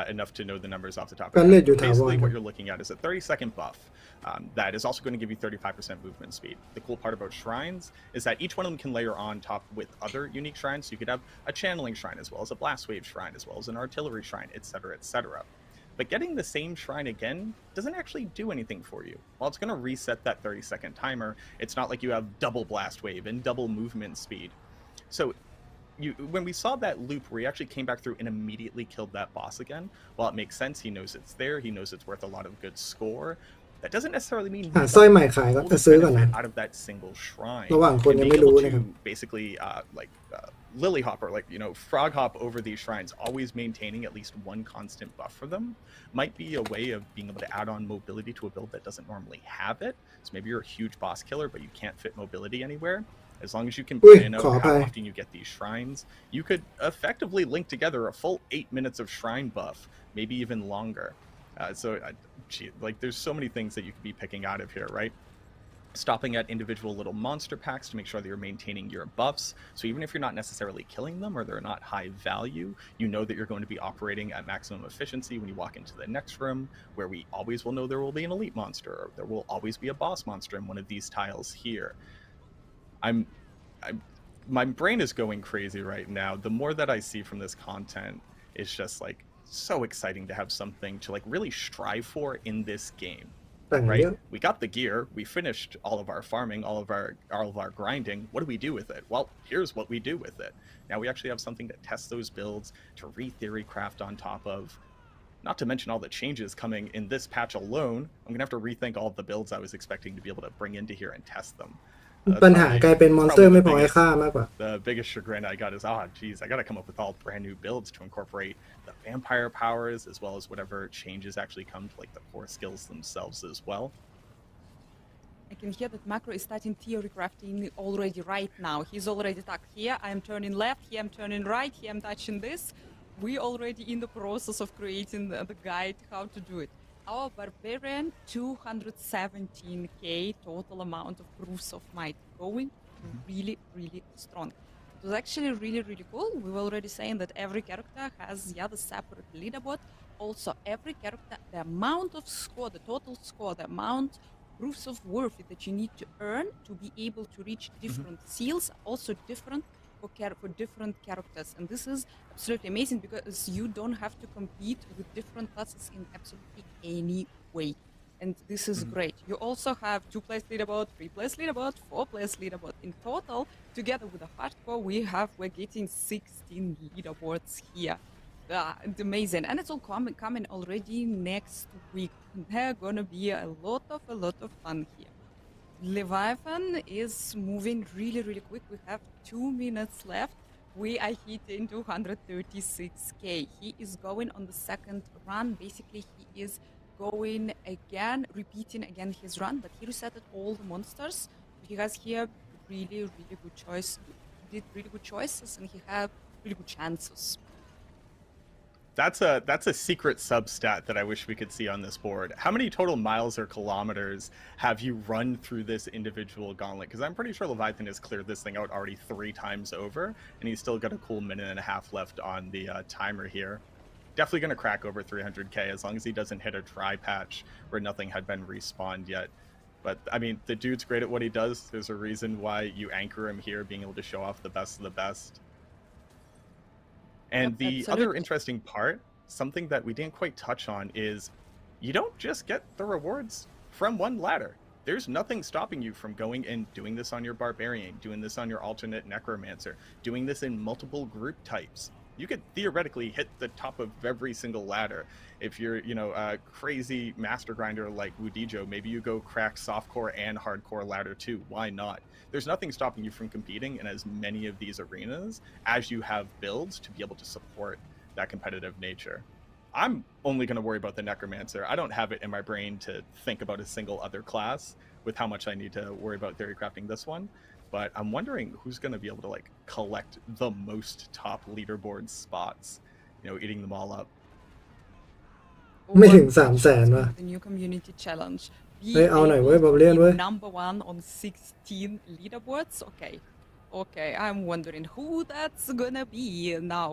enough to know the numbers off the top of their head. Basically, what you're looking at is a 30-second buff that is also going to give you 35% movement speed. The cool part about shrines is that each one of them can layer on top with other unique shrines. So you could have a channeling shrine, as well as a blast wave shrine, as well as an artillery shrine, etc., etc. But getting the same shrine again doesn't actually do anything for you. While it's going to reset that 30-second timer, it's not like you have double blast wave and double movement speed. So when we saw that loop where he actually came back through and immediately killed that boss again, while it makes sense, he knows it's there, he knows it's worth a lot of good score, that doesn't necessarily mean
สร้อยใหม่ขายก็จะซื้อก่อนนะ
out of that single shrine
ระหว่างคน
and
ยัง
being
ไม่รู้
able
นะครับ
to basically lily hop, or frog hop over these shrines, always maintaining at least one constant buff for them, might be a way of being able to add on mobility to a build that doesn't normally have it. So maybe you're a huge boss killer, but you can't fit mobility anywhere. As long as you can plan out how often you get these shrines, you could effectively link together a full 8 minutes of shrine buff, maybe even longer. There's so many things that you could be picking out of here, right? Stopping at individual little monster packs to make sure that you're maintaining your buffs. So even if you're not necessarily killing them, or they're not high value, you know that you're going to be operating at maximum efficiency when you walk into the next room, where we always will know there will be an elite monster, or there will always be a boss monster in one of these tiles here. My brain is going crazy right now. The more that I see from this content, it's just like so exciting to have something to really strive for in this game. Right? We got the gear, we finished all of our farming, all of our grinding. What do we do with it? Well, here's what we do with it. Now we actually have something to test those builds, to re-theory craft on top of. Not to mention all the changes coming in this patch alone. I'm gonna have to rethink all of the builds I was expecting to be able to bring into here and test them.
ปัญหากลายเป็นมอนสเตอร์ไม่พอให้ฆ่ามากกว่า
The biggest chagrin I got is, geez, I gotta come up with all brand new builds to incorporate the vampire powers, as well as whatever changes actually come to the core skills themselves as well.
I can hear that Macro is starting theory crafting already right now. He's already stuck here. I'm turning left, here I'm turning right, here I'm touching this. We already in the process of creating the guide how to do it. Our barbarian, 217k total amount of proofs of might, going really strong. It was actually really cool. We were already saying that every character has the separate leaderboard. Also, every character, the amount of score, the total score, the amount proofs of worth that you need to earn to be able to reach different seals, also different for different characters. And this is absolutely amazing, because you don't have to compete with different classes in absolutely any way. And this is great. You also have 2-place leaderboard, 3-place leaderboard, 4-place leaderboard. In total, together with the hardcore, we're getting 16 leaderboards here. It's amazing. And it's all coming already next week. There's gonna be a lot of fun here. Leviathan is moving really quick. We have 2 minutes left. We are hitting 236k. He is going on the second run. Basically, he is going again, repeating again his run, but he resetted all the monsters. He has here really good choice. He did really good choices, and he had really good chances.
That's a secret substat that I wish we could see on this board. How many total miles or kilometers have you run through this individual gauntlet? Because I'm pretty sure Leviathan has cleared this thing out already 3 times over, and he's still got a cool minute and a half left on the timer here. Definitely going to crack over 300k as long as he doesn't hit a dry patch where nothing had been respawned yet. But, I mean, the dude's great at what he does. There's a reason why you anchor him here, being able to show off the best of the best. And the other interesting part, something that we didn't quite touch on, is you don't just get the rewards from one ladder. There's nothing stopping you from going and doing this on your Barbarian, doing this on your alternate Necromancer, doing this in multiple group types. You could theoretically hit the top of every single ladder. If you're, a crazy master grinder like Wudijo, maybe you go crack softcore and hardcore ladder too. Why not? There's nothing stopping you from competing in as many of these arenas as you have builds to be able to support that competitive nature. I'm only going to worry about the Necromancer. I don't have it in my brain to think about a single other class with how much I need to worry about theory crafting this one. But I'm wondering who's going to be able to collect the most top leaderboard spots, eating them all up.
ไม่ถึง300,000 ว่ะ
The new community challenge. Be
เฮ้ยเอาหน่อยเว้ย
able to
Barbarian
be
เว้ย
number 1 on 16 leaderboards. Okay, I'm wondering who that's gonna be now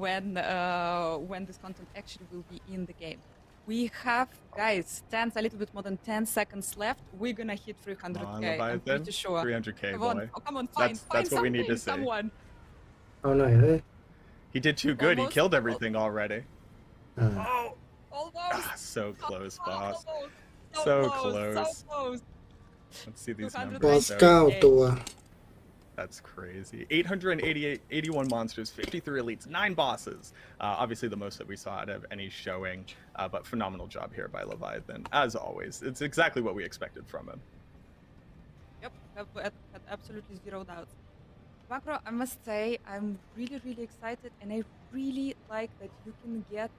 when this content actually will be in the game. We have, guys, stands a little bit more than 10 seconds left. We're gonna hit 300k. I'm pretty sure.
300k,
Come
boy.
on, come on, find
That's what we need to
something,
see.
someone.
เอาหน่อยเฮ้ย
He did too good. He
Almost.
killed everything already.
อ่า
Oh,
Almost.
so close, boss.
Almost.
So
So
close.
close.
Let's see these
200
numbers.
บอส
though.
9 ตัว
That's crazy. 81 monsters, 53 elites, 9 bosses. Obviously the most that we saw out of any showing, but phenomenal job here by Leviathan. As always, it's exactly what we expected from him.
Yep, had absolutely zero doubts. Macro, I must say, I'm really, really excited, and I really like that you can get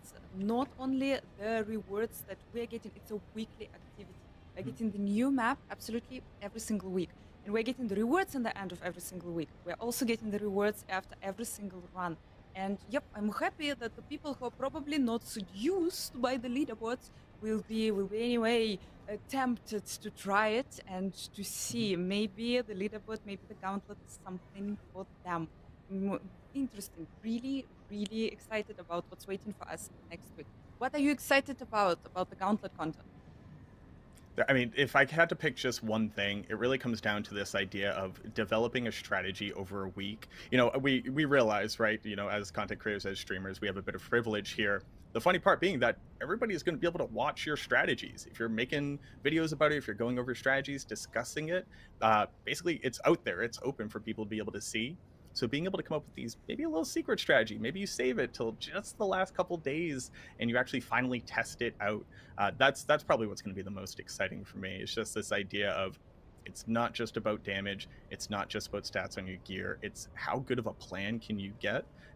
not only the rewards that we're getting, it's a weekly activity. We're getting the new map absolutely every single week. And we're getting the rewards in the end of every single week. We're also getting the rewards after every single run. And yep, I'm happy that the people who are probably not seduced by the leaderboards will be anyway tempted to try it and to see maybe the leaderboard, maybe the gauntlet is something for them. Interesting. Really, really excited about what's waiting for us next week. What are you excited about the gauntlet content?
I mean, if I had to pick just one thing, it really comes down to this idea of developing a strategy over a week. We realize, right, as content creators, as streamers, we have a bit of privilege here. The funny part being that everybody is going to be able to watch your strategies. If you're making videos about it, if you're going over strategies, discussing it, basically it's out there. It's open for people to be able to see. So being able to come up with these, maybe a little secret strategy, maybe you save it till just the last couple days and you actually finally test it out. That's probably what's going to be the most exciting for me. It's just this idea of it's not just about damage. It's not just about stats on your gear. It's how good of a plan can you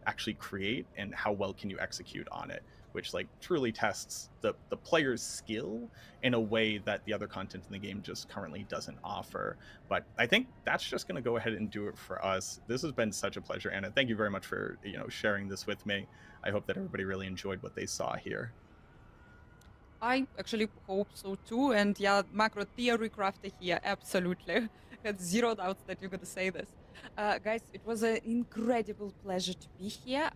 actually create, and how well can you execute on it, which truly tests the player's skill in a way that the other content in the game just currently doesn't offer. But I think that's just going to go ahead and do it for us. This has been such a pleasure, Anna. Thank you very much for sharing this with me. I hope that everybody really enjoyed what they saw here.
I actually hope so too, and yeah, macro theory crafter here, absolutely. Had zero doubts that you're gonna say this. Guys, it was an incredible pleasure to be here.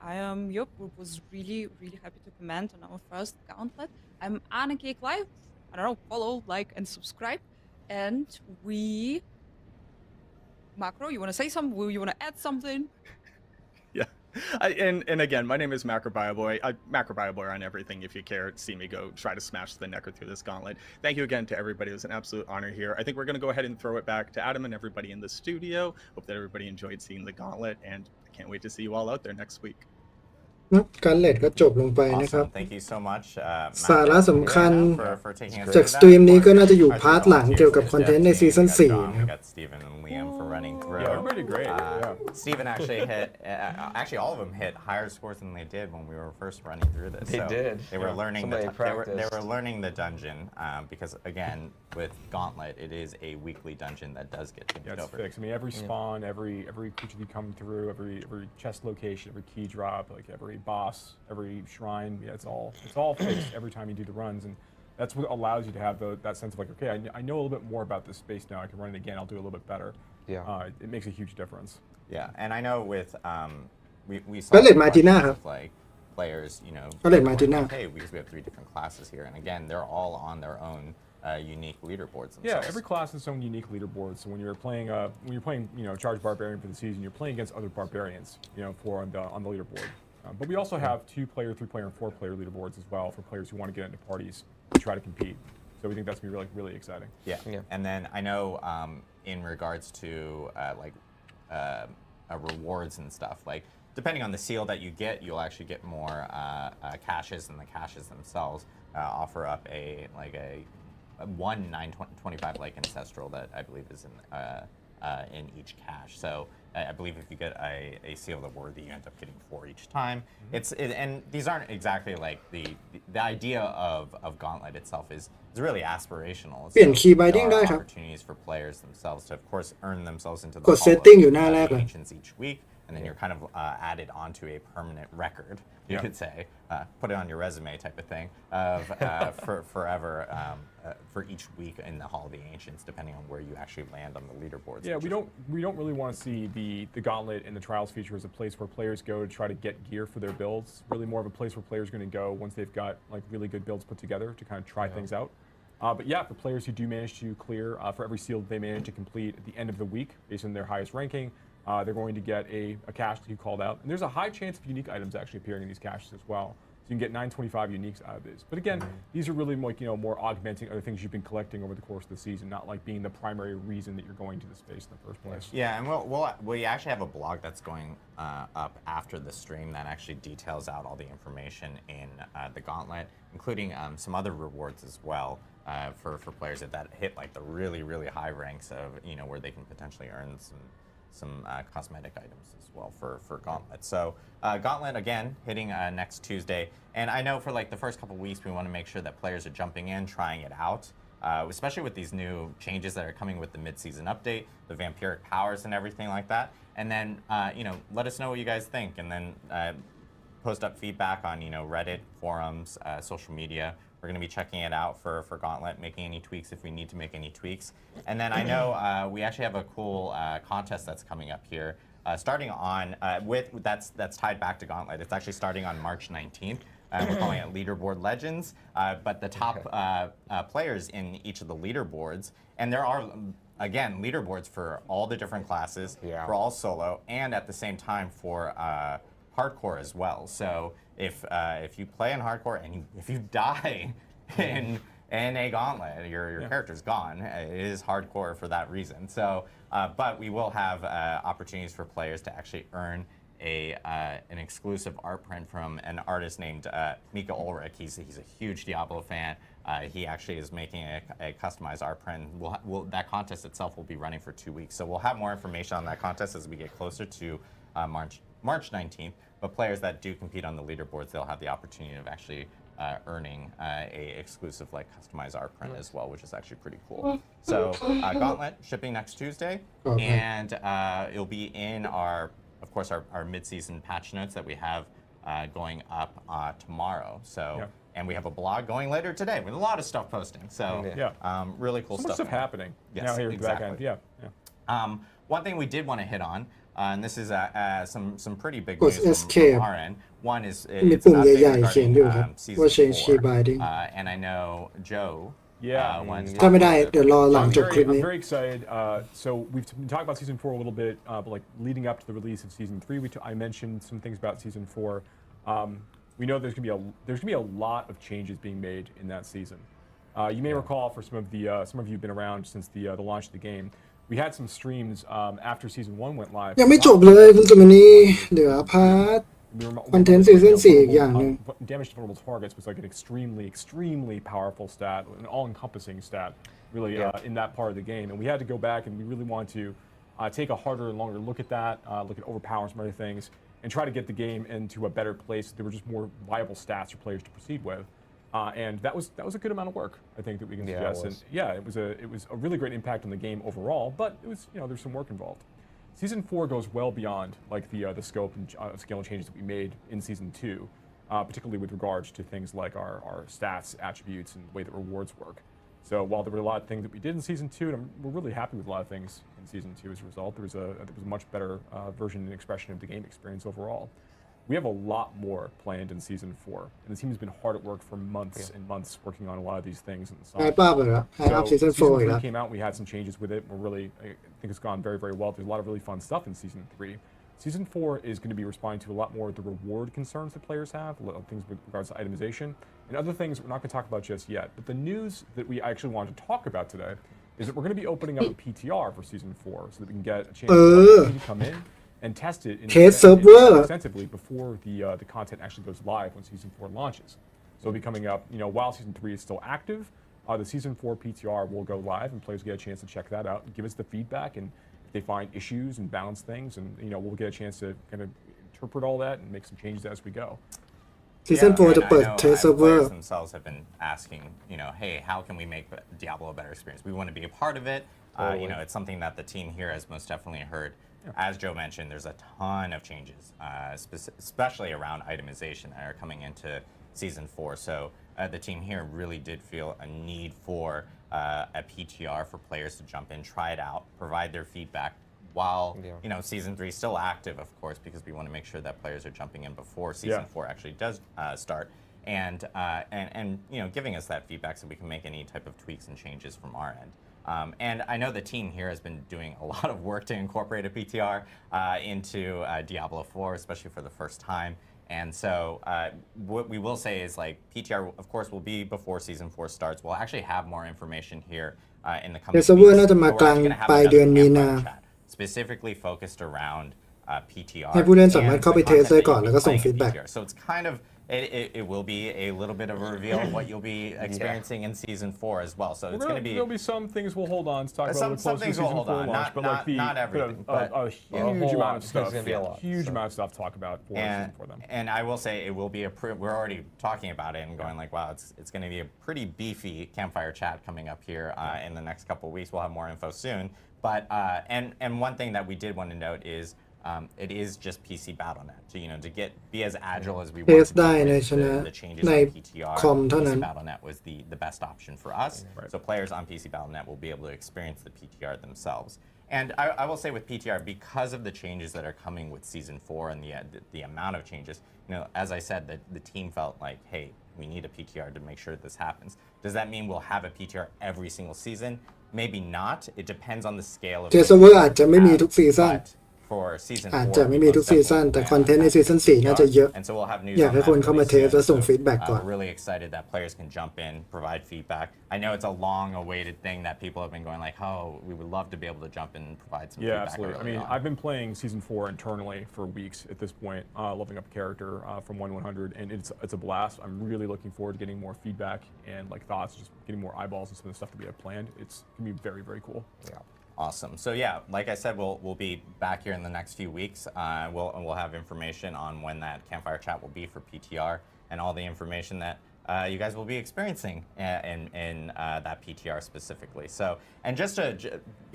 Was really, really happy to comment on our first gauntlet. I'm Anna Cake Live. I don't know, follow, like, and subscribe. And Macro, you wanna say something? You wanna add something?
Yeah. And again, my name is Macro Bioboy. Macro Bioboy on everything. If you care to see me go try to smash the Necro through this gauntlet. Thank you again to everybody. It was an absolute honor here. I think we're going to go ahead and throw it back to Adam and everybody in the studio. Hope that everybody enjoyed seeing the gauntlet, and I can't wait to see you all out there next week.
การเลดก็จบลงไปนะครับ
Awesome. Thank you so much,
สาระสำคัญ
for taking us
จาก
through
สตรีม
that.
นี้ก็น่าจะอยู่
Our
พาร์ทหลัง
volunteers
เกี่ยวกับ
for
คอนเทนต์
Jeff
ในซีซั่น
King, we got
4
John,
นะ
we got Steven and Liam for running through.
Yeah, everybody great.
Steven actually hit, actually all of them hit higher scores than they did when we were first running through this.
They did.
They were learning
Somebody
they were learning the dungeon because again, with Gauntlet, it is a weekly dungeon that does get changed
Yeah, it's
over.
fixed. I mean, every spawn, every creature you come through, every chest location, every key drop, every boss, every shrine. Yeah, it's all fixed every time you do the runs, and that's what allows you to have that sense of okay, I know a little bit more about this space now. I can run it again. I'll do a little bit better.
Yeah.
It makes a huge difference.
Yeah, and I know with we saw
ก็เลดมาร์ติน่าครับ
players,
ก็เลดมาร์ติน่า
okay, because we have 3 different classes here, and again, they're all on their own unique leaderboards themselves.
Yeah, every class has its own unique leaderboard. So when you're playing, Charged Barbarian for the season, you're playing against other barbarians, on the leaderboard. But we also have 2-player, 3-player, and 4-player leaderboards as well for players who want to get into parties and try to compete. So we think that's going to be really exciting.
Yeah. And then I know in regards to rewards and stuff, like depending on the seal that you get, you'll actually get more caches, and the caches themselves offer up a 925 like ancestral that I believe is in each cache. So I believe if you get a seal of the worthy, you end up getting 4 each time. And these aren't exactly like the idea of Gauntlet itself is really aspirational.
เปลี่ยน key
there
binding
are
ได้ครับ
opportunities for players themselves to, of course, earn themselves into the
กด
Hall
setting
of
อยู่หน้าแรก
the
เลย
Ancients each week, and then you're kind of added onto a permanent record, you could say, put it on your resume type of thing, of for forever for each week in the Hall of the Ancients, depending on where you actually land on the leaderboards.
Yeah, we don't really want to see the Gauntlet and the Trials feature as a place where players go to try to get gear for their builds. Really more of a place where players are going to go once they've got like really good builds put together to kind of try things out. But yeah, for players who do manage to clear, for every seal that they manage to complete at the end of the week, based on their highest ranking, they're going to get a cache that you called out. And there's a high chance of unique items actually appearing in these caches as well. So you can get 925 uniques out of this. But again, these are really like, more augmenting other things you've been collecting over the course of the season, not like being the primary reason that you're going to the space in the first place.
Yeah, and we actually have a blog that's going up after the stream that actually details out all the information in the Gauntlet, including some other rewards as well for players that hit like the really high ranks of where they can potentially earn some cosmetic items as well for Gauntlet. So Gauntlet again hitting next Tuesday, and I know for like the first couple weeks we want to make sure that players are jumping in, trying it out, especially with these new changes that are coming with the mid-season update, the vampiric powers and everything like that. And then let us know what you guys think, and then post up feedback on Reddit, forums, social media. We're going to be checking it out for Gauntlet, making any tweaks if we need to make any tweaks. And then I know we actually have a cool contest that's coming up here, starting on that's tied back to Gauntlet. It's actually starting on March 19th. We're calling it Leaderboard Legends. But the top players in each of the leaderboards, and there are again leaderboards for all the different classes, for all solo, and at the same time for hardcore as well. So if you play in hardcore and if you die in a Gauntlet, your character's gone. It is hardcore for that reason. So, but we will have opportunities for players to actually earn an exclusive art print from an artist named Mika Ulrich. He's a huge Diablo fan. He actually is making a customized art print. That contest itself will be running for 2 weeks. So we'll have more information on that contest as we get closer to March 19th. But players that do compete on the leaderboards, they'll have the opportunity of actually earning a exclusive like customized art print as well, which is actually pretty cool. So Gauntlet shipping next Tuesday, and it'll be in of course our mid-season patch notes that we have going up tomorrow. So and we have a blog going later today with a lot of stuff posting. So really cool
stuff.
stuff
happening.
Yes,
now here
exactly.
Back end.
One thing we did want to hit on. And this is some pretty big
กด
news
escape
from our end. One is
มี
it's
ปุ่ม
an update
ใหญ่ๆเขียนอยู่ครับ
regarding
ว่า change key
season 4.
binding
And I know Joe wanted to
ถ้าไม่ได้
talk about it.
เดี๋ยวรอหลังจบคลิป
I'm
นี้
very excited. So we've been talking about season 4 a little bit, but like leading up to the release of season 3, I mentioned some things about season 4. We know there's gonna be a lot of changes being made in that season. You may recall, for some of you who've been around since the launch of the game, we had some streams after season 1 went live.
ยังไม่จบเลยคุณจุมณีเหลือพาร์ท Content Season 4 อีกอย่างหนึ่ง
Damage to vulnerable targets was like an extremely powerful stat, an all-encompassing stat, really, in that part of the game. And we had to go back and we really wanted to take a harder and longer look at that, look at overpowering some other things, and try to get the game into a better place. There were just more viable stats for players to proceed with. And that was a good amount of work, I think, that we can suggest. And it was a really great impact on the game overall, but it was there's some work involved. Season 4 goes well beyond like the scope and scale and changes that we made in season 2, particularly with regards to things like our stats, attributes, and the way that rewards work. So while there were a lot of things that we did in season 2, and we're really happy with a lot of things in season 2 as a result, there was a much better version and expression of the game experience overall. We have a lot more planned in season 4, and the team has been hard at work for months and months working on a lot of these things. And so,
หายป้าไปแล้วหายอัพ season 4 อีกแล้ว
came out, we had some changes with it. I think it's gone very well. There's a lot of really fun stuff in season 3. Season 4 is going to be responding to a lot more of the reward concerns that players have, a lot of things with regards to itemization, and other things we're not going to talk about just yet. But the news that we actually wanted to talk about today is that we're going to be opening up a PTR for Season 4 so that we can get a chance to come in and test it extensively before the content actually goes live when Season 4 launches. So it'll be coming up, while Season 3 is still active, the Season 4 PTR will go live and players get a chance to check that out and give us the feedback, and if they find issues and balance things, and we'll get a chance to kind of interpret all that and make some changes as we go.
Season 4 จะเปิดเทสเซิร์ฟเวอร์
Players themselves have been asking, hey, how can we make Diablo a better experience? We want to be a part of it. It's something that the team here has most definitely heard. As Joe mentioned, there's a ton of changes, especially around itemization that are coming into Season 4. So the team here really did feel a need for a PTR for players to jump in, try it out, provide their feedback while Season 3 is still active, of course, because we want to make sure that players are jumping in before Season 4 actually does start, and giving us that feedback so we can make any type of tweaks and changes from our end. And I know the team here has been doing a lot of work to incorporate a PTR into Diablo 4, especially for the first time. And so what we will say is, like, PTR, of course, will be before Season 4 starts. We'll actually have more information here in the coming weeks.
เทสเซิร์ฟเวอร์น่าจะมา
But
ก
we're
ลาง
actually gonna have
ปลาย
another
เดือนมีนา
campfire chat specifically focused around PTR.
ให้ผู้เล่นสามารถ
and
เข้าไป
the
เทส
content
ได้
that
ก่อน
you'll
แล้ว
be
ก็ส่ง
playing
ฟี
in
ดแบ็ก
PTR. So it's kind of it will be a little bit of a reveal of what you'll be experiencing in Season 4 as well. So it's going to be
There'll be some things we'll hold on to talk about
some
closer to
things we'll
Season
hold
4
on,
launch, but like
not everything, but
a huge
whole
amount
lot.
of stuff.
There's gonna be a lot,
Huge
so.
amount of stuff to talk about for Season 4 them.
And I will say it will be we're already talking about it and going like, wow, it's going to be a pretty beefy Campfire chat coming up here in the next couple of weeks. We'll have more info soon. But and one thing that we did want to note is it is just PC BattleNet. So, to be as agile as we
เท
want
ส
to
ได้
be
ใน
with
ชนะ
the changes
ใน
in PTR,
คอมเท่านั้น
PC BattleNet was the best option for us. So players on PC BattleNet will be able to experience the PTR themselves. And I will say with PTR, because of the changes that are coming with Season 4 and the amount of changes, as I said, the team felt like, hey, we need a PTR to make sure this happens. Does that mean we'll have a PTR every single season? Maybe not. It depends on the scale of
เทสเซิร์ฟเวอร์อาจจะไม่มีทุกซีซั่น
but for Season
อาจ
4,
จะไม่มีทุกซีซั่นแต่คอนเทนต์ในซีซั่น4น่าจะเยอะ
and so we'll have news
อยาก
on
ให้
that
คนเข้ามา
really
เทส
soon.
และส่ง
So,
ฟีดแบ็กก่อน
we're really excited that players can jump in, provide feedback. I know it's a long-awaited thing that people have been going like, oh, we would love to be able to jump in and provide some
Yeah,
feedback.
absolutely. I
early
mean,
on.
I've been playing Season 4 internally for weeks at this point, leveling up a character from 1-100, and it's a blast. I'm really looking forward to getting more feedback and thoughts, just getting more eyeballs on some of the stuff that we have planned. It's gonna be very, very cool.
Yeah. Awesome. So yeah, like I said, we'll be back here in the next few weeks. We'll have information on when that Campfire chat will be for PTR and all the information that you guys will be experiencing in that PTR specifically. So, and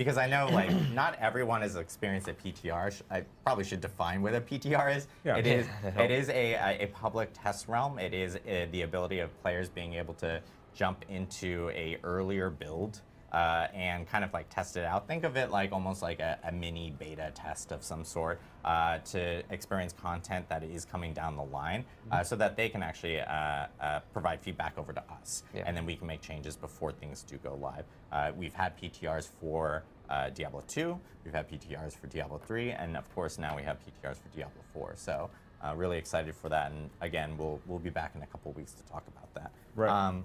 because I know like not everyone has experienced a PTR, I probably should define what a PTR is.
Yeah.
It is a public test realm. It is the ability of players being able to jump into a earlier build. And kind of like test it out. Think of it like almost like a mini beta test of some sort to experience content that is coming down the line so that they can actually provide feedback over to us.
Yeah.
And then we can make changes before things do go live. We've had PTRs for Diablo 2, we've had PTRs for Diablo 3, and of course now we have PTRs for Diablo 4. So really excited for that. And again, we'll be back in a couple weeks to talk about that.
Right.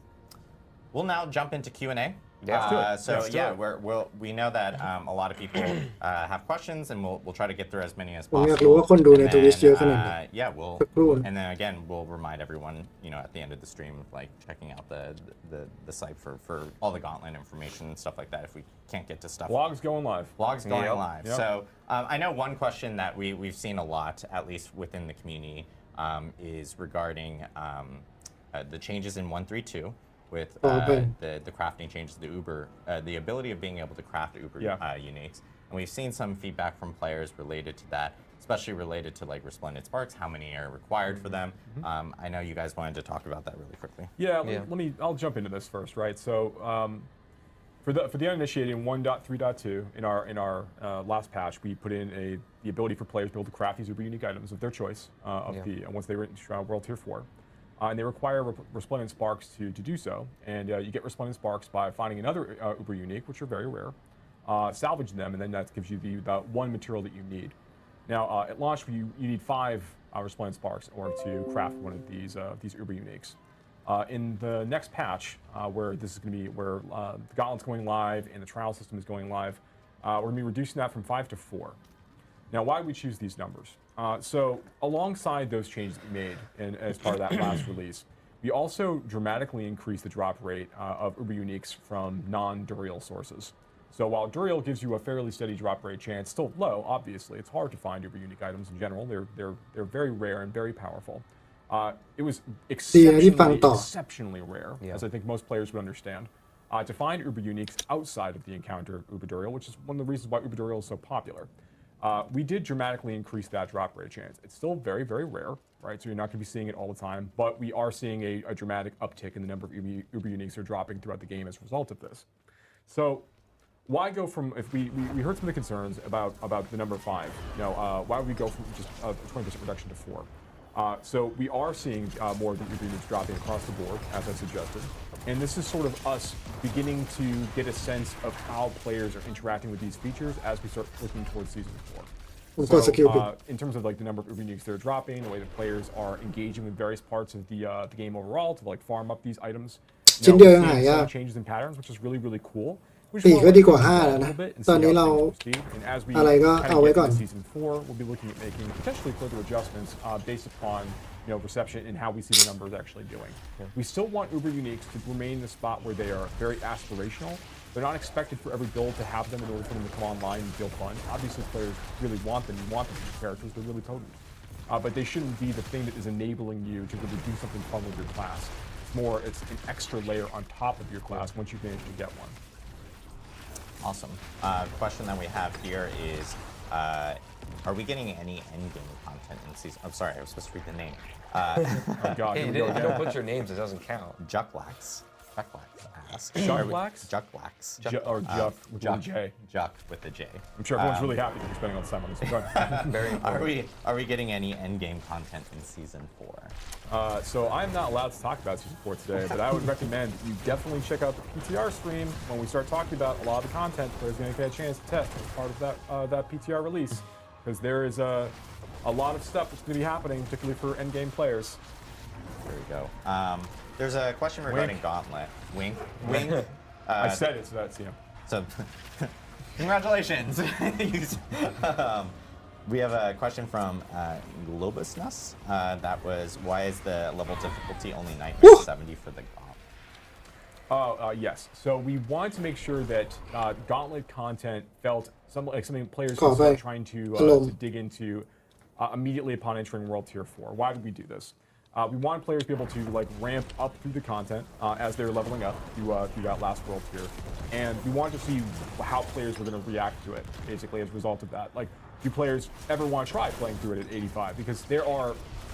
We'll now jump into Q&A. So we know that a lot of people have questions, and we'll try to get through as many as
ผมอยาก
possible.
รู้ว่าคนดูใน
And
ทวิต
then,
เยอะขนาดไหน สักครู่
and then again we'll remind everyone, at the end of the stream, like checking out the site for all the Gauntlet information and stuff like that. If we can't get to stuff,
Vlogs going live.
Vlogs going
Yep.
live.
Yep.
So I know one question that we've seen a lot, at least within the community, is regarding the changes in 1.3.2. With the crafting changes, the ability of being able to craft Uber uniques, and we've seen some feedback from players related to that, especially related to like Resplendent Sparks, how many are required for them. I know you guys wanted to talk about that really quickly.
Yeah, I'll jump into this first, right? So for the uninitiated in 1.3.2, in our last patch, we put in the ability for players to be able to craft these Uber unique items of their choice once they reach World Tier 4. And they require Resplendent Sparks to do so. And you get Resplendent Sparks by finding another Uber unique, which are very rare, salvage them, and then that gives you the one material that you need. Now, at launch, you need 5 Resplendent Sparks in order to craft one of these Uber Uniques. In the next patch, where this is going to be where the Gauntlet's going live and the trial system is going live, we're going to be reducing that from 5 to 4. Now, why did we choose these numbers? So, alongside those changes that we made as part of that last release, we also dramatically increased the drop rate of Uber Uniques from non-Duriel sources. So while Duriel gives you a fairly steady drop rate chance, still low, obviously, it's hard to find Uber Unique items in general. They're very rare and very powerful. It was exceptionally rare, as I think most players would understand, to find Uber Uniques outside of the encounter of Uber Duriel, which is one of the reasons why Uber Duriel is so popular. We did dramatically increase that drop rate chance. It's still very, very rare, right? So you're not going to be seeing it all the time, but we are seeing a dramatic uptick in the number of Uber Uniques that are dropping throughout the game as a result of this. So why go from, if we heard some of the concerns about the number 5, why would we go from just a 20% reduction to 4? So we are seeing more of the Uber Uniques dropping across the board, as I suggested. And this is sort of us beginning to get a sense of how players are interacting with these features as we start looking towards Season 4. So, in terms of like the number of Uber Uniques that are dropping, the way that players are engaging with various parts of the game overall to like farm up these items, we're seeing some changes in patterns, which is really, really cool.
4ก็ดีกว่า5แล้วนะตอนนี้เราอะไรก็เอาไว้ก่อน
Season 4, we'll be looking at making potentially further adjustments based upon reception and how we see the numbers actually doing. We still want Uber Uniques to remain in the spot where they are very aspirational. They're not expected for every build to have them in order for them to come online and feel fun. Obviously, players really want them. You want them as characters. They're really potent. But they shouldn't be the thing that is enabling you to really do something fun with your class. It's an extra layer on top of your class once you manage to get one.
Awesome. Question that we have here is, are we getting any endgame content in season? I'm sorry, I was supposed to read the name.
Oh God,
hey, you don't put your names, it doesn't count.
Jucklax asked.
Jucklax?
Jucklax.
Or Juck with a J.
Juck with a J.
I'm sure everyone's really happy that we're spending all this time on this.
Very important.
Are we getting any endgame content in season 4?
So I'm not allowed to talk about season 4 today, but I would recommend you definitely check out the PTR stream when we start talking about a lot of the content players going to get a chance to test as part of that PTR release, because there is a lot of stuff that's going to be happening, particularly for endgame players.
There we go. There's a question regarding Gauntlet. Wink.
I said it, so that's,
So, congratulations. We have a question from Globusnus. That was, why is the level difficulty only Nightmare 70 for the Gauntlet?
Yes. So we wanted to make sure that Gauntlet content felt something players could start trying to dig into immediately upon entering World Tier 4. Why did we do this? We wanted players to be able to ramp up through the content as they're leveling up through that last World Tier, and we wanted to see how players were going to react to it, basically as a result of that. Like, do players ever want to try playing through it at 85? Because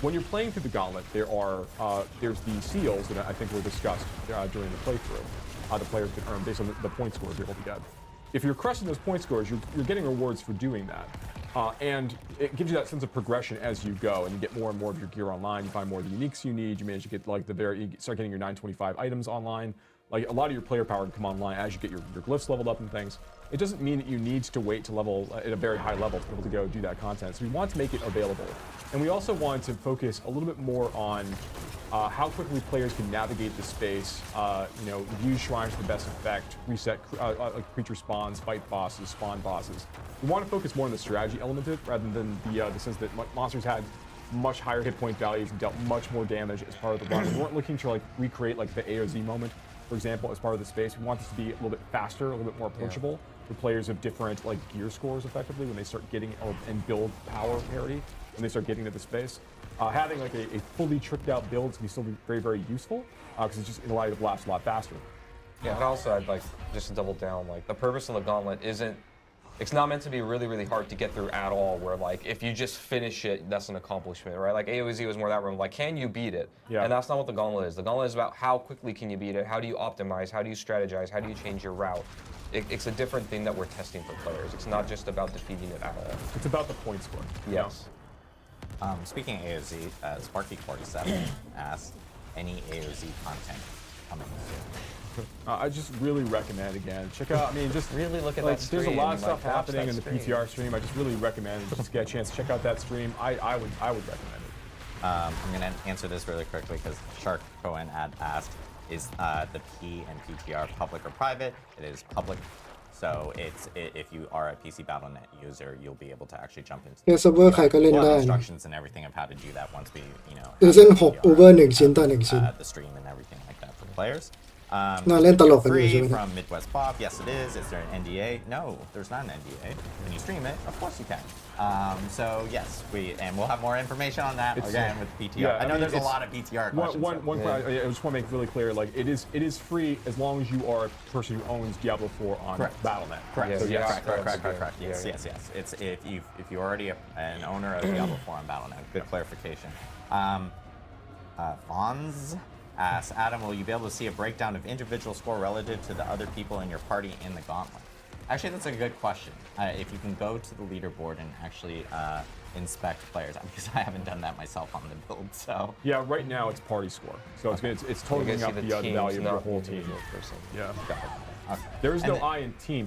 when you're playing through the Gauntlet, there's the seals that I think were discussed during the playthrough. The players can earn based on the point scores you're able to get. If you're crushing those point scores, you're getting rewards for doing that. And it gives you that sense of progression as you go, and you get more and more of your gear online. You find more of the uniques you need. You manage to get you start getting your 925 items online. Like, a lot of your player power can come online as you get your glyphs leveled up and things. It doesn't mean that you need to wait to level at a very high level to be able to go do that content. So we want to make it available. And we also wanted to focus a little bit more on how quickly players can navigate the space, use shrines to the best effect, reset creature spawns, fight bosses, spawn bosses. We want to focus more on the strategy element of it rather than the sense that monsters had much higher hit point values and dealt much more damage as part of the run. We weren't looking to recreate the AOZ moment, for example, as part of the space. We want this to be a little bit faster, a little bit more approachable for players of different gear scores effectively when they start getting and build power parity when they start getting to the space. Having a fully tricked out build can still be very, very useful because it's just allowed you to blast a lot faster.
Yeah, and also I'd just to double down, the purpose of the Gauntlet it's not meant to be really, really hard to get through at all, where if you just finish it, that's an accomplishment, right? AOZ was more that room, can you beat it? Yeah. And that's not what the Gauntlet is. The Gauntlet is about how quickly can you beat it, how do you optimize, how do you strategize, how do you change your route? It's a different thing that we're testing for players. It's not just about defeating it at all.
It's about the point score.
Yes.
Speaking of AOZ, Sparky47 asked, any AOZ content coming soon?
I just really recommend again. Check out. I mean, just
Really look at
like,
that
there's a
stream,
lot of
like,
stuff
watch
happening
that
in the
stream.
PTR stream. I just really recommend just get a chance to check out that stream. I would recommend it.
I'm going to answer this really quickly because Shark Cohen asked, is the P and PTR public or private? It is public. So if you are a PC Battle.net user, you'll be able to actually jump into
เอเซิร์ฟเวอร์ใครก็เล่น
We'll
ได้
have
นะ
instructions and everything of how to do that once we,
It is in 6 over 1 ชิ้นต่อ 1 ชิ้น
the stream and everything like that for the players.
น่าเล่นตลกกันอยู่
Free
ใช่ไหมเนี่ย
from Midwest Bob. Yes, it is. Is there an NDA? No, there's not an NDA. Can you stream it? Of course you can. So yes, we'll have more information on that again with PTR.
Yeah,
I know there's a
it's-
lot of PTR questions.
I just want to make it really clear. Like it is free as long as you are a person who owns Diablo 4 on
Correct.
Battle.net.
Correct.
So,
Yeah,
yes,
Correct. Yes. It's if you're already an owner of Diablo 4 on Battle.net. Good clarification. Fonz asks, Adam, will you be able to see a breakdown of individual score relative to the other people in your party in the gauntlet? Actually, that's a good question. If you can go to the leaderboard and actually inspect players, because I haven't done that myself on the build. So
yeah, right now it's party score. So it's totaling
see
up
the
the
teams,
value of your
not the
whole team.
individual person.
Yeah.
okay.
There is
And
no
then-
I in team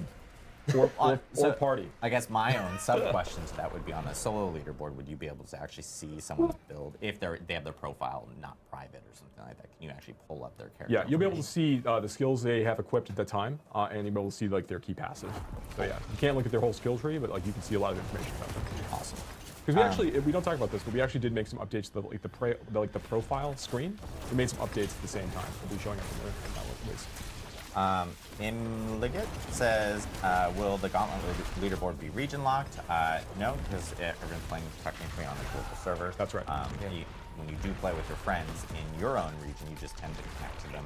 or
So,
party.
I guess my own sub question to that would be on a solo leaderboard. Would you be able to actually see someone's build if they have their profile not private or something like that? Can you actually pull up their character?
Yeah, you'll be able to see the skills they have equipped at the time, and you'll be able to see like their key passive. So yeah, you can't look at their whole skill tree, but like you can see a lot of information about them.
Awesome.
Because we don't talk about this, but we actually did make some updates to the profile screen. We made some updates at the same time. We'll be showing up in that list.
Imligit says, will the Gauntlet leaderboard be region locked? No, because everyone's playing technically on a global server.
That's right.
When you do play with your friends in your own region, you just tend to connect to them.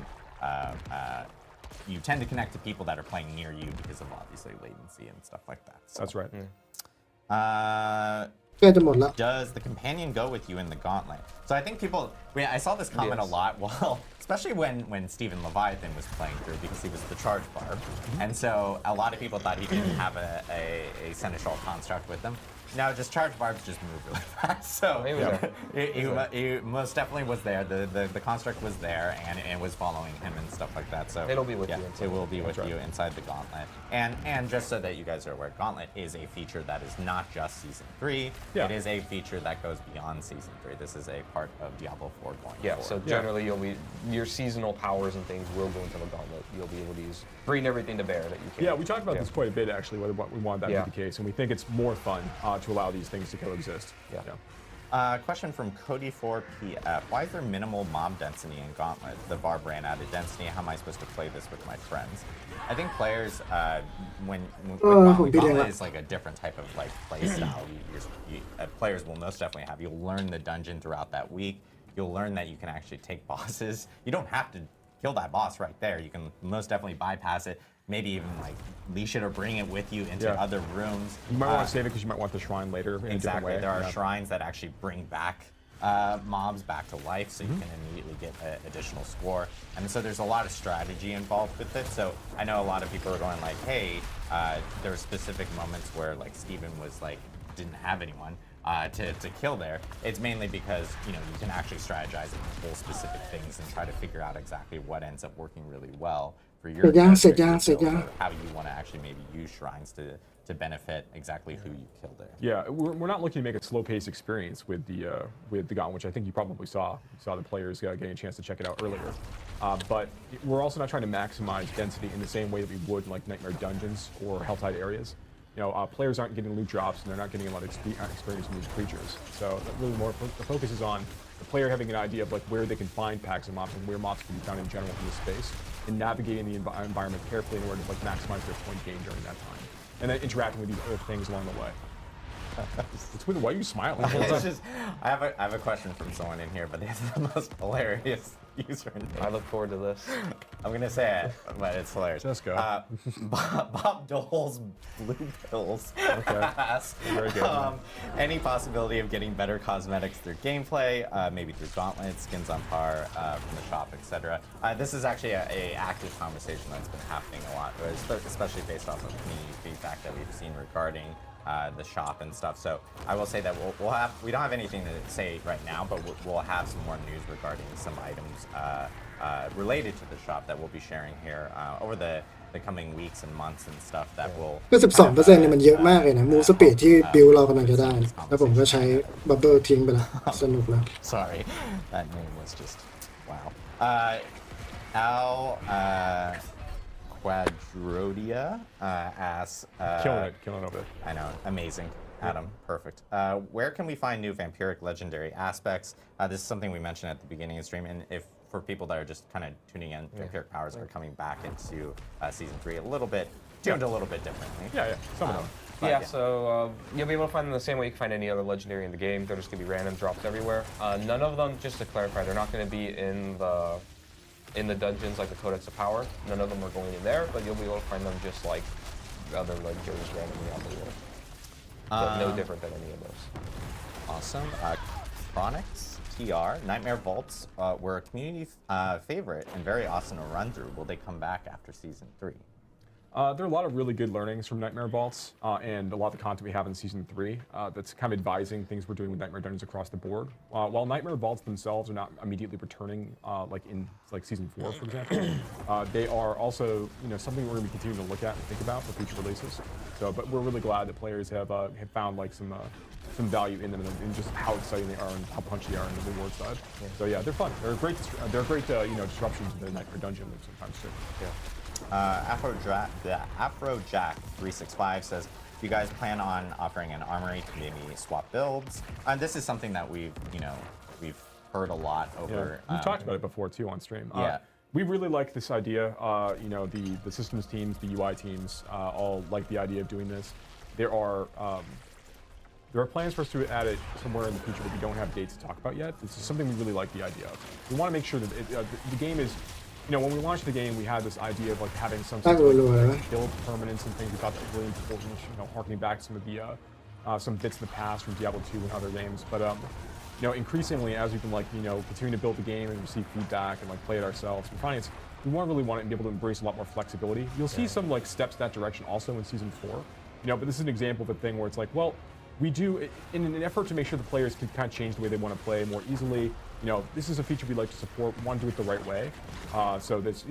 You tend to connect to people that are playing near you because of obviously latency and stuff like that. So,
That's right.
ใกล้จะหมดละ
does the companion go with you in the gauntlet? So I think people, I saw this comment a lot, well, especially when Stephen Leviathan was playing through because he was the charge barb. And so a lot of people thought he didn't have a seneschal construct with him. No, just charge barbs just move really fast. So
he was there.
he most definitely was there. The construct was there and was following him and stuff like that. So
It'll be with you inside.
It will be with you inside the gauntlet. And just so that you guys are aware, Gauntlet is a feature that is not just Season 3.
Yeah.
It is a feature that goes beyond Season 3. This is a part of Diablo 4 going
Yeah,
forward.
so generally your seasonal powers and things will go into the gauntlet. You'll be able to bring everything to bear that you can.
Yeah, we talked about this quite a bit actually, whether we wanted that to be the case, and we think it's more fun to allow these things to coexist.
Yeah.
Question from Cody4PF. Why is there minimal mob density in Gauntlet? The Varb ran out of density. How am I supposed to play this with my friends? I think players, when Gauntlet is like a different type of like play style. Players will most definitely have. You'll learn the dungeon throughout that week. You'll learn that you can actually take bosses. You don't have to kill that boss right there. You can most definitely bypass it. Maybe even like leash it or bring it with you into other rooms.
You might want to save it because you might want the shrine later in a different way.
There are shrines that actually bring back mobs back to life, so you can immediately get additional score. And so there's a lot of strategy involved with it. So I know a lot of people are going like, hey, there were specific moments where like Steven was like, didn't have anyone to kill there. It's mainly because, you can actually strategize and pull specific things and try to figure out exactly what ends up working really well for your character, how you want to actually maybe use shrines to benefit exactly who you killed there.
Yeah, we're not looking to make a slow-paced experience with the Gauntlet, which I think you probably saw. You saw the players getting a chance to check it out earlier. But we're also not trying to maximize density in the same way that we would in like Nightmare Dungeons or Helltide areas. Players aren't getting loot drops and they're not getting a lot of experience in these creatures. So really more the focus is on the player having an idea of like where they can find packs of mobs and where mobs can be found in general in this space, and navigating the environment carefully in order to like maximize their point gain during that time, and then interacting with these other things along the way. Why are you smiling?
It's just, I have a question from someone in here, but they have the most hilarious username.
I look forward to this.
I'm gonna say it, but it's hilarious.
Just go.
Bob Dole's Blue Pills.
Okay.
asks,
Very good.
any possibility of getting better cosmetics through gameplay, maybe through gauntlets, skins on par from the shop, etc. This is actually a active conversation that's been happening a lot, especially based off of community feedback that we've seen regarding the shop and stuff. So I will say that we don't have anything to say right now, but we'll have some more news regarding some items related to the shop that we'll be sharing here over the coming weeks and months and stuff that will
ก็ 12%เนี่ยมันเยอะมากเลยนะมูสปีดที่บิลเรากำลังจะได้นะแล้วผมก็ใช้บับเบิลทิ้งไปแล้วสนุกแล้ว
Sorry, that name was just wow. Al Quadrodia asks.
Killing it over there.
I know, amazing. Adam, perfect. Where can we find new vampiric legendary aspects? This is something we mentioned at the beginning of the stream, and if for people that are just kind of tuning in, vampiric powers are coming back into season 3 a little bit, tuned a little bit differently.
Yeah, some of them.
Yeah, so you'll be able to find them the same way you can find any other legendary in the game. They're just going to be random drops everywhere. None of them, just to clarify, they're not going to be in the dungeons like the Codex of Power. None of them are going in there, but you'll be able to find them just like other legendaries randomly out the world. No different than any of those.
Awesome. Chronix TR, Nightmare Vaults were a community favorite and very awesome to run through. Will they come back after season 3?
There are a lot of really good learnings from Nightmare Vaults and a lot of the content we have in Season 3 that's kind of advising things we're doing with Nightmare Dungeons across the board. While Nightmare Vaults themselves are not immediately returning like in Season 4, for example, they are also something we're going to be continuing to look at and think about for future releases. So, but we're really glad that players have found like some value in them and just how exciting they are and how punchy they are on the reward side. So yeah, they're fun. They're great disruptions to the Nightmare Dungeon loop sometimes too. Yeah.
Afrojack365 says, do you guys plan on offering an armory to maybe swap builds? And this is something that we've heard a lot over.
Yeah. We talked about it before too on stream.
Yeah.
We really like this idea. The systems teams, the UI teams, all like the idea of doing this. There are plans for us to add it somewhere in the future, but we don't have dates to talk about yet. This is something we really like the idea of. We want to make sure that the game is. When we launched the game, we had this idea of like having some sort of build permanence and things. We thought that was really important. Harkening back to some of the some bits in the past from Diablo 2 and other games. But increasingly as we've been continuing to build the game and receive feedback and play it ourselves, we're finding we really want it to be able to embrace a lot more flexibility. You'll see some steps that direction also in season 4. But this is an example of a thing where it's like, well, we do in an effort to make sure the players can kind of change the way they want to play more easily. This is a feature we'd like to support. We want to do it the right way. So that's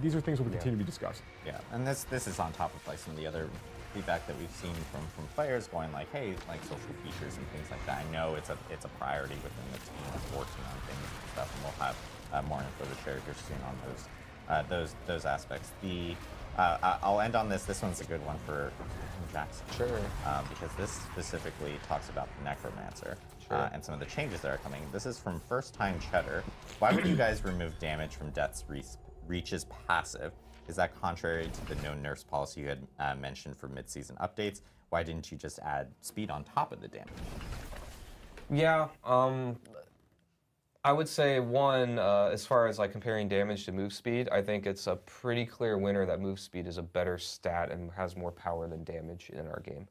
these are things we'll continue to be discussing.
Yeah, and this is on top of some of the other feedback that we've seen from players going hey, social features and things like that. I know it's a priority within the team working on things and stuff, and we'll have more info to share here soon on those aspects. I'll end on this. This one's a good one for Jackson.
Sure.
Because this specifically talks about the Necromancer. And some of the changes that are coming. This is from First Time Cheddar. Why would you guys remove damage from Death's Reach's passive? Is that contrary to the no nerfs policy you had mentioned for mid-season updates? Why didn't you just add speed on top of the damage?
Yeah, I would say one, as far as comparing damage to move speed, I think it's a pretty clear winner that move speed is a better stat and has more power than damage in our game.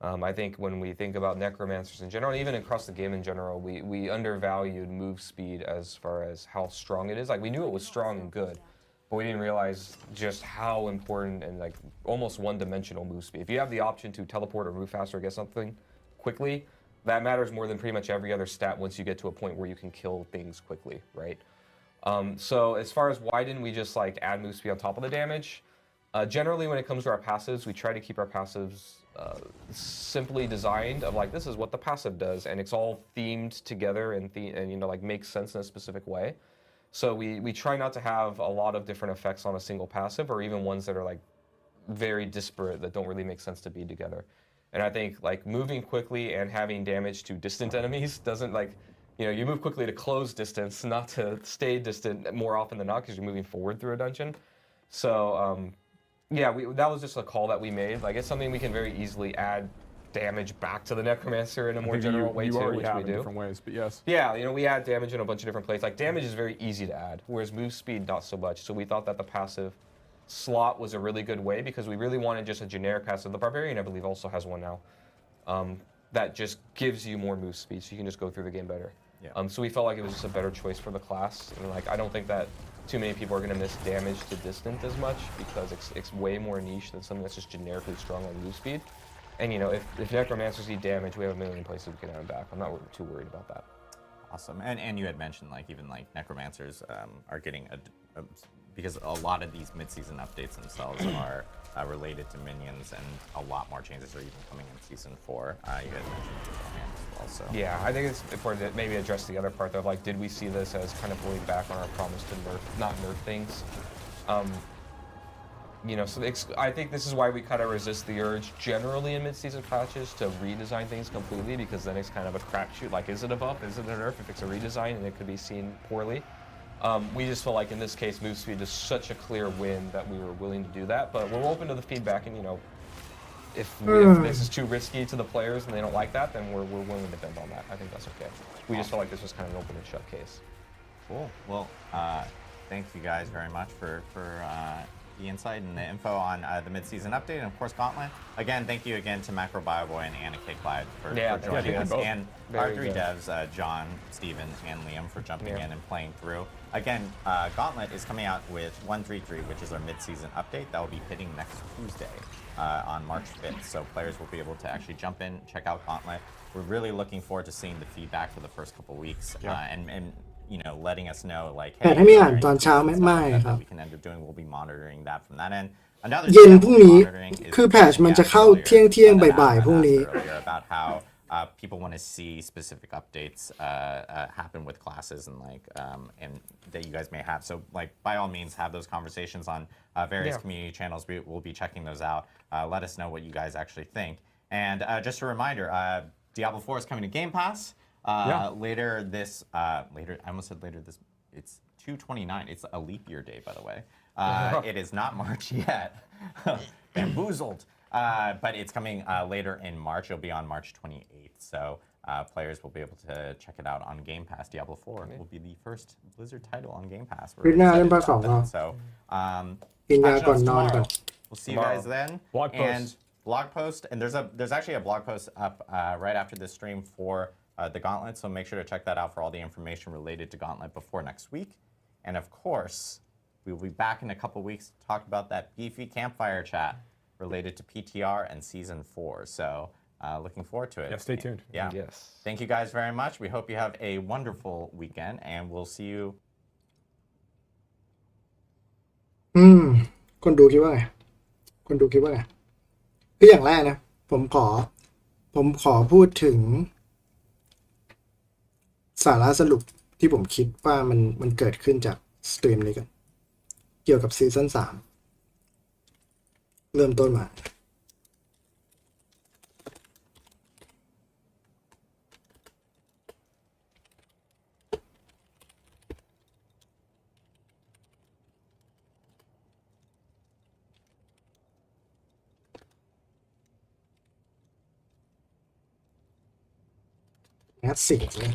I think when we think about necromancers in general, even across the game in general, we undervalued move speed as far as how strong it is. We knew it was strong and good, but we didn't realize just how important and almost one-dimensional move speed. If you have the option to teleport or move faster or get something quickly, that matters more than pretty much every other stat once you get to a point where you can kill things quickly, right? So as far as why didn't we just add move speed on top of the damage? Generally, when it comes to our passives, we try to keep our passives simply designed of this is what the passive does, and it's all themed together and makes sense in a specific way. So we try not to have a lot of different effects on a single passive, or even ones that are very disparate that don't really make sense to be together. And I think moving quickly and having damage to distant enemies doesn't you move quickly to close distance, not to stay distant more often than not because you're moving forward through a dungeon. So yeah, that was just a call that we made. It's something we can very easily add damage back to the Necromancer in a more general way too, which we do.
Different ways, but yes.
Yeah, we add damage in a bunch of different places. Damage is very easy to add, whereas move speed not so much. So we thought that the passive slot was a really good way because we really wanted just a generic passive. The Barbarian, I believe, also has one now that just gives you more move speed, so you can just go through the game better.
Yeah.
So we felt like it was just a better choice for the class, and I don't think that too many people are going to miss damage to distant as much because it's way more niche than something that's just generically strong on move speed. And if Necromancers need damage, we have a million places we can add them back. I'm not too worried about that.
Awesome. And you had mentioned like even like necromancers are getting because a lot of these mid-season updates themselves are related to minions, and a lot more changes are even coming in season 4. You had mentioned beforehand as well. So
Yeah, I think it's important to maybe address the other part though. Like, did we see this as kind of pulling back on our promise to not nerf things? You know, so I think this is why we kind of resist the urge generally in mid-season patches to redesign things completely, because then it's kind of a crapshoot. Like, is it a buff? Is it a nerf? If it's a redesign and it could be seen poorly. We just feel like in this case, move speed is such a clear win that we were willing to do that. But we're open to the feedback, and you know, if this is too risky to the players and they don't like that, then we're willing to bend on that. I think that's okay. We just felt like this was kind of an open and shut case.
Cool. Well, thank you guys very much for the insight and the info on the mid-season update, and of course Gauntlet. Again, thank you again to Macro Bioboy and Anna K. Clyde for joining us, and our 3 devs, John, Steven, and Liam for jumping in and playing through. Again, Gauntlet is coming out with 1.3.3, which is our mid-season update. That will be hitting next Tuesday on March 5th, so players will be able to actually jump in, check out Gauntlet. We're really looking forward to seeing the feedback for the first couple weeks, and you know, letting us know like, hey,
แต่ถ้าไม่อ่านตอนเช้าไม่ครับ
we can end up doing. We'll be monitoring that from that end. Another
เย็น
thing
พรุ่ง
we'll be
นี้
monitoring is
คือแพทช์มันจะเข้าเที่ยงบ่ายๆพรุ่งนี้
earlier about how people want to see specific updates happen with classes and like and that you guys may have. So like by all means have those conversations on various community channels. We'll be checking those out. Let us know what you guys actually think. And just a reminder, Diablo 4 is coming to Game Pass. Later this, I almost said later this, it's 2/29. It's a leap year day, by the way. It is not March yet. Bamboozled. But it's coming later in March. It'll be on March 28th. So players will be able to check it out on Game Pass. Diablo 4 will be the first Blizzard title on Game Pass. We're excited about that. So, action tomorrow. We'll see you guys then. Blog post, and there's actually a blog post up right after this stream for the Gauntlet, so make sure to check that out for all the information related to Gauntlet before next week. And of course, we will be back in a couple weeks to talk about that beefy Campfire chat related to PTR and Season 4. So looking forward to it.
Yeah, stay tuned.
Yeah. Yes. Thank you guys very much. We hope you have a wonderful weekend, and we'll see you.
คนดูคิดว่าไงคืออย่างแรกนะผมขอพูดถึงสาระสรุปที่ผมคิดว่ามันเกิดขึ้นจากสตรีมนี้กันเกี่ยวกับซีซั่น3เริ่มต้นมางัดสิ่งเลย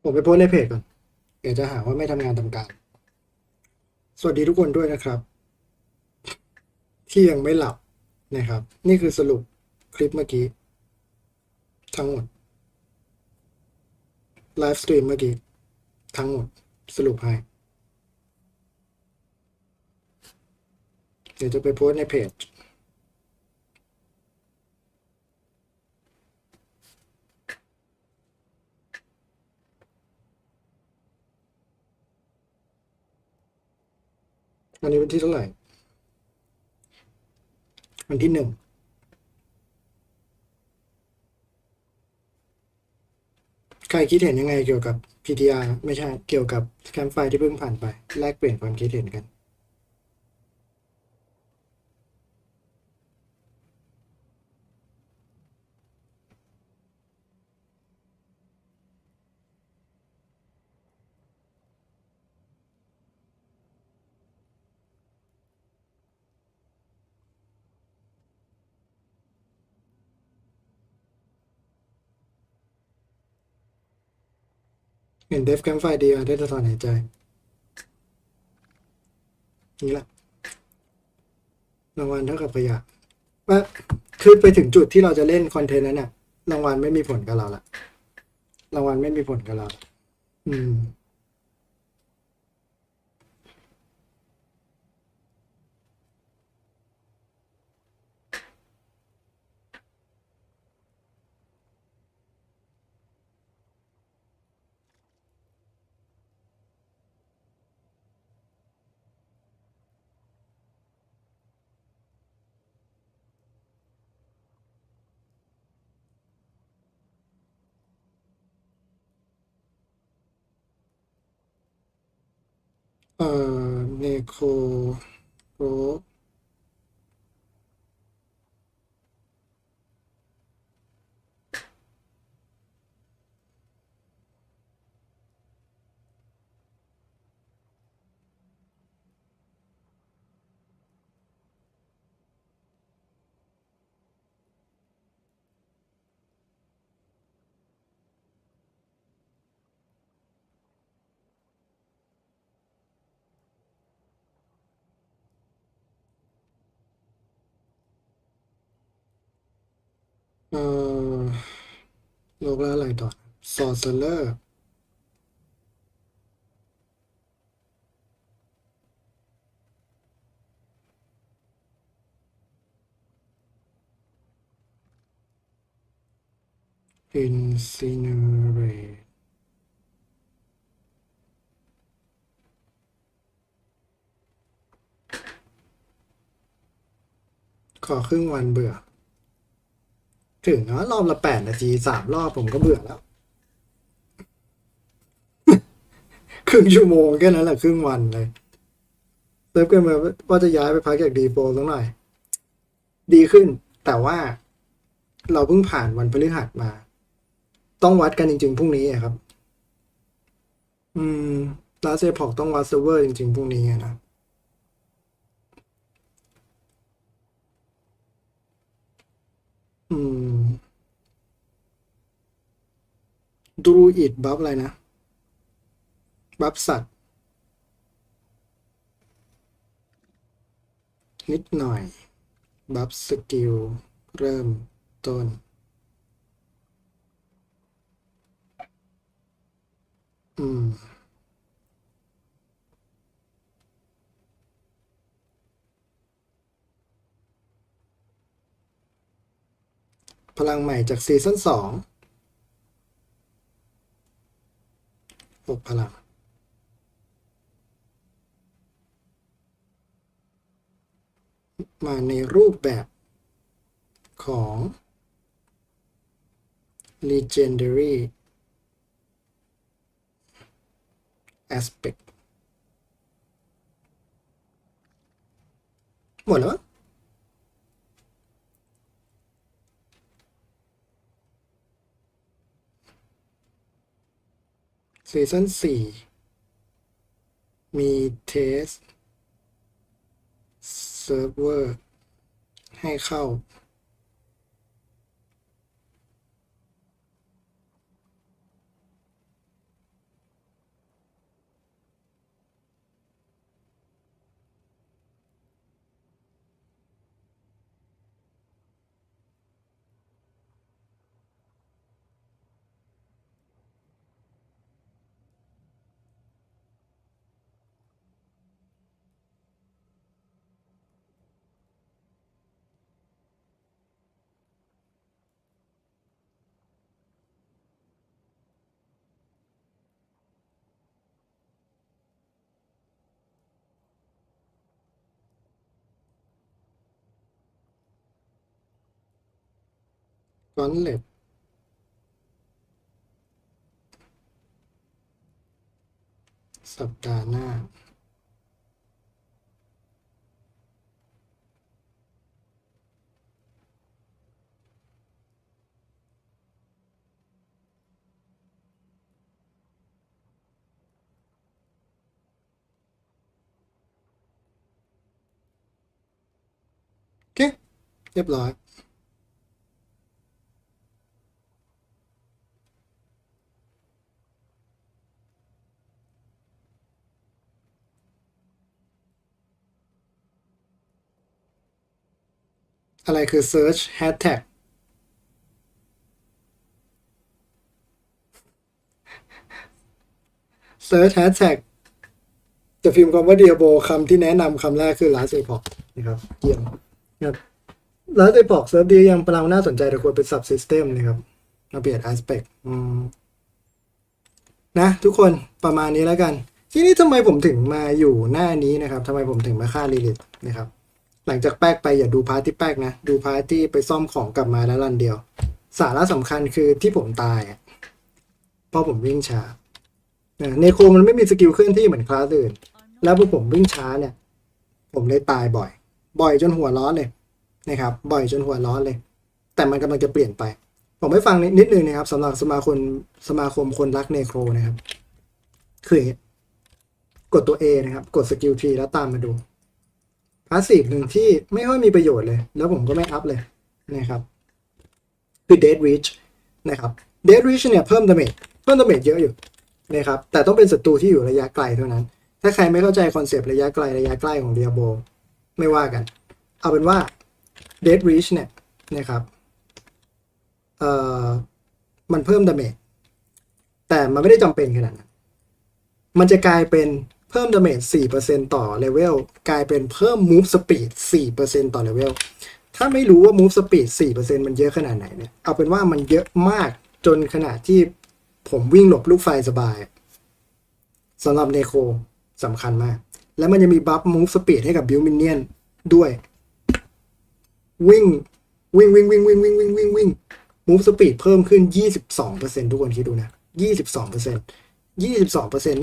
ผมไปโพสต์ในเพจก่อนเดี๋ยวจะหาว่าไม่ทำงานทำการ สวัสดีทุกคนด้วยนะครับ ที่ยังไม่หลับนะครับ นี่คือสรุปคลิปเมื่อกี้ ทั้งหมดไลฟ์สตรีมเมื่อกี้ทั้งหมดสรุปให้ เดี๋ยวจะไปโพสต์ในเพจวันนี้วันที่เท่าไหร่วันที่1ใครคิดเห็นยังไงเกี่ยวกับ PTR ไม่ใช่เกี่ยวกับแคมป์ไฟที่เพิ่งผ่านไปแลกเปลี่ยนความคิดเห็นกันเห็นเดฟแคมป์ไฟดีได้สะท้อนหายใจนี่แหละรางวัลเท่ากับขยะว่าคือไปถึงจุดที่เราจะเล่นคอนเทนต์นั้นน่ะรางวัลไม่มีผลกับเราละรางวัลไม่มีผลกับเราละอืมเนโคโรเอ่อโลกแล้วอะไรต่อซอร์เซเลอร์อินซิเนเรตขอครึ่งวันเบื่อถึงรอบละ8 นาที3 รอบผมก็เบื่อแล้วครึ่งชั่วโมงแค่นั้นแหละครึ่งวันเลยเติมกันมาว่าจะย้ายไปพักจากดีโฟสักหน่อยดีขึ้นแต่ว่าเราเพิ่งผ่านวันพฤหัสมา ต้องวัดกันจริงๆพรุ่งนี้อะครับอืมลาเซพอกต้องวัดเซิร์ฟเวอร์จริงๆพรุ่งนี้อะนะอืมดูอิดบัฟอะไรนะบัฟสัตว์นิดหน่อยบัฟสกิลเริ่มต้นอืมพลังใหม่จากซีซั่น26พลังมาในรูปแบบของ Legendary Aspect หมดแล้วซีซั่น4มีเทสเซิร์ฟเวอร์ให้เข้า ก้อนเล็ดสัปดาห์หน้าโอเคเรียบร้อยอะไรคือ search hashtag search hashtag จะพิมพ์คำว่า Diablo คำที่แนะนำคำแรกคือ last epoch นะครับเยี่ยมครับ last epoch เซิร์ฟดียังพลังน่าสนใจแต่ควรเป็น sub system นะครับมาเปลี่ยน aspect นะทุกคนประมาณนี้แล้วกัน ทีนี้ทำไมผมถึงมาอยู่หน้านี้นะครับทำไมผมถึงมาฆ่าลิลิตนะครับหลังจากแป๊กไปอย่าดูพาร์ทที่แป๊กนะดูพาร์ทที่ไปซ่อมของกลับมาแล้วรันเดียว สาระสำคัญคือที่ผมตายเพราะผมวิ่งช้าเนโคมันไม่มีสกิลเคลื่อนที่เหมือนคลาสอื่นแล้วพอผมวิ่งช้าเนี่ยผมเลยตายบ่อยจนหัวร้อนเลยนะครับบ่อยจนหัวร้อนเลยแต่มันกำลังจะเปลี่ยนไปผมให้ฟังนิดนึงนะครับสำหรับสมาคมคนรักเนโครนะครับคือกดตัว A นะครับกดสกิล T แล้วตามมาดูพาสซีฟหนึ่งที่ไม่ค่อยมีประโยชน์เลยแล้วผมก็ไม่อัพเลยนะครับคือ Dead Reach นะครับ Dead Reach เนี่ยเพิ่มดาเมจเยอะอยู่นะครับแต่ต้องเป็นศัตรูที่อยู่ระยะไกลเท่านั้นถ้าใครไม่เข้าใจคอนเซปต์ระยะไกลของ Diablo ไม่ว่ากันเอาเป็นว่า Dead Reach เนี่ยนะครับมันเพิ่มดาเมจแต่มันไม่ได้จำเป็นขนาดนั้นมันจะกลายเป็นเพิ่มดาเมจ 4% ต่อเลเวลกลายเป็นเพิ่ม move speed 4% ต่อเลเวลถ้าไม่รู้ว่า move speed 4% มันเยอะขนาดไหนเนี่ยเอาเป็นว่ามันเยอะมากจนขนาดที่ผมวิ่งหลบลูกไฟสบายสำหรับเนโคสำคัญมากแล้วมันจะมีบัฟ move speed ให้กับ build minion ด้วยวิ่ง move speed เพิ่มขึ้น 22% ทุกคนคิดดูนะ 22%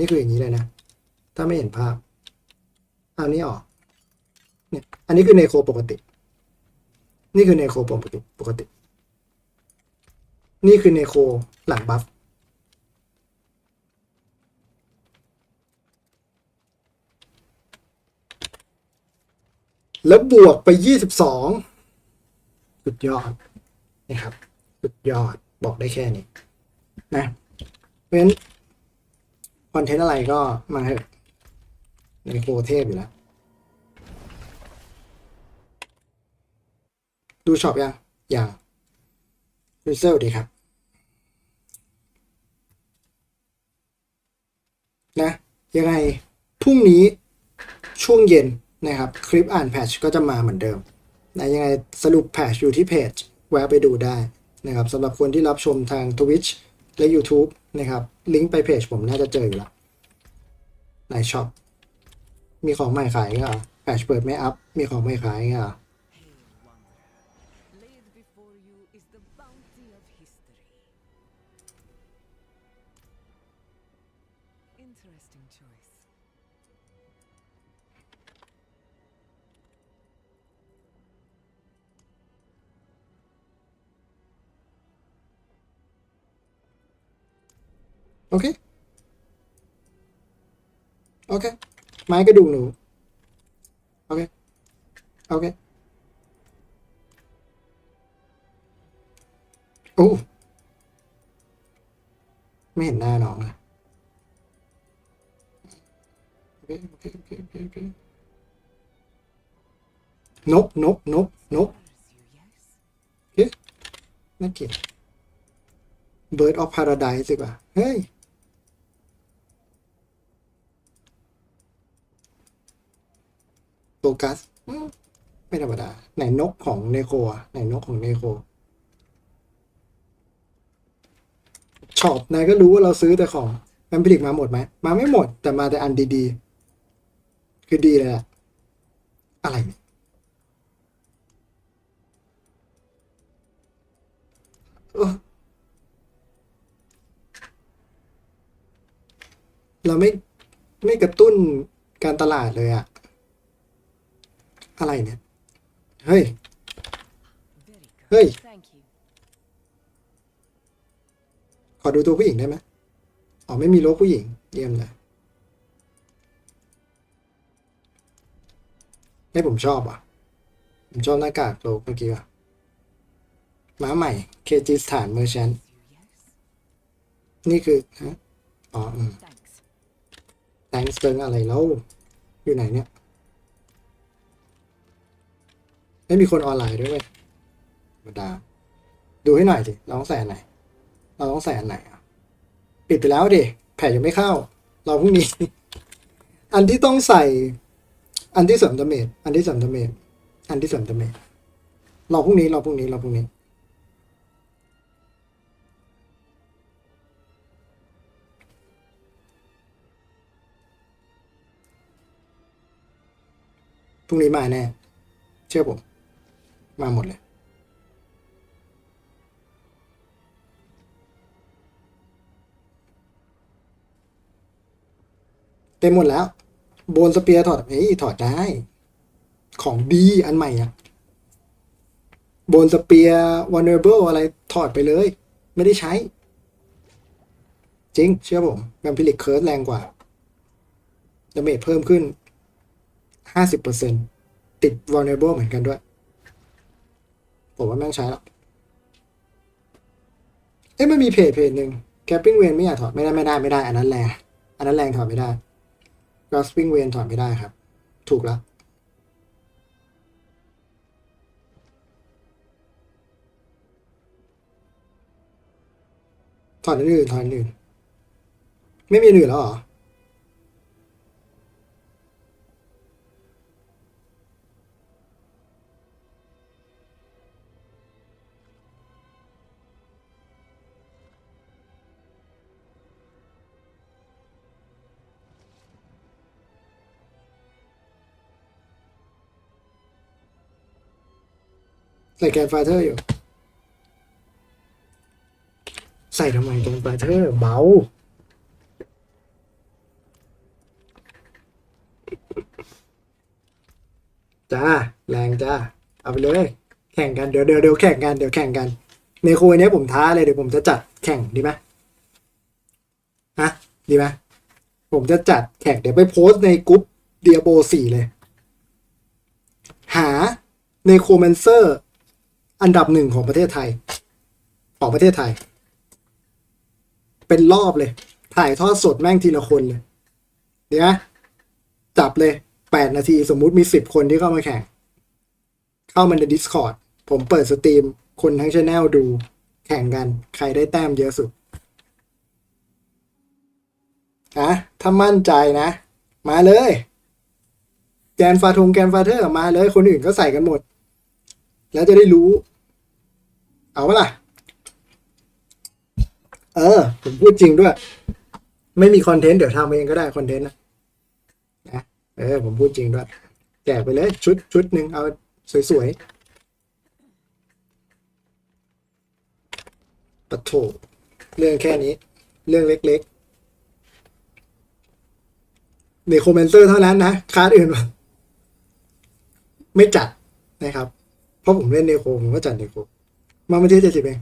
นี่คืออย่างนี้เลยนะถ้าไม่เห็นภาพอันนี้ออกเนี่ยอันนี้คือเนโคปกตินี่คือเนโคปกตินี่คือเนโคหลังบัฟแล้วบวกไป22สุดยอดนะครับสุดยอดบอกได้แค่นี้นะเพราะฉะนั้นคอนเทนต์อะไรก็มาเถอะในโคเทพอยู่แล้วดูช็อปยังรีเซลดีครับนะยังไงพรุ่งนี้ช่วงเย็นนะครับคลิปอ่านแพทช์ก็จะมาเหมือนเดิมนะยังไงสรุปแพทช์อยู่ที่เพจแวะไปดูได้นะครับสำหรับคนที่รับชมทาง Twitch และ YouTube นะครับลิงก์ไปเพจผมน่าจะเจออยู่แล้วในช็อปมีของใหม่ขายก็แพทช์เปิดไม่อัพมีของใหม่ขายก็
Laid before you is the bounty of history. Interesting choice.
โอเคไม้กระดูกหนูโอเคโอ้ไม่เห็นหน้าน้องเลยโอเคนก
Honors you, yes?
โอเคน่าเกลียด Bird of Paradise ดีกว่าเฮ้ยโฟกัสไม่ธรรมดาไหนนกของเนโคไหนนกของเนโคช็อปนายก็รู้ว่าเราซื้อแต่ของแอมพิลิกมาหมดไหมมาไม่หมดแต่มาแต่อันดีๆคือดีเลยอะอะไรเนี่ย เราไม่กระตุ้นการตลาดเลยอะอะไรเนี่ย เฮ้ย เฮ้ย
Thank you.
ขอดูตัวผู้หญิงได้ไหมอ๋อไม่มีโลกผู้หญิงเยี่ยมเลยให้ผมชอบอ่ะผมชอบหน้ากากโลกเมื่อกี้อ่ะม้าใหม่เคจิสถานเมอร์แชนนี่คือฮะอ๋อ
Thanks.
แตงสเติงอะไรแล้วอยู่ไหนเนี่ยไม่มีคนออนไลน์ด้วยเว้ยธรรมดาดูให้หน่อยสิเราต้องใส่อันไหนเราต้องใส่อันไหนอ่ะปิดไปแล้วดิแผลยังไม่เข้าเราพรุ่งนี้ อันที่ต้องใส่อันที่เสริมดาเมจอันที่เสริมดาเมจอันที่เสริมดาเมจเราพรุ่งนี้เราพรุ่งนี้เราพรุ่งนี้พรุ่งนี้มาแน่เชื่อผมมาหมดเลยเต็มหมดแล้วโบนสเปียร์ถอดถอดได้ของดีอันใหม่อ่ะโบนสเปียร์วันเนอร์เบิลอะไรถอดไปเลยไม่ได้ใช้จริงเชื่อผมแวมพิลิกเคิร์สแรงกว่าดาเมจเพิ่มขึ้น 50% ติด vulnerable เหมือนกันด้วยผมว่าแม่งใช้แล้วไม่มีเพจหนึ่ง Camping Wen ไม่อยากถอดไม่ได้อันนั้นแรงถอดไม่ได้ Grasping Wen ถอดไม่ได้ครับถูกแล้วถอดอันอื่นไม่มีอันอื่นแล้วเหรอใส่แกนไฟเตอร์อยู่ใส่ทำไมแกนไฟเตอร์เบาจ้าแรงจ้าเอาไปเลยแข่งกันเดี๋ยวแข่งกันในโคเนี้ยผมท้าเลยเดี๋ยวผมจะจัดแข่งดีไหมฮะดีไหมผมจะจัดแข่งเดี๋ยวไปโพสต์ในกลุ่ม Diablo 4เลยหาในโคแมนเซอร์อันดับ1ของประเทศไทยเป็นรอบเลยถ่ายทอดสดแม่งทีละคนเลยเดี๋ยวนะจับเลย8 นาทีสมมุติมี10 คนที่เข้ามาแข่งเข้ามาใน Discord ผมเปิดสตรีมคนทั้ง Channel ดูแข่งกันใครได้แต้มเยอะสุดถ้ามั่นใจนะมาเลยแกนฟาเธอร์มาเลยคนอื่นก็ใส่กันหมดแล้วจะได้รู้เอาปะล่ะผมพูดจริงด้วยไม่มีคอนเทนต์เดี๋ยวทำเองก็ได้คอนเทนต์นะผมพูดจริงด้วยแจกไปเลยชุดหนึ่งเอาสวยๆปะโถเรื่องแค่นี้เรื่องเล็กๆในคอมเมนเตอร์เท่านั้นนะคาร์ดอื่นไม่จัดนะครับเพราะผมเล่นเนโคผมก็จัดเนโคมาเทีย70เอง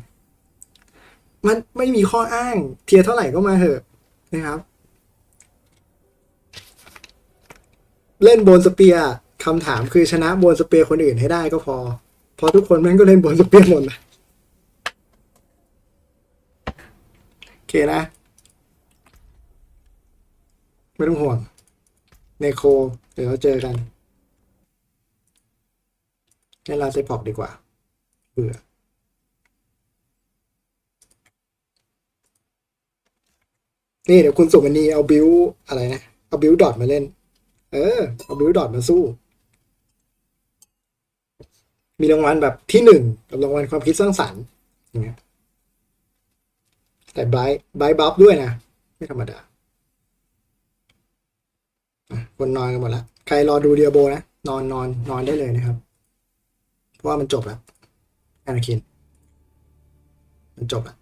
มันไม่มีข้ออ้างเทียเท่าไหร่ก็มาเหอะนะครับเล่นโบนสเปียร์คำถามคือชนะโบนสเปียร์คนอื่นให้ได้ก็พอเพราะทุกคนแม่งก็เล่นโบนสเปียร์หมดเลยโอเคนะไม่ต้องห่วงเนโคเดี๋ยวเราเจอกันเล่นลาเซพอกดีกว่าเบื่อนี่เดี๋ยวคุณสุวรรณีเอาบิวอะไรนะเอาบิวดอทมาเล่นเอาบิวดอทมาสู้มีรางวัลแบบที่1กับรางวัลความคิดสร้างสรรค์อย่างเงี้ยแต่ไบร์บัฟด้วยนะไม่ธรรมดาคนนอนกันหมดแล้วใครรอดูเดียโบนะนอนได้เลยนะครับเพราะว่ามันจบแล้วอนาคินมันจบแล้ว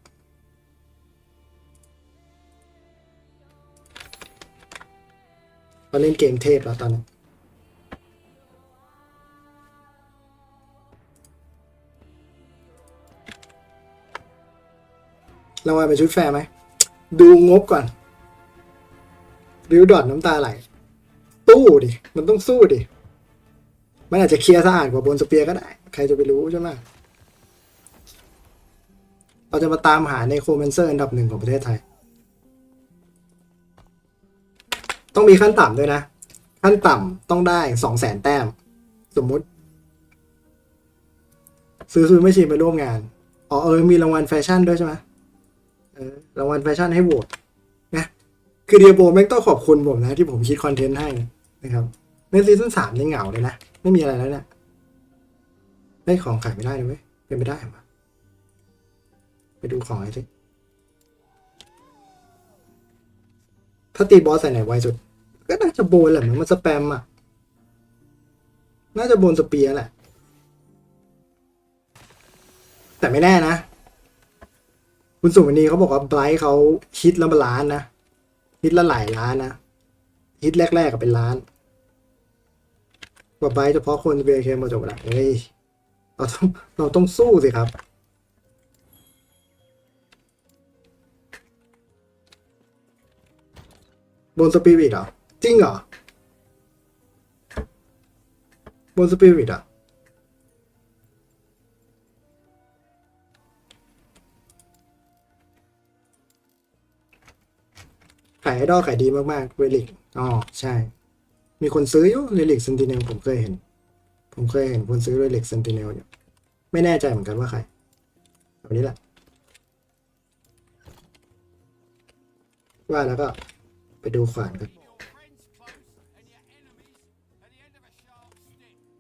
เขาเล่นเกมเทพแล้วตอนนี้รางวัลเป็นชุดแฟร์ไหมดูงบก่อนริวดอทน้ำตาไหลตู้ดิมันต้องสู้ดิมันอาจจะเคลียร์สะอาดกว่าบนสเปียร์ก็ได้ ใครจะไปรู้ใช่ไหมเราจะมาตามหาในโคเมนเซอร์อันดับ 1ของประเทศไทยต้องมีขั้นต่ำด้วยนะขั้นต่ำต้องได้200,000 แต้มสมมุติซื้อไม่ชีไปร่วมงานอ๋อมีรางวัลแฟชั่นด้วยใช่ไหมรางวัลแฟชั่นให้โหวตนะคือเดียโบแม่งต้องขอบคุณผมนะที่ผมคิดคอนเทนต์ให้นะครับในซีซั่น3นี่เหงาเลยนะไม่มีอะไรแล้วเนี่ยได้ของขายไม่ได้เลยเว้ยเป็นไปได้ไหมไปดูของไอ้สิถ้าตีบอสใส่ไหนไวสุดก็น่าจะโบนแหละเหมือนมันสแปมอ่ะน่าจะโบนสเปียร์แหละแต่ไม่แน่นะคุณสุวรรณีเขาบอกว่าไบรท์เขาฮิตละล้านนะฮิตละหลายล้านนะฮิตแรกๆก็เป็นล้านว่าไบรท์เฉพาะคนเบียร์เคมาจบละเฮ้ยเราต้องสู้สิครับบนสปิริตเหรอจริงเหรอบนสปิริตอ่ะขายไอดอลขายดีมากๆเวลิกอ๋อใช่มีคนซื้ออยู่เรลิกเซนติเนลผมเคยเห็นคนซื้อเรลิกเซนติเนลอยู่ไม่แน่ใจเหมือนกันว่าใครแบบนี้แหละว่าแล้วก็ไปดูขวานกัน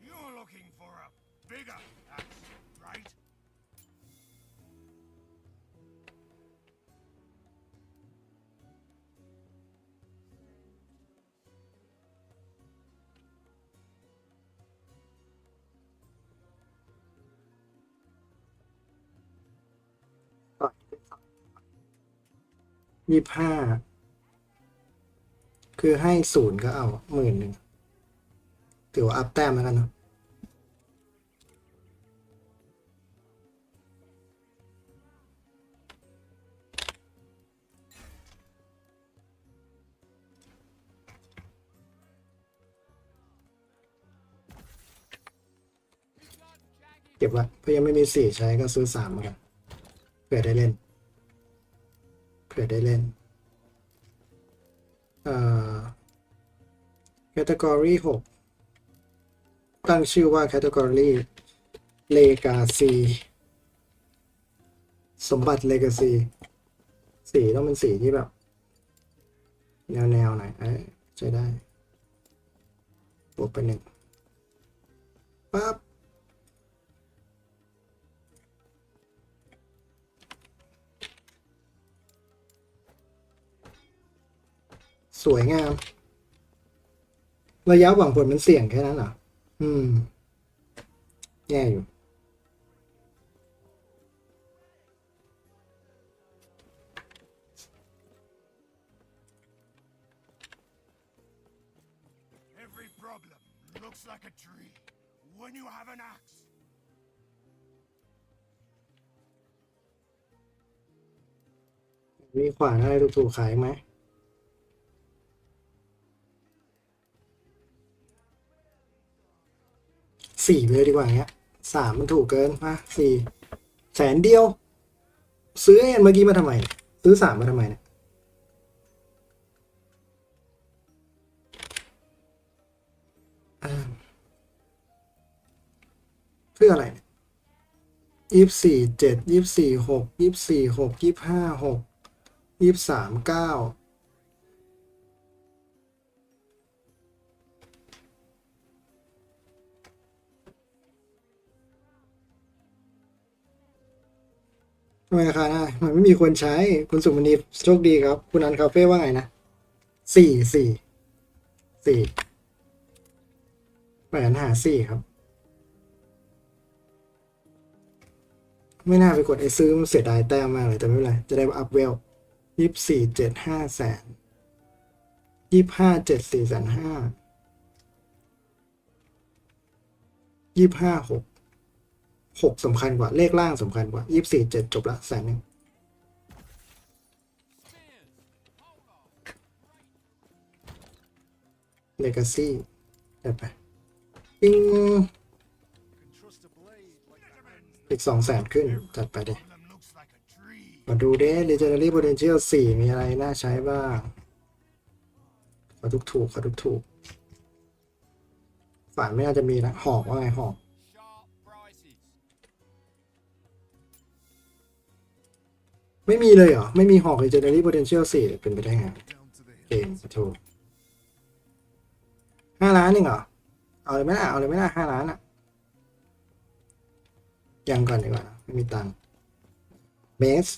You're looking for a bigger axe, right?
25คือให้0ก็เอา10,000ถือว่าอัพแต้มแล้วกันเนาะเก็บไว้เพราะยังไม่มี4ใช้ก็ซื้อ3เหมือนกันเผื่อได้เล่นcategory 6ตั้งชื่อว่า category legacy สมบัติ legacy สีต้องเป็นสีที่แบบแนวหน่อยใช้ได้บวกไป1ปั๊บสวยงามระยะหวังผลมันเสี่ยงแค่นั้นเหรอแย่อยู่
Every problem looks like a tree when you have an axe.
มีขวานอะไรถูกๆขายไหม4ไปเลยดีกว่าเงี้ย3มันถูกเกินมา400,000เดียวซื้อเมื่อกี้มาทำไมซื้อ3มาทำไมเนี่ยเพื่ออะไรเนี่ย24 7 24 6 24 6 25 6 23 9ทำไมราคาได้มันไม่มีคนใช้คุณสุมณีโชคดีครับคุณอันคาเฟ่ว่าไงนะ4แหวนหา4ครับไม่น่าไปกดซื้อมันเสียดายแต้มมากเลยแต่ไม่เป็นไรจะได้อัพเวล24 7 500,000 6สำคัญกว่าเลขล่างสำคัญกว่า24 7จบละ100,000เลกาซี่ได้ไปปิ้งอีก200,000ขึ้นจัดไปดิมาดูเด้ Legendary Potential 4มีอะไรน่าใช้บ้างขอถูกฝานไม่น่าจะมีนะหอกว่าไงหอกไม่มีเลยเหรอไม่มีหอก Legendary Potential 4เป็นไปได้ไงเกมถูก5 ล้านเองเหรอเอาเลยไหมล่ะ5 ล้านอ่ะยังก่อนดีกว่าไม่มีตังค์เมส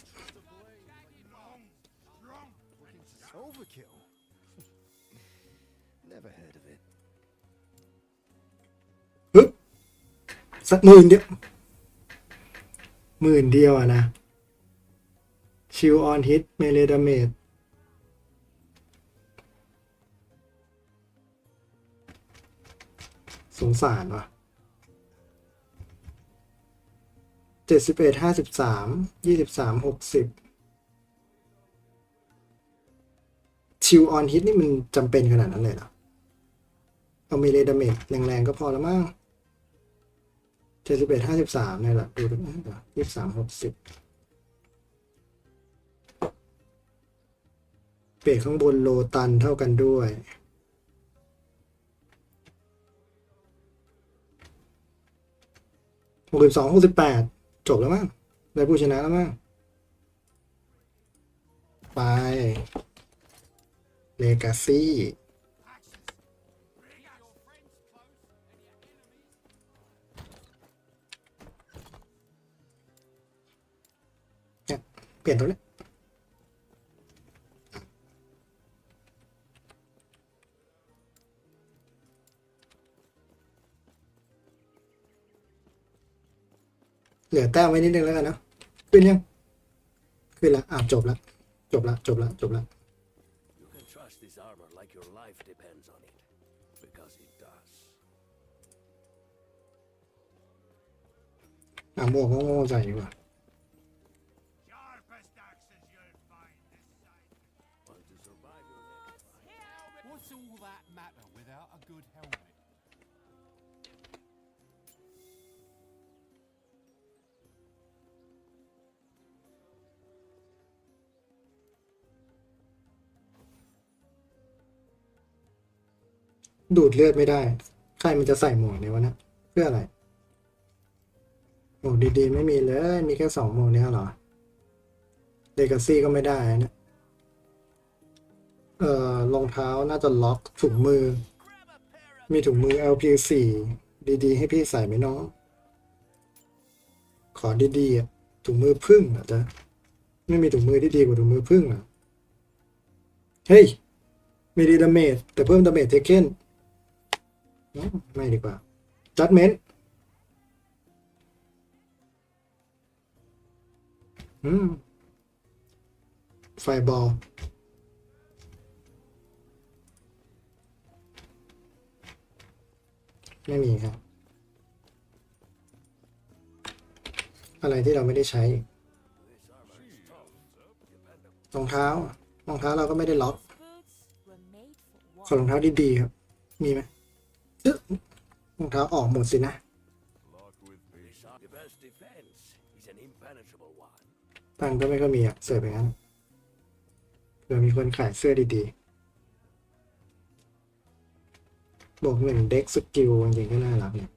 ฮึบสัก10,000เดียว10,000อะนะชิลออนฮิตเมเลดาเมจสงสารว่ะ71 53 23 60ชิลออนฮิตนี่มันจำเป็นขนาดนั้นเลยเหรอเอาเมเลดาเมจแรงๆก็พอแล้วมั้ง71 53เนี่ยแหละดูดู23 60เปรกข้างบนโลตันเท่ากันด้วย62 68จบแล้วมั้งได้ผู้ชนะแล้วมั้งไปเลกาซี่เนี่ยเปลี่ยนตัวนี้เหลือแต้มไว้นิดนึงแล้วกันนะขึ้นยังขึ้นละจบละจบละ
You can trust this armor like your life depends on it, because it does.
หมวกก็โง่ใส่ดีกว่า
Want to survive your next fight?
What's all that matter without a good helmet?
ดูดเลือดไม่ได้ใครมันจะใส่หมวกเนี่ยวะนะเพื่ออะไรหมวกดีๆไม่มีเลยมีแค่2หมวกเนี้ยเหรอเลกาซี่ก็ไม่ได้นะรองเท้าน่าจะล็อกถุงมือมีถุงมือ LP4 ดีๆให้พี่ใส่ไหมน้องขอดีๆอ่ะถุงมือพึ่งอ่ะจ๊ะไม่มีถุงมือที่ดีกว่าถุงมือพึ่งอ่ะเฮ้ยมีดีดาเมจแต่เพิ่มดาเมจเทเค็นไม่ดีกว่าจัดเมนต์ไฟบอลไม่มีครับอะไรที่เราไม่ได้ใช้รองเท้าเราก็ไม่ได้ล็อกขอรองเท้าดีๆครับมีไหมรองเท้าออกหมดสินะ
The best defense is an impenetrable one.
ตังค์ก็ไม่ก็มีเสิร์ฟอย่างนั้นเผื่อมีคนขายเสื้อดีๆบวก1เด็กสกิลจริงๆก็น่ารักเนี่ย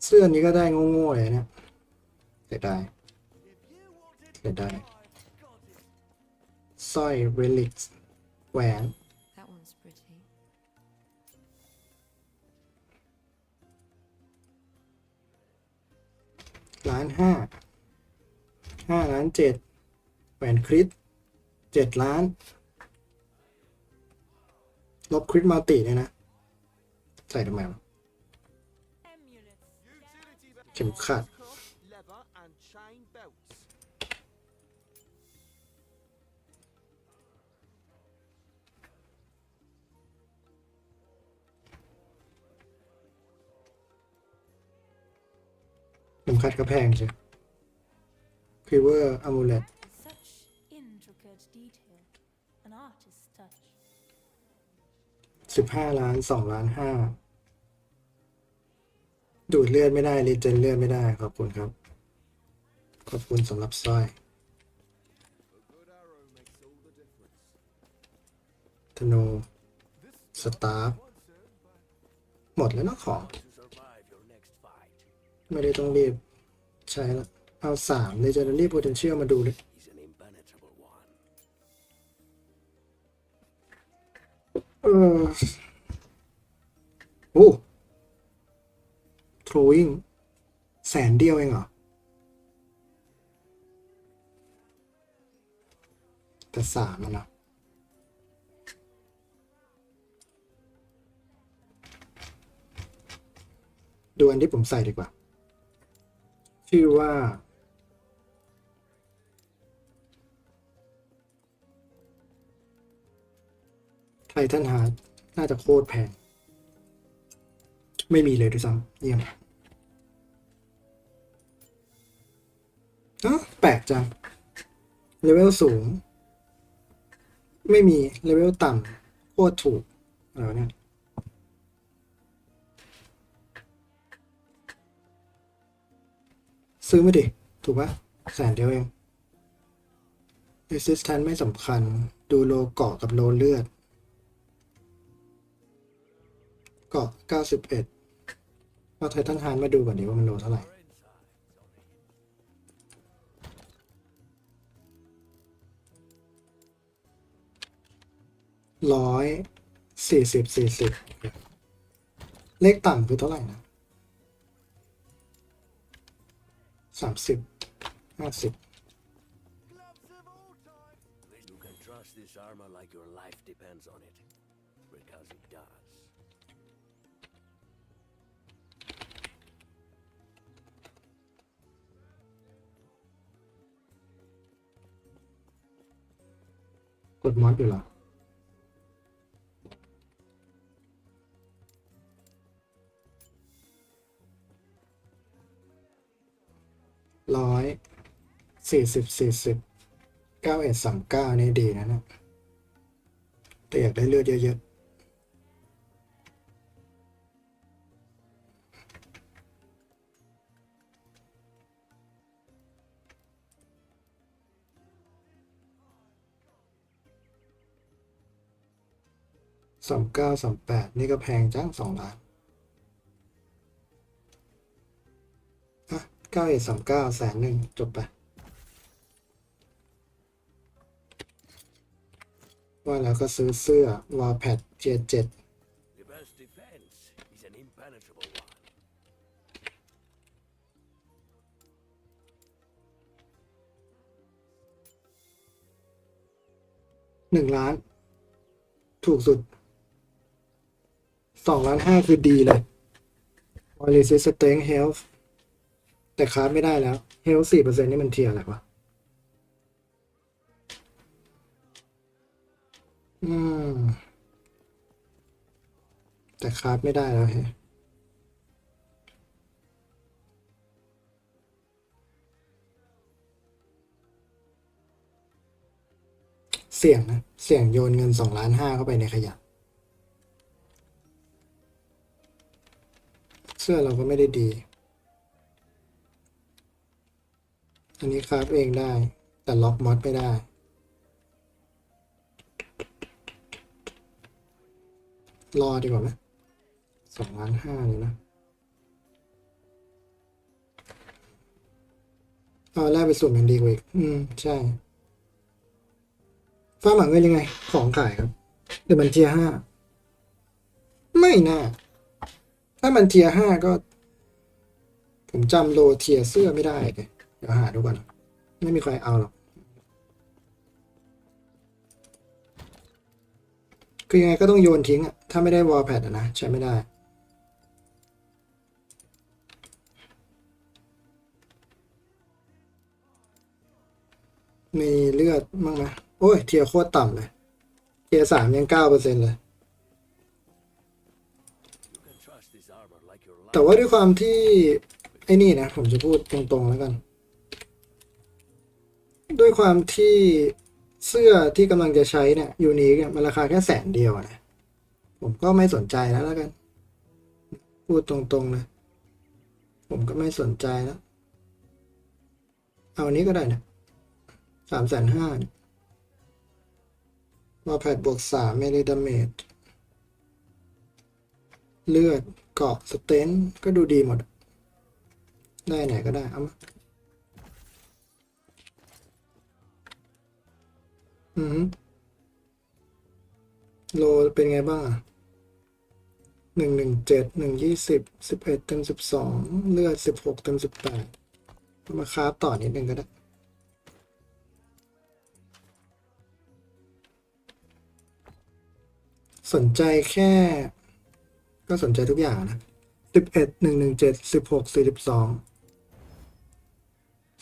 เสื้อนี้ก็ได้โง่ๆเลยนะเสียดายสร้อยเรลิกแหวน
That one's pretty.
1,500,000 5,700,000แหวนคริส 7 ล้านลบคริสมัลติเนี่ยนะ ใส่ทำไมวะเข็มขัดเข็มขัดก็แพงใช่คริเวอร์อะมูเลต
Such intricate detail. An artist's touch.
15 ล้าน 2.5 ล้านดูดเลือดไม่ได้รีเจนเลือดไม่ได้ขอบคุณครับ ขอบคุณสำหรับสร้อยธนูสตาร์ฟหมดแล้วเนาะของ
Survive your next fight.
ไม่ได้ต้องรีบใช้แล้วเอา3 Legendary Potential มาดูเลย
He's an impenetrable one.
โอ้ Throwing 100,000 เดียวเองเหรอ แต่3มันเนาะดูอันที่ผมใส่ดีกว่า ชื่อว่าไททันฮาร์ดน่าจะโคตรแพง ไม่มีเลยด้วยซ้ำเยี่ยมแปลกจัง เลเวลสูง ไม่มี เลเวลต่ำโคตรถูกอะไรวะเนี่ย ซื้อมาดิ ถูกปะ100,000 เดียวเอง Resistance ไม่สำคัญ ดูโลเกาะกับโลเลือด เกาะ 91เอาไททันฮาร์ดมาดูก่อนดีว่ามันโลเท่าไหร่ 140 เลขต่ำคือเท่าไหร่นะ 30 50
You can trust this armor like your life depends on it. Because it does.
กดมอดอยู่เหรอ 140 9139นี่ดีนะเนี่ยแต่อยากได้เลือดเยอะๆ3938นี่ก็แพงจัง2 ล้าน9139 100,000จบไปว่าแล้วก็ซื้อเสื้อวอลแพดเทียร์7
The best defense is an impenetrable one.
1 ล้าน ถูกสุด2.5 ล้านคือดีเลย Resist Strength Health แต่คราฟไม่ได้แล้ว Health 4% นี่มันเทียร์อะไรวะแต่คราฟไม่ได้แล้วเฮ้เสี่ยงนะ เสี่ยงโยนเงิน2.5 ล้านเข้าไปในขยะ เสื้อเราก็ไม่ได้ดี อันนี้คราฟเองได้ แต่ล็อกมอดไม่ได้ รอดีกว่าไหม2.5 ล้านเลยนะเอาแรกไปสุ่มยังดีกว่าอีกใช่ฟ้าหมังเงินยังไง ของขายครับแต่มันเทียร์ 5ไม่น่าถ้ามันเทียร์ 5ก็ผมจำโลเทียร์เสื้อไม่ได้เลยเดี๋ยวหาดูก่อนไม่มีใครเอาหรอก คือยังไงก็ต้องโยนทิ้งอะถ้าไม่ได้วอลแพดนะใช้ไม่ได้มีเลือดบ้างไหมโอ้ยเทียร์โคตรต่ำเลยเทียร์3ยัง9%เลย
You can trust this armor like your
แต่
life.
ว่าด้วยความที่ไอ้นี่นะผมจะพูดตรงๆแล้วกัน ด้วยความที่เสื้อที่กำลังจะใช้เนี่ยยูนิคเนี่ยมันราคาแค่100,000นะผมก็ไม่สนใจแล้วกัน พูดตรงๆเลยผมก็ไม่สนใจแล้ว เอาอันนี้ก็ได้นะ350,000วอลแพดบวก3ไม่ได้ดาเมจเลือดเกาะสเตนก็ดูดีหมด ได้ไหนก็ได้เอามาโลเป็นไงบ้างอ่ะ117 120 11เต็ม12เลือด16เต็ม18มาคราฟต่อนิดนึงก็ได้สนใจแค่ก็สนใจทุกอย่างนะ11 117 16 42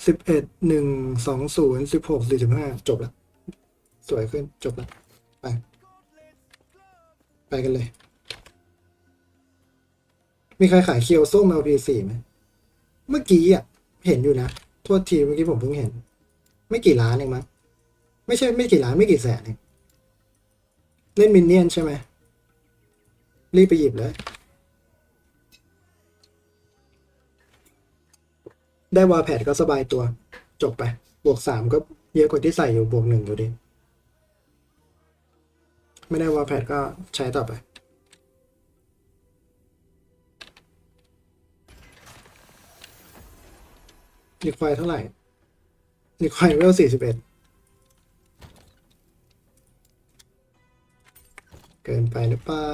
11 120 16 45จบแล้วสวยขึ้นจบแล้วไปกันเลยมีใครขายเคียวส้ม LP4 ไหมเมื่อกี้อ่ะเห็นอยู่นะโทษทีเมื่อกี้ผมเพิ่งเห็นไม่กี่ล้านเองมั้งไม่ใช่ไม่กี่ล้านไม่กี่แสนเองเล่นมินเนี่ยนใช่ไหมรีบไปหยิบเลยได้วอลแพดก็สบายตัวจบไปบวก3ก็เยอะกว่าที่ใส่อยู่บวก1อยู่ดีไม่ได้วอลแพดก็ใช้ต่อไปรีควายเท่าไหร่รีควายเวล41เกินไปหรือเปล่า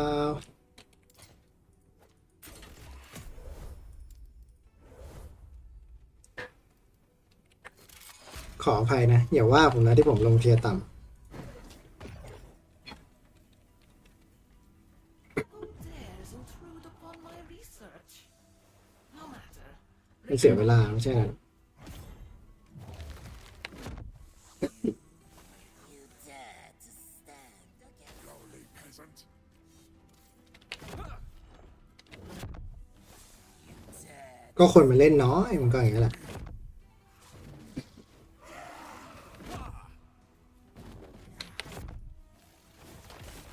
ขออภัยนะอย่าว่าผมนะที่ผมลงเทียร์ต่ำมันเสียเวลาไม่ใช่เหรอ
Lowly peasant.
ก็คนมาเล่นน้อยมันก็อย่างนี้แหละ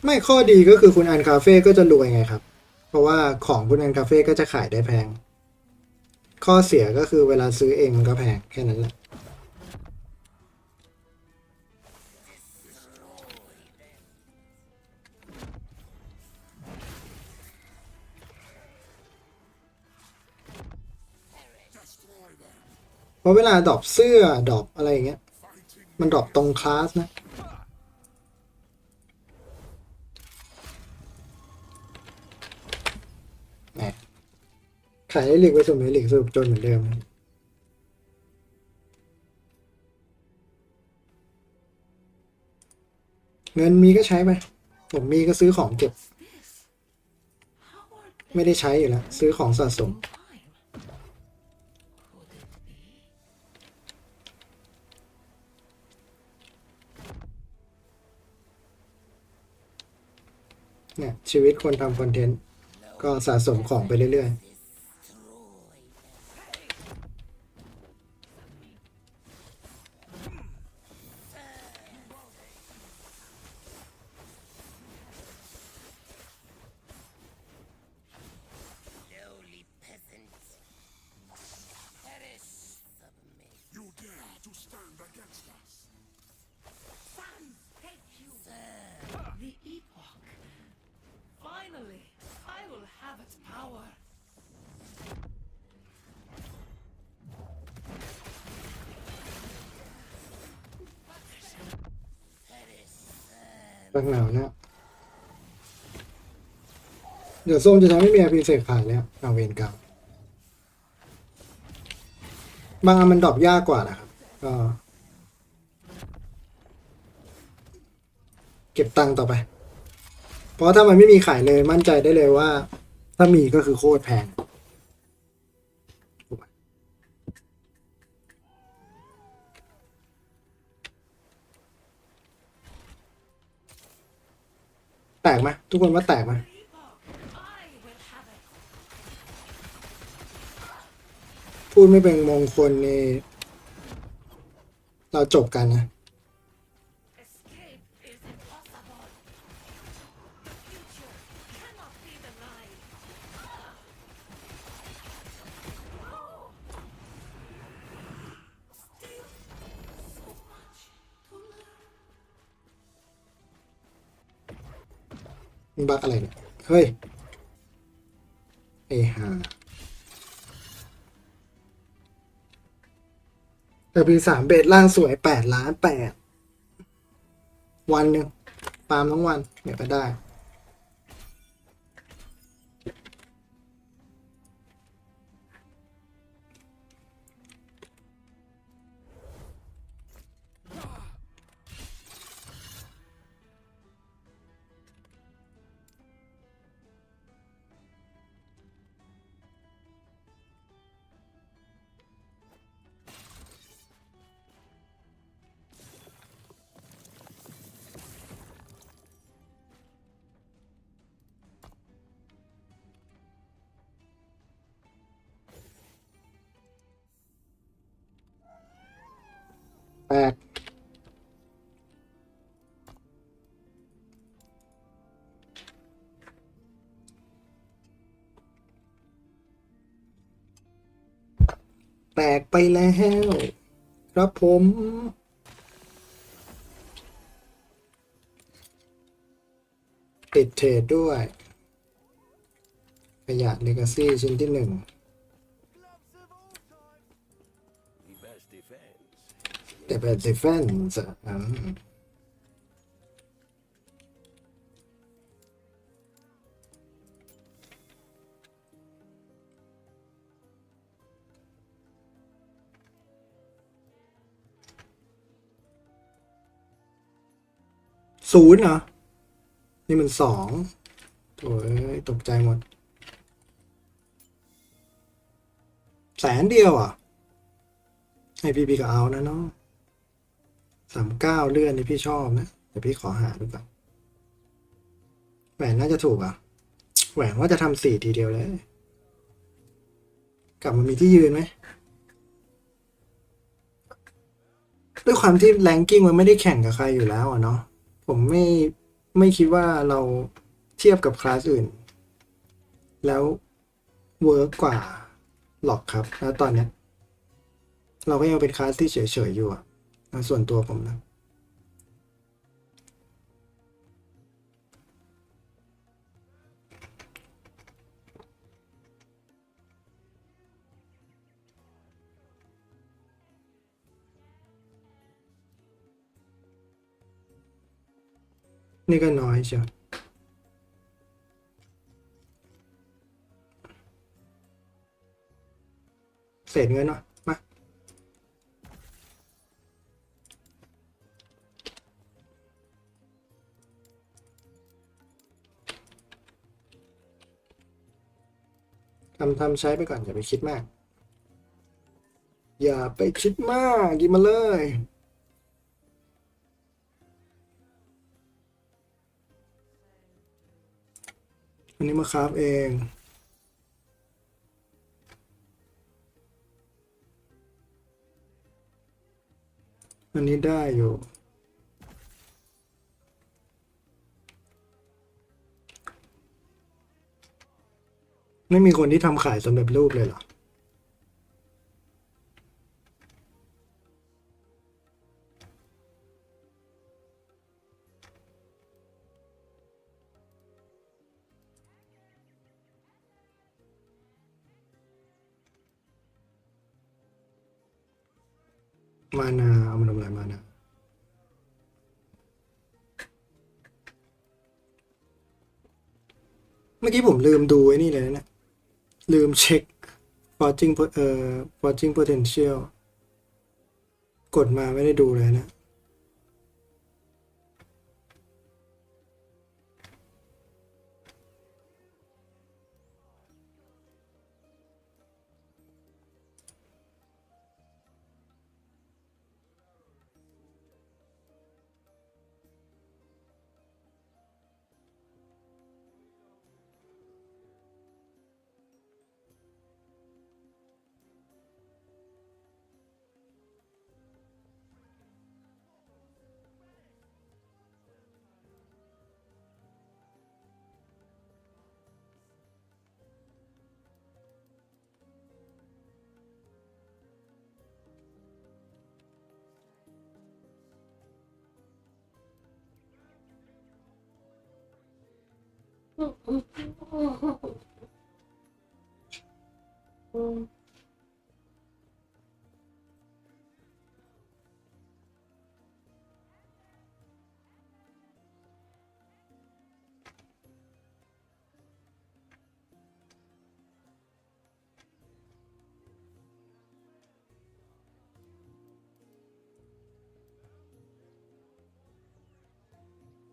ไม่ข้อดีก็คือคุณอันคาเฟ่ก็จะรวยไงครับเพราะว่าของคุณอันคาเฟ่ก็จะขายได้แพงข้อเสียก็คือเวลาซื้อเองมันก็แพงแค่นั้นแหละเพราะเวลาดรอปเสื้อดรอปอะไรอย่างเงี้ยมันดรอปตรงคลาสนะขายได้หลีกไปสมัยหลีกสรุปจนเหมือนเดิมนะเงินมีก็ใช้ไปผมมีก็ซื้อของเก็บไม่ได้ใช้อยู่แล้วซื้อของสะสมเนี่ยชีวิตคนทำคอนเทนต์ก็สะสมของไปเรื่อยๆ
The Epoch. Finally, I will have its power.
ปักหนาวนะเดี๋ยวส้มจะทำให้มีอาพีเสกผ่านแล้วเอาเวรกรรมบางอันมันดรอปยากกว่านะครับก็เก็บตังค์ต่อไป เพราะถ้ามันไม่มีขายเลยมั่นใจได้เลยว่า ถ้ามีก็คือโคตรแพงแตกไหมทุกคนว่าแตกไหมพูดไม่เป็นมงคลนี่เราจบกันนะ บักอะไรเนี่ย เฮ้ยไอ้ห่าแต่ปี3เบสล่างสวย8,800,000วันหนึ่งฟาร์มทั้งวันเนี่ยก็ได้ แตกแตกไปแล้วครับผมติดเทรดด้วยขยะเลกาซี่ชิ้นที่1
The best defense.
แต่เป็นดิเฟนส์0เหรอ นี่มัน2โอ้ยตกใจหมด100,000อ่ะให้พี่ก็เอานะเนาะ39เลื่อนนี่พี่ชอบนะแต่พี่ขอหาดูก่อนแหวนน่าจะถูกอ่ะแหวนว่าจะทำ4ทีเดียวเลยกลับมามีที่ยืนไหมด้วยความที่แรงกิ้งมันไม่ได้แข่งกับใครอยู่แล้วอ่ะเนาะผมไม่คิดว่าเราเทียบกับคลาสอื่นแล้วเวิร์กกว่าหรอกครับแล้วตอนเนี้ยเราก็ยังเป็นคลาสที่เฉยๆอยู่อ่ะส่วนตัวผมนะนี่ก็น้อยเชียวเศษเงินเนาะมาทำใช้ไปก่อนอย่าไปคิดมาก อย่าไปคิดมากกินมาเลยอันนี้มาคราฟเองอันนี้ได้อยู่ไม่มีคนที่ทำขายสำเร็จรูปเลยเหรอมานาเอามาทำอะไรมานาเมื่อกี้ผมลืมดูไอ้นี่เลยนะลืมเช็ค forging potential กดมาไม่ได้ดูเลยนะ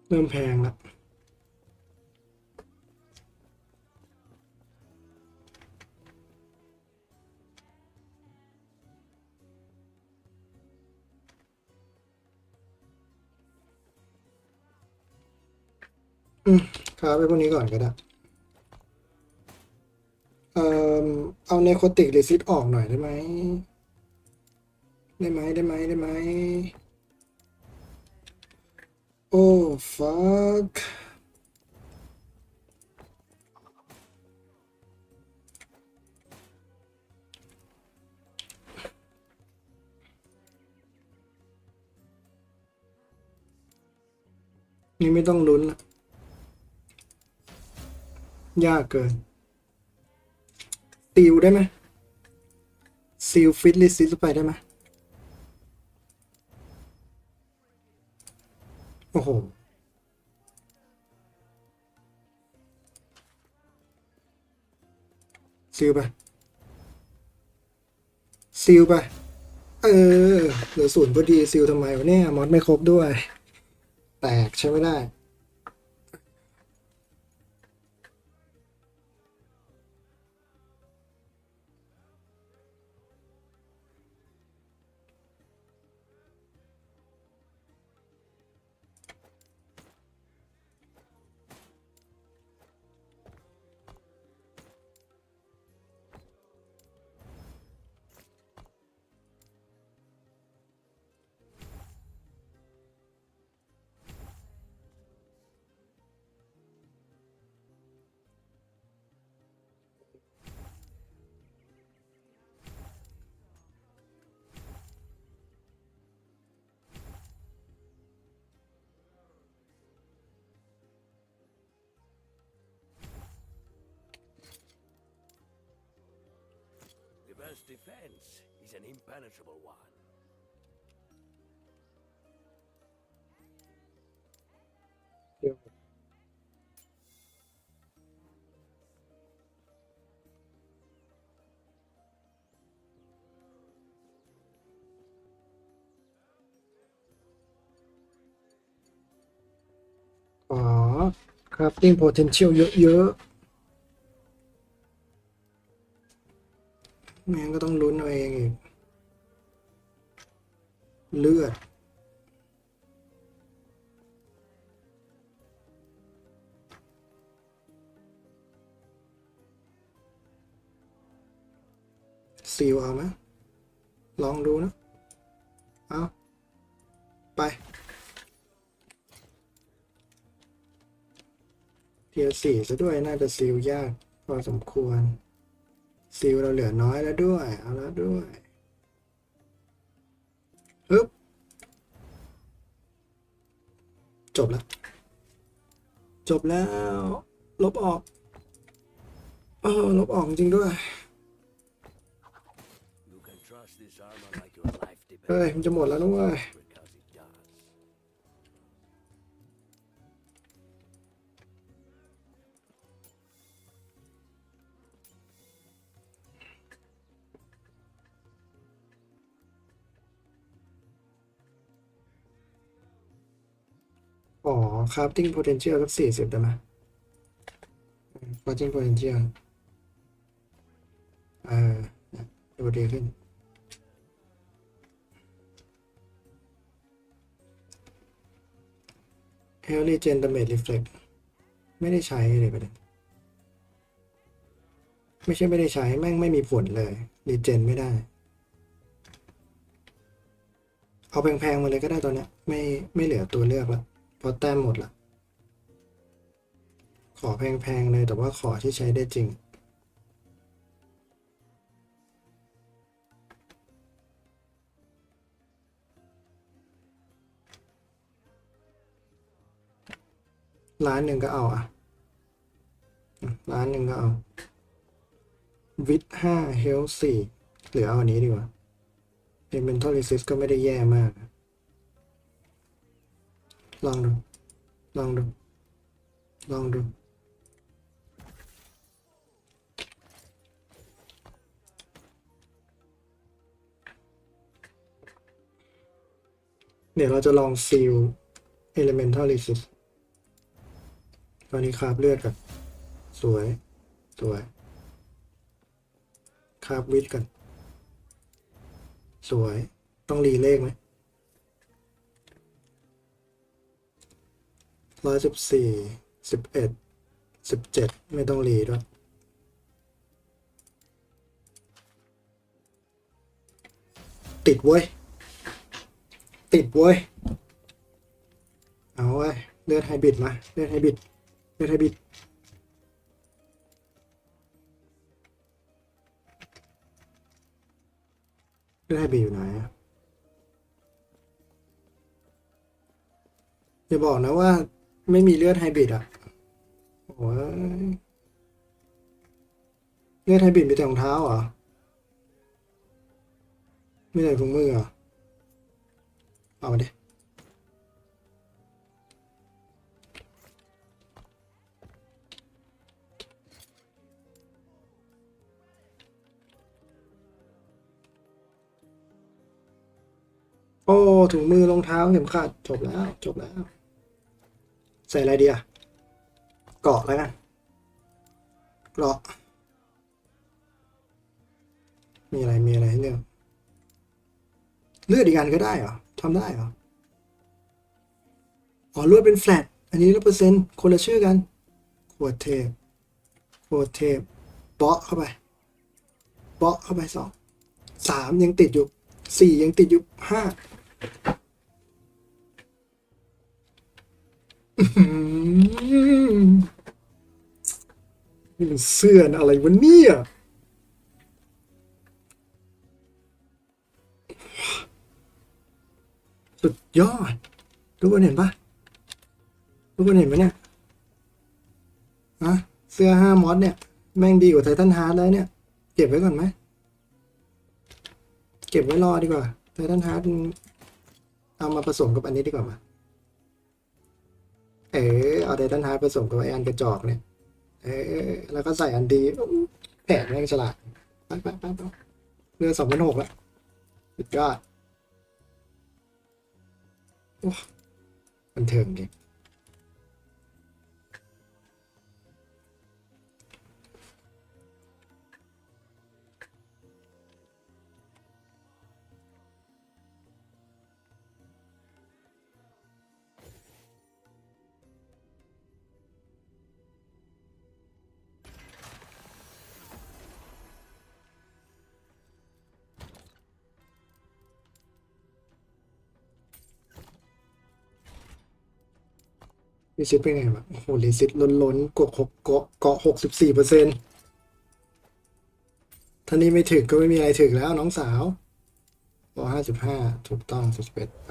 เริ่มแพงละครับไปพวกนี้ก่อนก็ได้เอ่อเอาเนโคติกหรือซิดออกหน่อยได้ไหมได้ไหมโอ้ฟักนี่ไม่ต้องลุ้นละยากเกินซิลได้ไหมซิลฟิตลิซิสไปได้ไหมโอ้โหซิลไปเออเหลือ0พอดีซิลทำไมวะเนี่ยมอดไม่ครบด้วยแตกใช้ไม่ได้
The best defense is an impenetrable one.
อ๋อ crafting potential เยอะๆงั้นก็ต้องลุ้นเอาเองอีกเลือดซีลเอาไหมลองดูนะเอาไปเทียร์4ซะด้วยน่าจะซีลยากพอสมควรซีลเราเหลือน้อยแล้วด้วยเอาแล้วด้วยฮึบจบแล้วลบออกลบออกจริงด้วย
You can trust this armor like your life
เฮ้ย
depends
มันจะหมดแล้วนะเว้ย
because it does.
อ๋อ crafting potential สัก40ได้ไหมcrafting potential ดูดีขึ้น health regen damage reflect ไม่ได้ใช้เลยประเด็นไม่ใช่ไม่ได้ใช้แม่งไม่มีผลเลย regen ไม่ได้ เอาแพงๆมาเลยก็ได้ตอนเนี้ยไม่เหลือตัวเลือกแล้วเพราะแต้มหมดละขอแพงๆเลยแต่ว่าขอที่ใช้ได้จริง1,000,000ก็เอา1,000,000ก็เอาวิท5 health 4หรือเอาอันนี้ดีกว่า elemental resist ก็ไม่ได้แย่มากลองดูเดี๋ยวเราจะลอง seal elemental resist ตอนนี้คาบเลือดกันสวยสวยคาบวิทย์กันสวยต้องรีเลขไหม114 11 17ไม่ต้องรีด้วยติดเว้ยติดเว้ยเอาไว้เลือดไฮบริดมาเลือดไฮบริดเลือดไฮบริดเลือดไฮบริดอยู่ไหนอะอย่าบอกนะว่าไม่มีเลือดไฮบริดอ่ะโอ้ยเลือดไฮบริดมีแต่รองเท้าเหรอไม่ใส่ถุงมือเหรอเอามาดิโอ้ถุงมือรองเท้าเข็มขัดจบแล้วจบแล้วใส่อะไรดีอะเกาะแล้วกันเกาะมีอะไรให้เลือกเลือดอีกอันก็ได้เหรอทำได้เหรออ๋อเลือดเป็นแฟลตอันนี้100%คนละชื่อกันขวดเทปเบาะเข้าไป3ยังติดอยู่4ยังติดอยู่5นี่มันเสื้ออะไรวะเนี่ยสุดยอดทุกคนเห็นปะทุกคนเห็นปะเนี่ยอะเสื้อ5 มอสเนี่ยแม่งดีกว่าไททันฮาร์ดแล้วเนี่ยเก็บไว้ก่อนไหมเก็บไว้รอดีกว่าไททันฮาร์ดเอามาผสมกับอันนี้ดีกว่ามาเอาไททันฮาร์ดผสมกับไออันกระจอกเนี่ยแล้วก็ใส่อันดีแผนแม่งฉลาดไปเรือ2,600แล้วสุดยอดบันเทิงจริงรีซิตเป็นไงวะโอ้โหรีซิตล้นๆเกาะ64%ท่านี้ไม่ถึงก็ไม่มีอะไรถึงแล้วน้องสาว55ถูกต้อง41ไป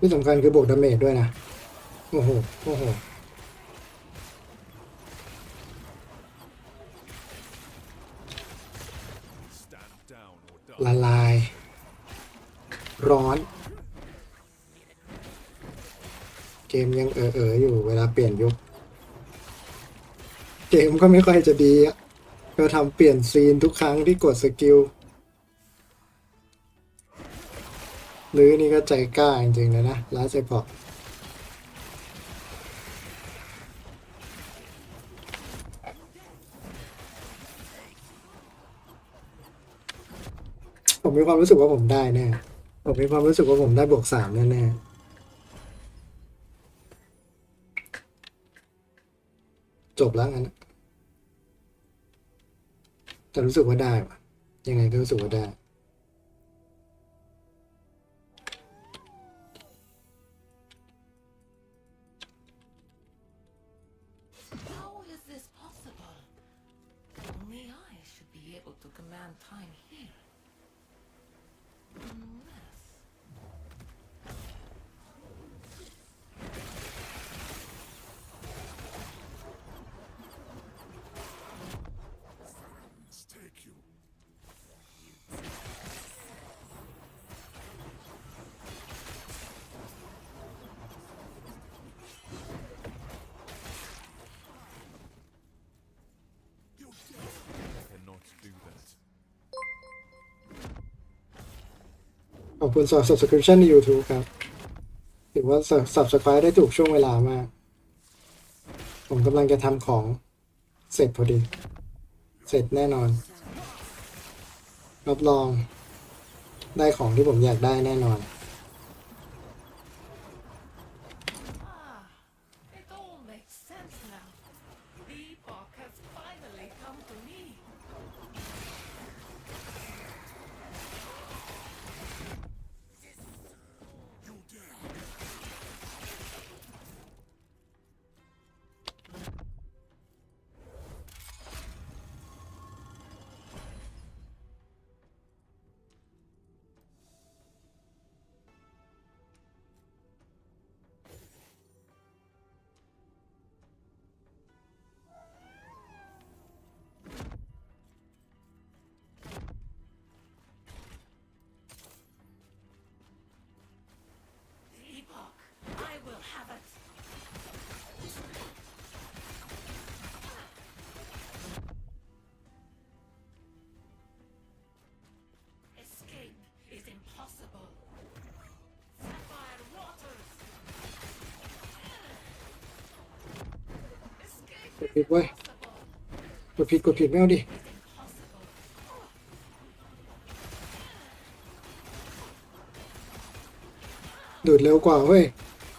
ที่สำคัญคือบวกดาเมจด้วยนะโอ้โหละลายร้อนเกมยังอยู่เวลาเปลี่ยนยุคเกมก็ไม่ค่อยจะดีอ่ะก็ทำเปลี่ยนซีนทุกครั้งที่กดสกิลหรือนี่ก็ใจกล้าจริงๆเลยนะร้านใจพอผมมีความรู้สึกว่าผมได้แน่ผมมีความรู้สึกว่าผมได้บวก3แน่ๆจบแล้วงั้นแต่รู้สึกว่าได้ว่ะยังไงก็รู้สึกว่าได้
Take you.
ขอบคุณสำหรับ subscription ใน YouTube ครับถือว่า subscribe ได้ถูกช่วงเวลามาก ผมกำลังจะทำของเสร็จพอดี เสร็จแน่นอน รับรองได้ของที่ผมอยากได้แน่นอน
It all makes sense now. The epoch has finally come to me.
กดผิดเว้ยกดผิดไม่เอาดิดูดเร็วกว่าเว้ย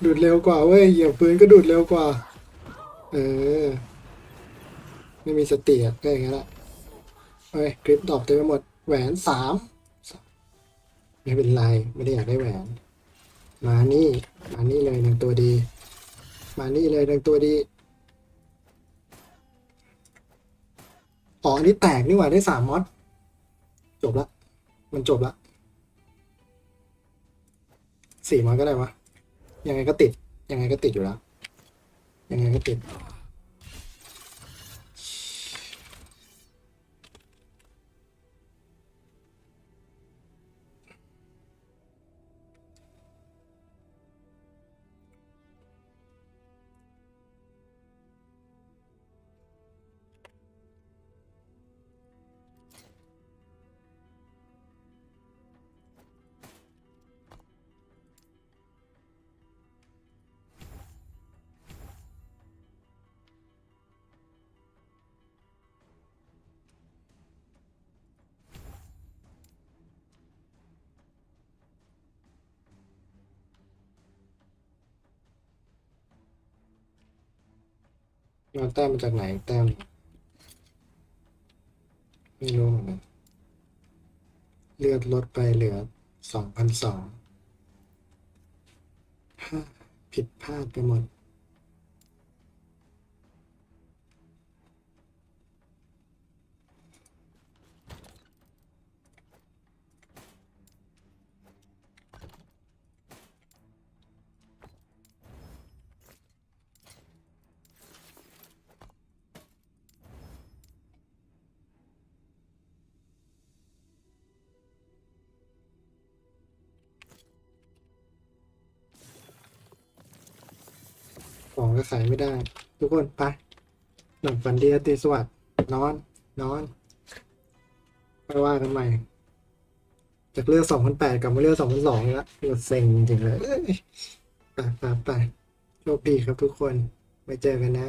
ดูดเร็วกว่าเว้ยเหยียบปืนก็ดูดเร็วกว่าไม่มีสติอ่ะก็อย่างเงี้ยละเฮ้ยคลิปดอกเต็มไปหมดแหวน3ไม่เป็นไรไม่ได้อยากได้แหวนมานี่เลยหนึ่งตัวดีมานี่เลยหนึ่งตัวดีอ๋ออันนี้แตกนี่หว่าได้3 มอดจบละมันจบละ4 มอดก็ได้วะยังไงก็ติดอยู่แล้วยังไงก็ติดเอาแต้มมาจากไหนแต้มไม่รู้เหมือนกันเลือดลดไปเหลือ 2,200 ผิดพลาดไปหมดของก็ขายไม่ได้ทุกคนไปหลับฝันดีราตรีสวัสดิ์นอนไปว่ากันใหม่จากเลือก 2,800 กลับมาเลือก 2,200แล้วเซ็งจริงเลยไปโชคดีครับทุกคนไว้เจอกันนะ